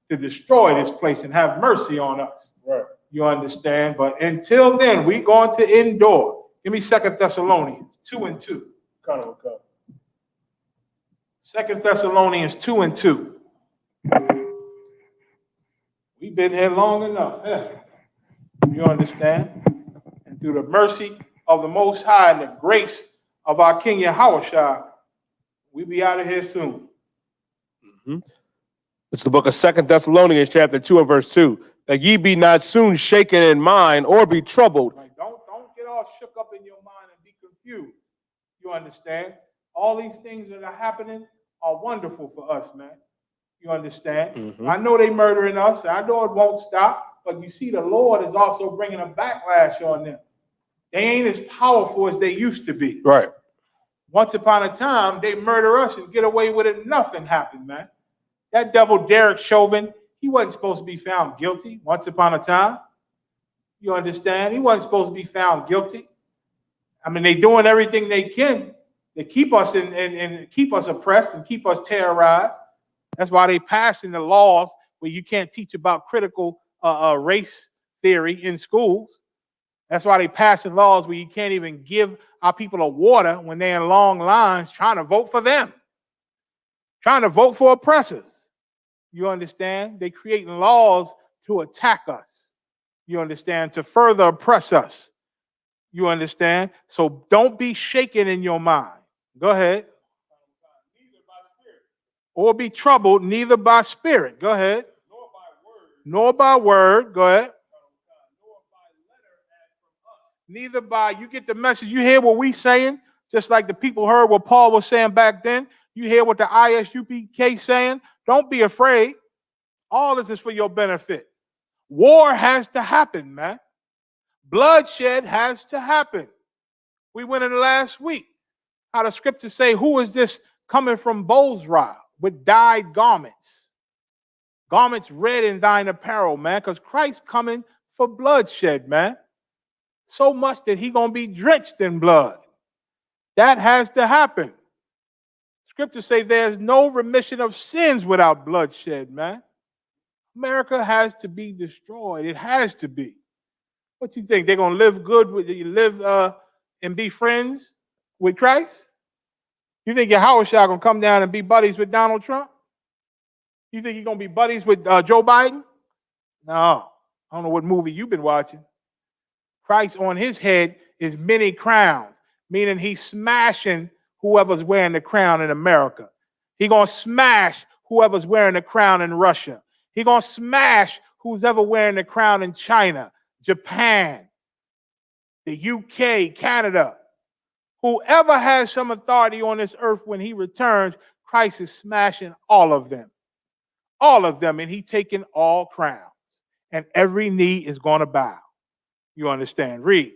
to destroy this place and have mercy on us. Right. You understand? But until then, we're going to endure. Give me 2 Thessalonians 2:2. 2 Thessalonians 2:2. We've been here long enough. Yeah. You understand? And through the mercy of the Most High and the grace of our King Yahushua, we'll be out of here soon. Mm-hmm. It's the book of 2 Thessalonians chapter 2 and verse 2. That ye be not soon shaken in mind or be troubled. Like, don't get all shook up in your mind and be confused. You understand? All these things that are happening are wonderful for us, man. You understand? Mm-hmm. I know they murdering us. I know it won't stop. But you see, the Lord is also bringing a backlash on them. They ain't as powerful as they used to be. Right. Once upon a time, they murder us and get away with it. Nothing happened, man. That devil Derek Chauvin, he wasn't supposed to be found guilty once upon a time. You understand? He wasn't supposed to be found guilty. I mean, they're doing everything they can to keep us and keep us oppressed and keep us terrorized. That's why they passing the laws where you can't teach about critical race theory in schools. That's why they passing laws where you can't even give our people a water when they're in long lines trying to vote for them, trying to vote for oppressors. You understand? They're creating laws to attack us. You understand? To further oppress us. You understand? So don't be shaken in your mind. Go ahead. Or be troubled, neither by spirit. Go ahead. Nor by word. Go ahead. Neither by, you get the message. You hear what we saying? Just like the people heard what Paul was saying back then. You hear what the ISUPK saying? Don't be afraid. All this is for your benefit. War has to happen, man. Bloodshed has to happen. We went in last week. How the scriptures say, who is this coming from Bozrah with dyed garments? Garments red in thine apparel, man, because Christ coming for bloodshed, man. So much that he going to be drenched in blood. That has to happen. Scriptures say there's no remission of sins without bloodshed, man. America has to be destroyed. It has to be. What you think? They're going to live good with you, live and be friends with Christ? You think Yahushua going to come down and be buddies with Donald Trump? You think he's going to be buddies with Joe Biden? No. I don't know what movie you've been watching. Christ on his head is many crowns, meaning he's smashing whoever's wearing the crown in America. He's going to smash whoever's wearing the crown in Russia. He's going to smash who's ever wearing the crown in China, Japan, the UK, Canada. Whoever has some authority on this earth when he returns, Christ is smashing all of them. All of them, and he's taking all crowns. And every knee is going to bow. You understand? Read. As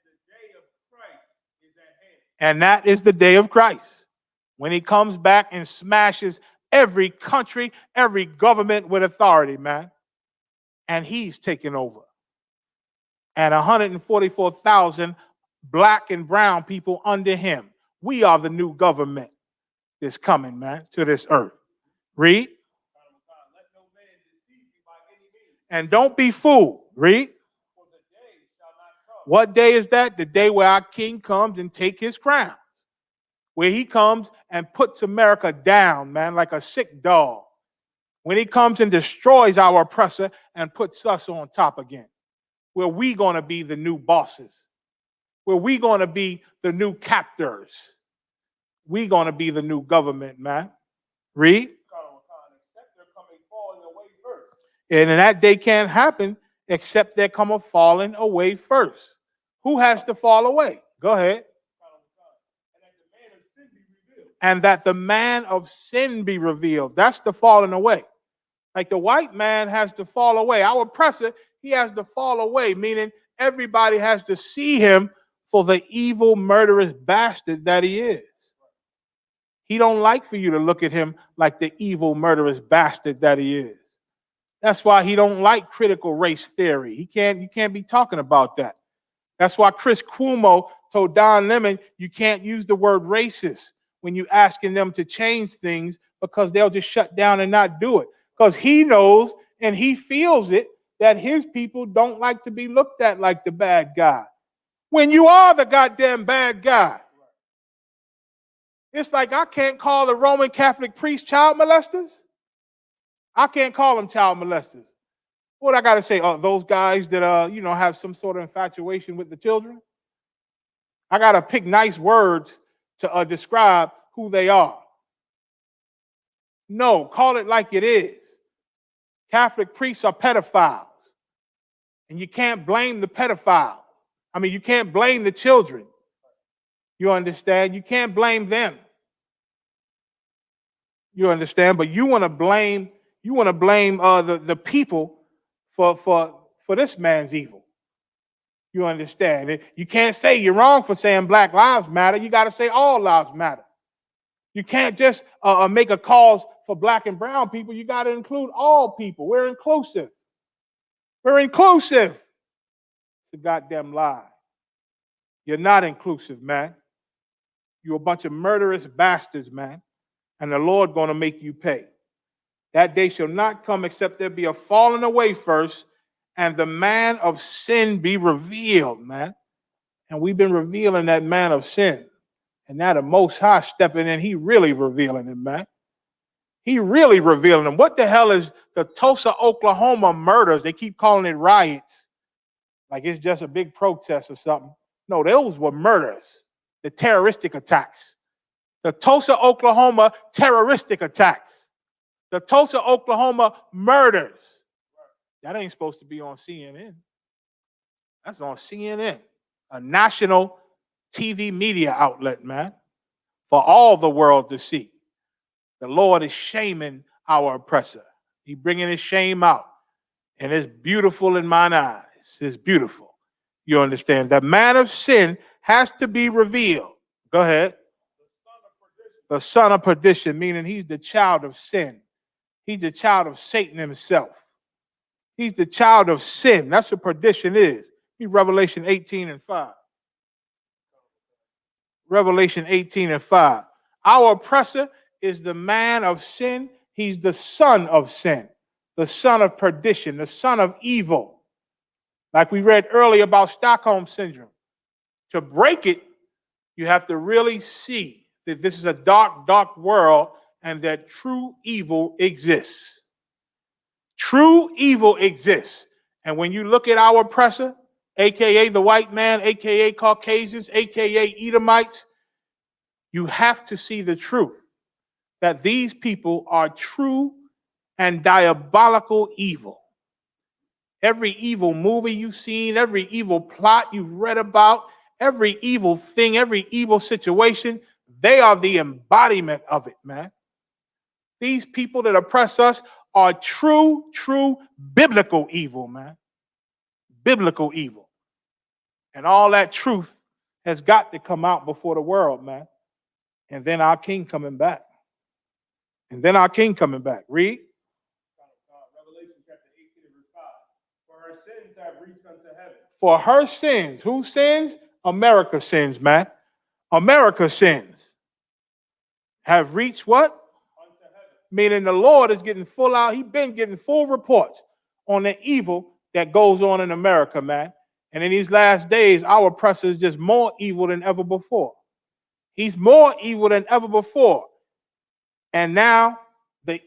the day of Christ And that is the day of Christ, when he comes back and smashes every country, every government with authority, man. And he's taking over. And 144,000 black and brown people under him. We are the new government that's coming, man, to this earth. Read. And don't be fooled. Read. What day is that? The day where our king comes and take his crown. Where he comes and puts America down, man, like a sick dog. When he comes and destroys our oppressor and puts us on top again. Where we going to be the new bosses. Where we going to be the new captors. We going to be the new government, man. Read. And that day can't happen except there come a falling away first. Who has to fall away? Go ahead. And that the man of sin be revealed. That's the falling away. Like the white man has to fall away. Our oppressor, he has to fall away, meaning everybody has to see him for the evil, murderous bastard that he is. He don't like for you to look at him like the evil, murderous bastard that he is. That's why he don't like critical race theory. You can't be talking about that. That's why Chris Cuomo told Don Lemon, you can't use the word racist when you're asking them to change things, because they'll just shut down and not do it. Because he knows and he feels it that his people don't like to be looked at like the bad guy. When you are the goddamn bad guy. It's like I can't call the Roman Catholic priests child molesters. I can't call them child molesters. What I got to say? Those guys that have some sort of infatuation with the children. I got to pick nice words to describe who they are. No, call it like it is. Catholic priests are pedophiles. And you can't blame the pedophile. I mean, you can't blame the children. You understand? You can't blame them. You understand? But you want to blame the people for this man's evil. You understand? You can't say you're wrong for saying Black Lives Matter. You got to say all lives matter. You can't just make a cause for black and brown people. You got to include all people. We're inclusive. We're inclusive. It's a goddamn lie. You're not inclusive, man. You're a bunch of murderous bastards, man. And the Lord going to make you pay. That day shall not come except there be a falling away first, and the man of sin be revealed, man. And we've been revealing that man of sin. And now the Most High stepping in, he really revealing him, man. He really revealing him. What the hell is the Tulsa, Oklahoma murders? They keep calling it riots. Like it's just a big protest or something. No, those were murders. The terroristic attacks. The Tulsa, Oklahoma terroristic attacks. The Tulsa, Oklahoma murders. That ain't supposed to be on CNN. That's on CNN, a national TV media outlet, man, for all the world to see. The Lord is shaming our oppressor. He's bringing his shame out. And it's beautiful in mine eyes. It's beautiful. You understand? The man of sin has to be revealed. Go ahead. The son of perdition, meaning he's the child of sin. He's the child of Satan himself. He's the child of sin. That's what perdition is. Read Revelation 18:5. Revelation 18:5. Our oppressor is the man of sin. He's the son of sin, the son of perdition, the son of evil. Like we read earlier about Stockholm syndrome. To break it, you have to really see that this is a dark, dark world and that true evil exists. True evil exists. And when you look at our oppressor, aka the white man, aka Caucasians, aka Edomites, you have to see the truth that these people are true and diabolical evil. Every evil movie you've seen, every evil plot you've read about, every evil thing, every evil situation, they are the embodiment of it, man. These people that oppress us are true biblical evil, man. Biblical evil. And all that truth has got to come out before the world, man. And then our king coming back. And then our king coming back. Read. Revelation chapter 18 and verse 5. For her sins have reached unto heaven. For her sins. Who sins? America sins, man. America sins. Have reached what? Unto heaven. Meaning the Lord is getting full out. He's been getting full reports on the evil that goes on in America, man. And in these last days, our oppressor is just more evil than ever before. He's more evil than ever before. And now the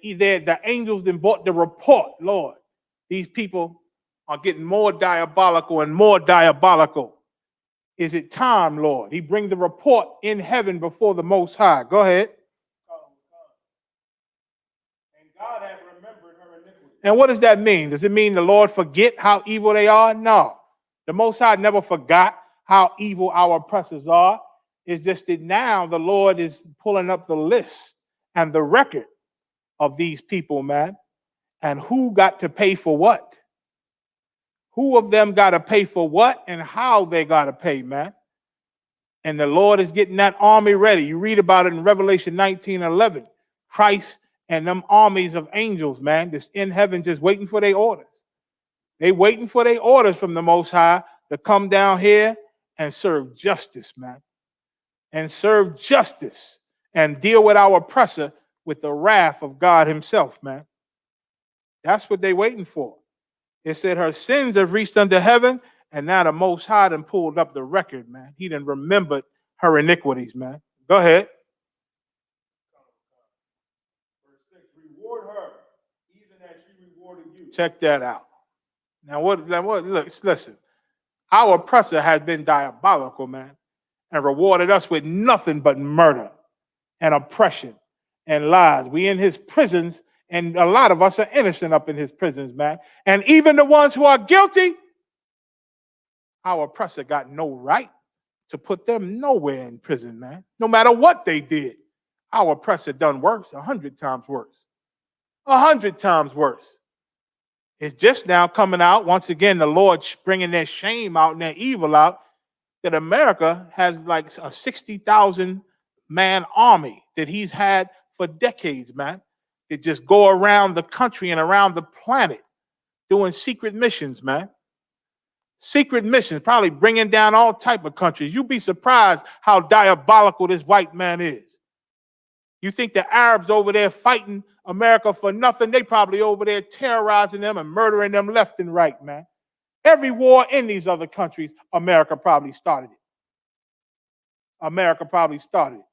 angels then brought the report, Lord. These people are getting more diabolical and more diabolical. Is it time, Lord? He brings the report in heaven before the Most High. Go ahead. And God hath remembered her iniquity. And what does that mean? Does it mean the Lord forget how evil they are? No. The Most High never forgot how evil our oppressors are. It's just that now the Lord is pulling up the list and the record of these people, man. And who got to pay for what? Who of them got to pay for what and how they got to pay, man. And the Lord is getting that army ready. You read about it in Revelation 19:11. Christ and them armies of angels, man, just in heaven just waiting for their orders. They waiting for their orders from the Most High to come down here and serve justice, man. And serve justice and deal with our oppressor with the wrath of God himself, man. That's what they waiting for. It said her sins have reached unto heaven, and now the Most High done pulled up the record, man. He done remembered her iniquities, man. Go ahead. Verse 6. Reward her, even as she rewarded you. Check that out. Now, look, listen. Our oppressor has been diabolical, man, and rewarded us with nothing but murder and oppression and lies. We in his prisons, and a lot of us are innocent up in his prisons, man. And even the ones who are guilty, our oppressor got no right to put them nowhere in prison, man. No matter what they did, our oppressor done worse, 100 times worse. 100 times worse. It's just now coming out, once again, the Lord bringing their shame out and their evil out, that America has like a 60,000 man army that he's had for decades, man. That just go around the country and around the planet doing secret missions, man. Secret missions, probably bringing down all type of countries. You'd be surprised how diabolical this white man is. You think the Arabs over there fighting America for nothing? They probably over there terrorizing them and murdering them left and right, man. Every war in these other countries, America probably started it. America probably started it.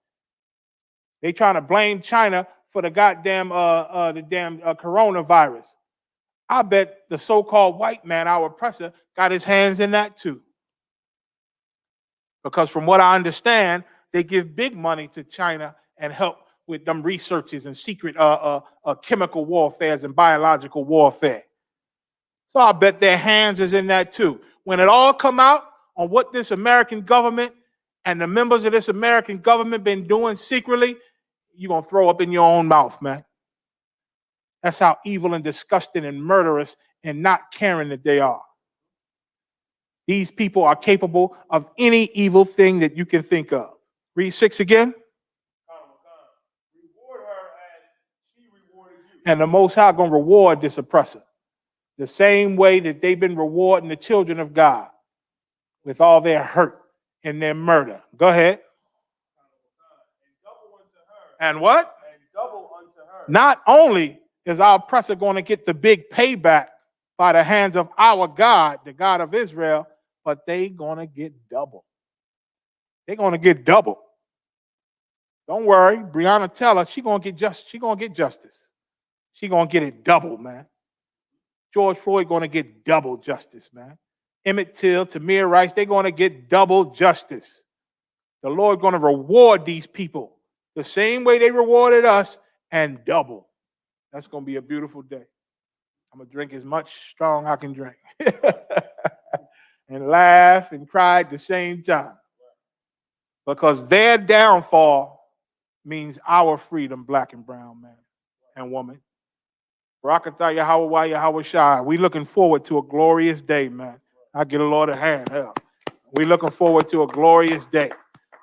They trying to blame China for the goddamn coronavirus. I bet the so-called white man, our oppressor, got his hands in that too. Because from what I understand, they give big money to China and help with them researches and secret chemical warfares and biological warfare. So I bet their hands is in that too. When it all come out on what this American government and the members of this American government been doing secretly, you're going to throw up in your own mouth, man. That's how evil and disgusting and murderous and not caring that they are. These people are capable of any evil thing that you can think of. Read 6 again. Reward her as she rewarded you. And the Most High going to reward this oppressor the same way that they've been rewarding the children of God with all their hurt and their murder. Go ahead. And what? And double unto her. Not only is our oppressor going to get the big payback by the hands of our God, the God of Israel, but they going to get double. They're going to get double. Don't worry, Breonna Taylor, she going to get justice. She going to get it double, man. George Floyd going to get double justice, man. Emmett Till, Tamir Rice, they're going to get double justice. The Lord going to reward these people the same way they rewarded us and double. That's going to be a beautiful day. I'm going to drink as much strong I can drink and laugh and cry at the same time, because their downfall means our freedom, black and brown man and woman. Barakatah Yahweh Yahweh Shai. We looking forward to a glorious day, man. I get a Lord a hand. Hell, We're looking forward to a glorious day.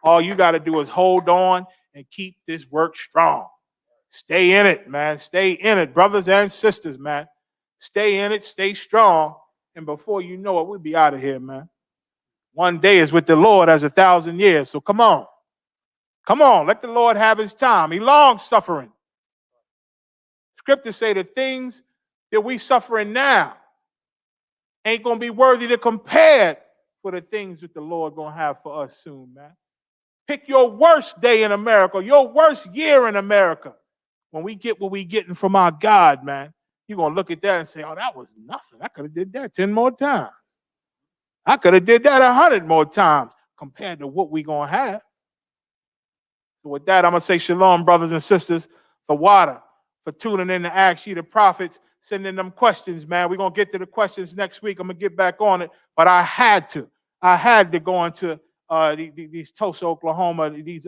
All you got to do is hold on and keep this work strong. Stay in it, man. Stay in it, brothers and sisters, man. Stay in it, stay strong, and before you know it, we'll be out of here, man. One day is with the Lord as 1,000 years, so come on. Come on, let the Lord have his time. He long-suffering. Scriptures say the things that we suffering now ain't going to be worthy to compare for the things that the Lord going to have for us soon, man. Pick your worst day in America, your worst year in America. When we get what we getting from our God, man, you're going to look at that and say, oh, that was nothing. I could have did that 10 more times. I could have did that 100 more times compared to what we going to have. So with that, I'm going to say shalom, brothers and sisters, for water, for tuning in to Ask Ye the Prophets, sending them questions, man. We're going to get to the questions next week. I'm going to get back on it, but I had to go into these Tulsa, Oklahoma, these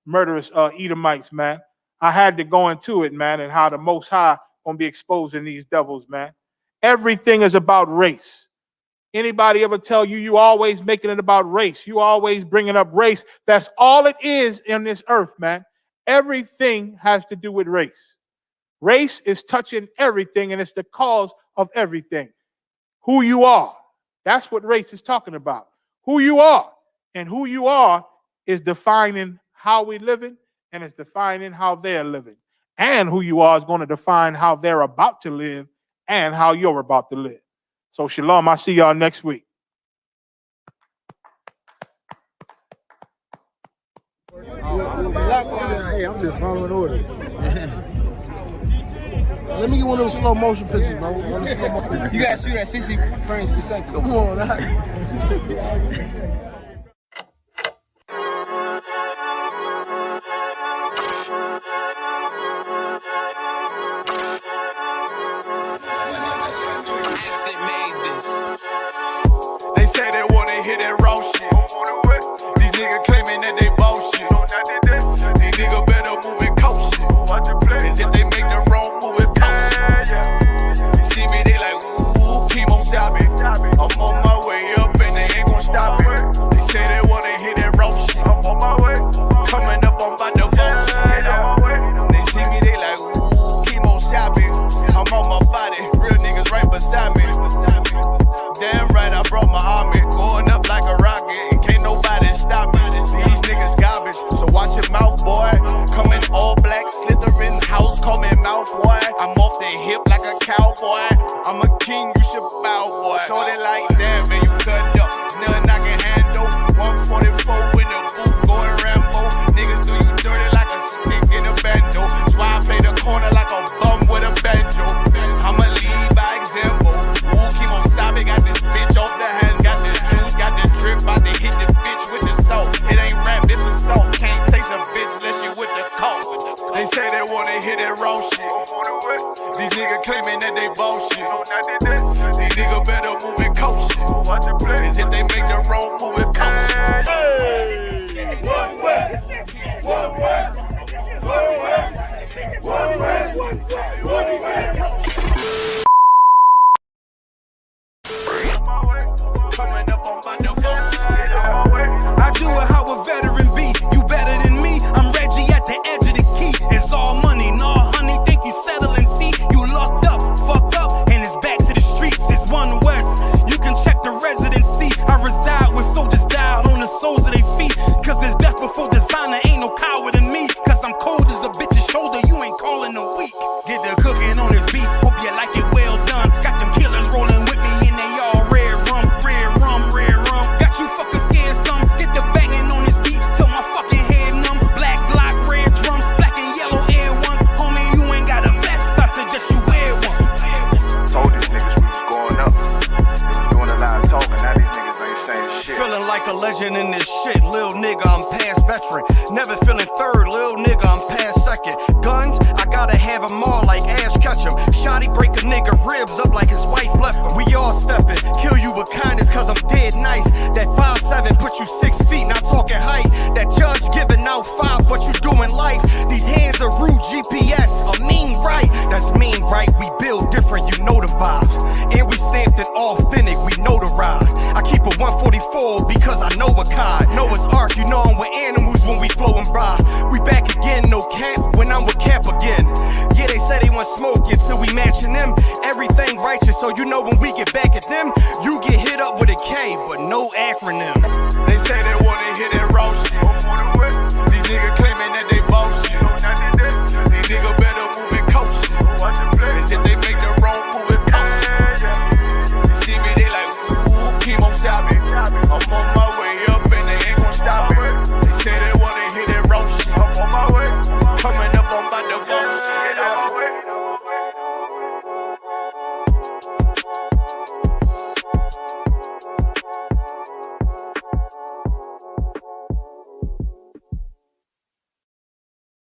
murderous Edomites, man. I had to go into it, man, and how the Most High going to be exposing these devils, man. Everything is about race. Anybody ever tell you you always making it about race? You always bringing up race. That's all it is in this earth, man. Everything has to do with race. Race is touching everything, and it's the cause of everything. Who you are. That's what race is talking about. Who you are. And who you are is defining how we living, and it's defining how they're living. And who you are is going to define how they're about to live and how you're about to live. So shalom, I'll see y'all next week. Hey, I'm just following orders. Let me get one of those slow motion pictures, bro. One of the slow motion pictures. You gotta shoot at 60 frames per second. Come on, They say they wanna hear that raw shit. These niggas claiming that they bullshit. These niggas better move and coach shit. As if they make the wrong move and post shit. You see me, they like, ooh, keep on shopping. I'm on my way up and they ain't gon' stop it. They say they wanna hear that raw shit. Coming up, I'm about to bullshit. They see me, they like, ooh, keep on shopping. I'm on my body, real niggas right beside me. Damn right, I brought my army, going up like a rocket, and can't nobody stop me. These niggas garbage, so watch your mouth, boy. Coming all black, slithering house, call me mouth, boy. I'm off the hip like a cowboy. I'm a king, you should bow, boy. Shorty like that, man, you cut up. Nothing I can handle. 144 in the booth, going Rambo. Niggas do you dirty like a stick in a bando. That's why I play the corner like a bum with a banjo. I'ma lead by example. Ooh, keep on sobbing, got this bitch off the hand, got the juice, got the drip, about to hit the bitch with the salt. It ain't rap, it's assault. Can't taste a bitch unless you with the coke. They say they wanna hear that raw shit. These niggas claiming that they bullshit. These niggas better move and coach shit. As if they make the wrong move and coach shit. Hey! One way, one way, one way, one way, one way. Coming up on my I do it how a veteran be. You better than me. I'm Reggie at the edge of the key. It's all money, no honey. Think you settling? See, you locked up, fucked up, and it's back to the streets. It's One West. You can check the residency. I reside with soldiers died on the soles of their feet. Cause it's death before designer. Ain't no coward in me. Cause I'm cold as a bitch's shoulder. You ain't calling a week. Get the cooking on this beat. Hope you like it well done. Got them killers rolling with me and they all red rum, red rum, red rum. Got you fuckers scared some. Get the banging on this beat till my fucking head numb. Black Glock, red drum, black and yellow air ones. Homie, you ain't got a vest. I suggest you wear one. Told these niggas we was going up. They was doing a lot of talking. Now these niggas ain't saying shit. Feeling like a legend in this shit. Lil nigga, I'm past veteran. Never feeling third. Lil nigga, I'm past second. Guns, I gotta have them all like Ash Ketchum. Shotty break a nigga ribs up like his wife left him. We all stepping. Kill you with kindness cause I'm dead nice. That 5'7" put you 6 feet, not talking height. That judge giving out 5, but you doing life. These hands are rude GPS. A mean right. That's mean right. We build different, you know the vibes. And we stamped it authentic, we notarized. I keep a 144 fall because I know a kind. Noah's Ark, you know I'm with animals when we flowing by. We back again, no cap, when I'm with Cap again. Yeah, they say they want smoke until we matching them. Everything righteous, so you know when we get back at them, you get hit up with a K, but no acronym. They say they wanna hear that raw shit.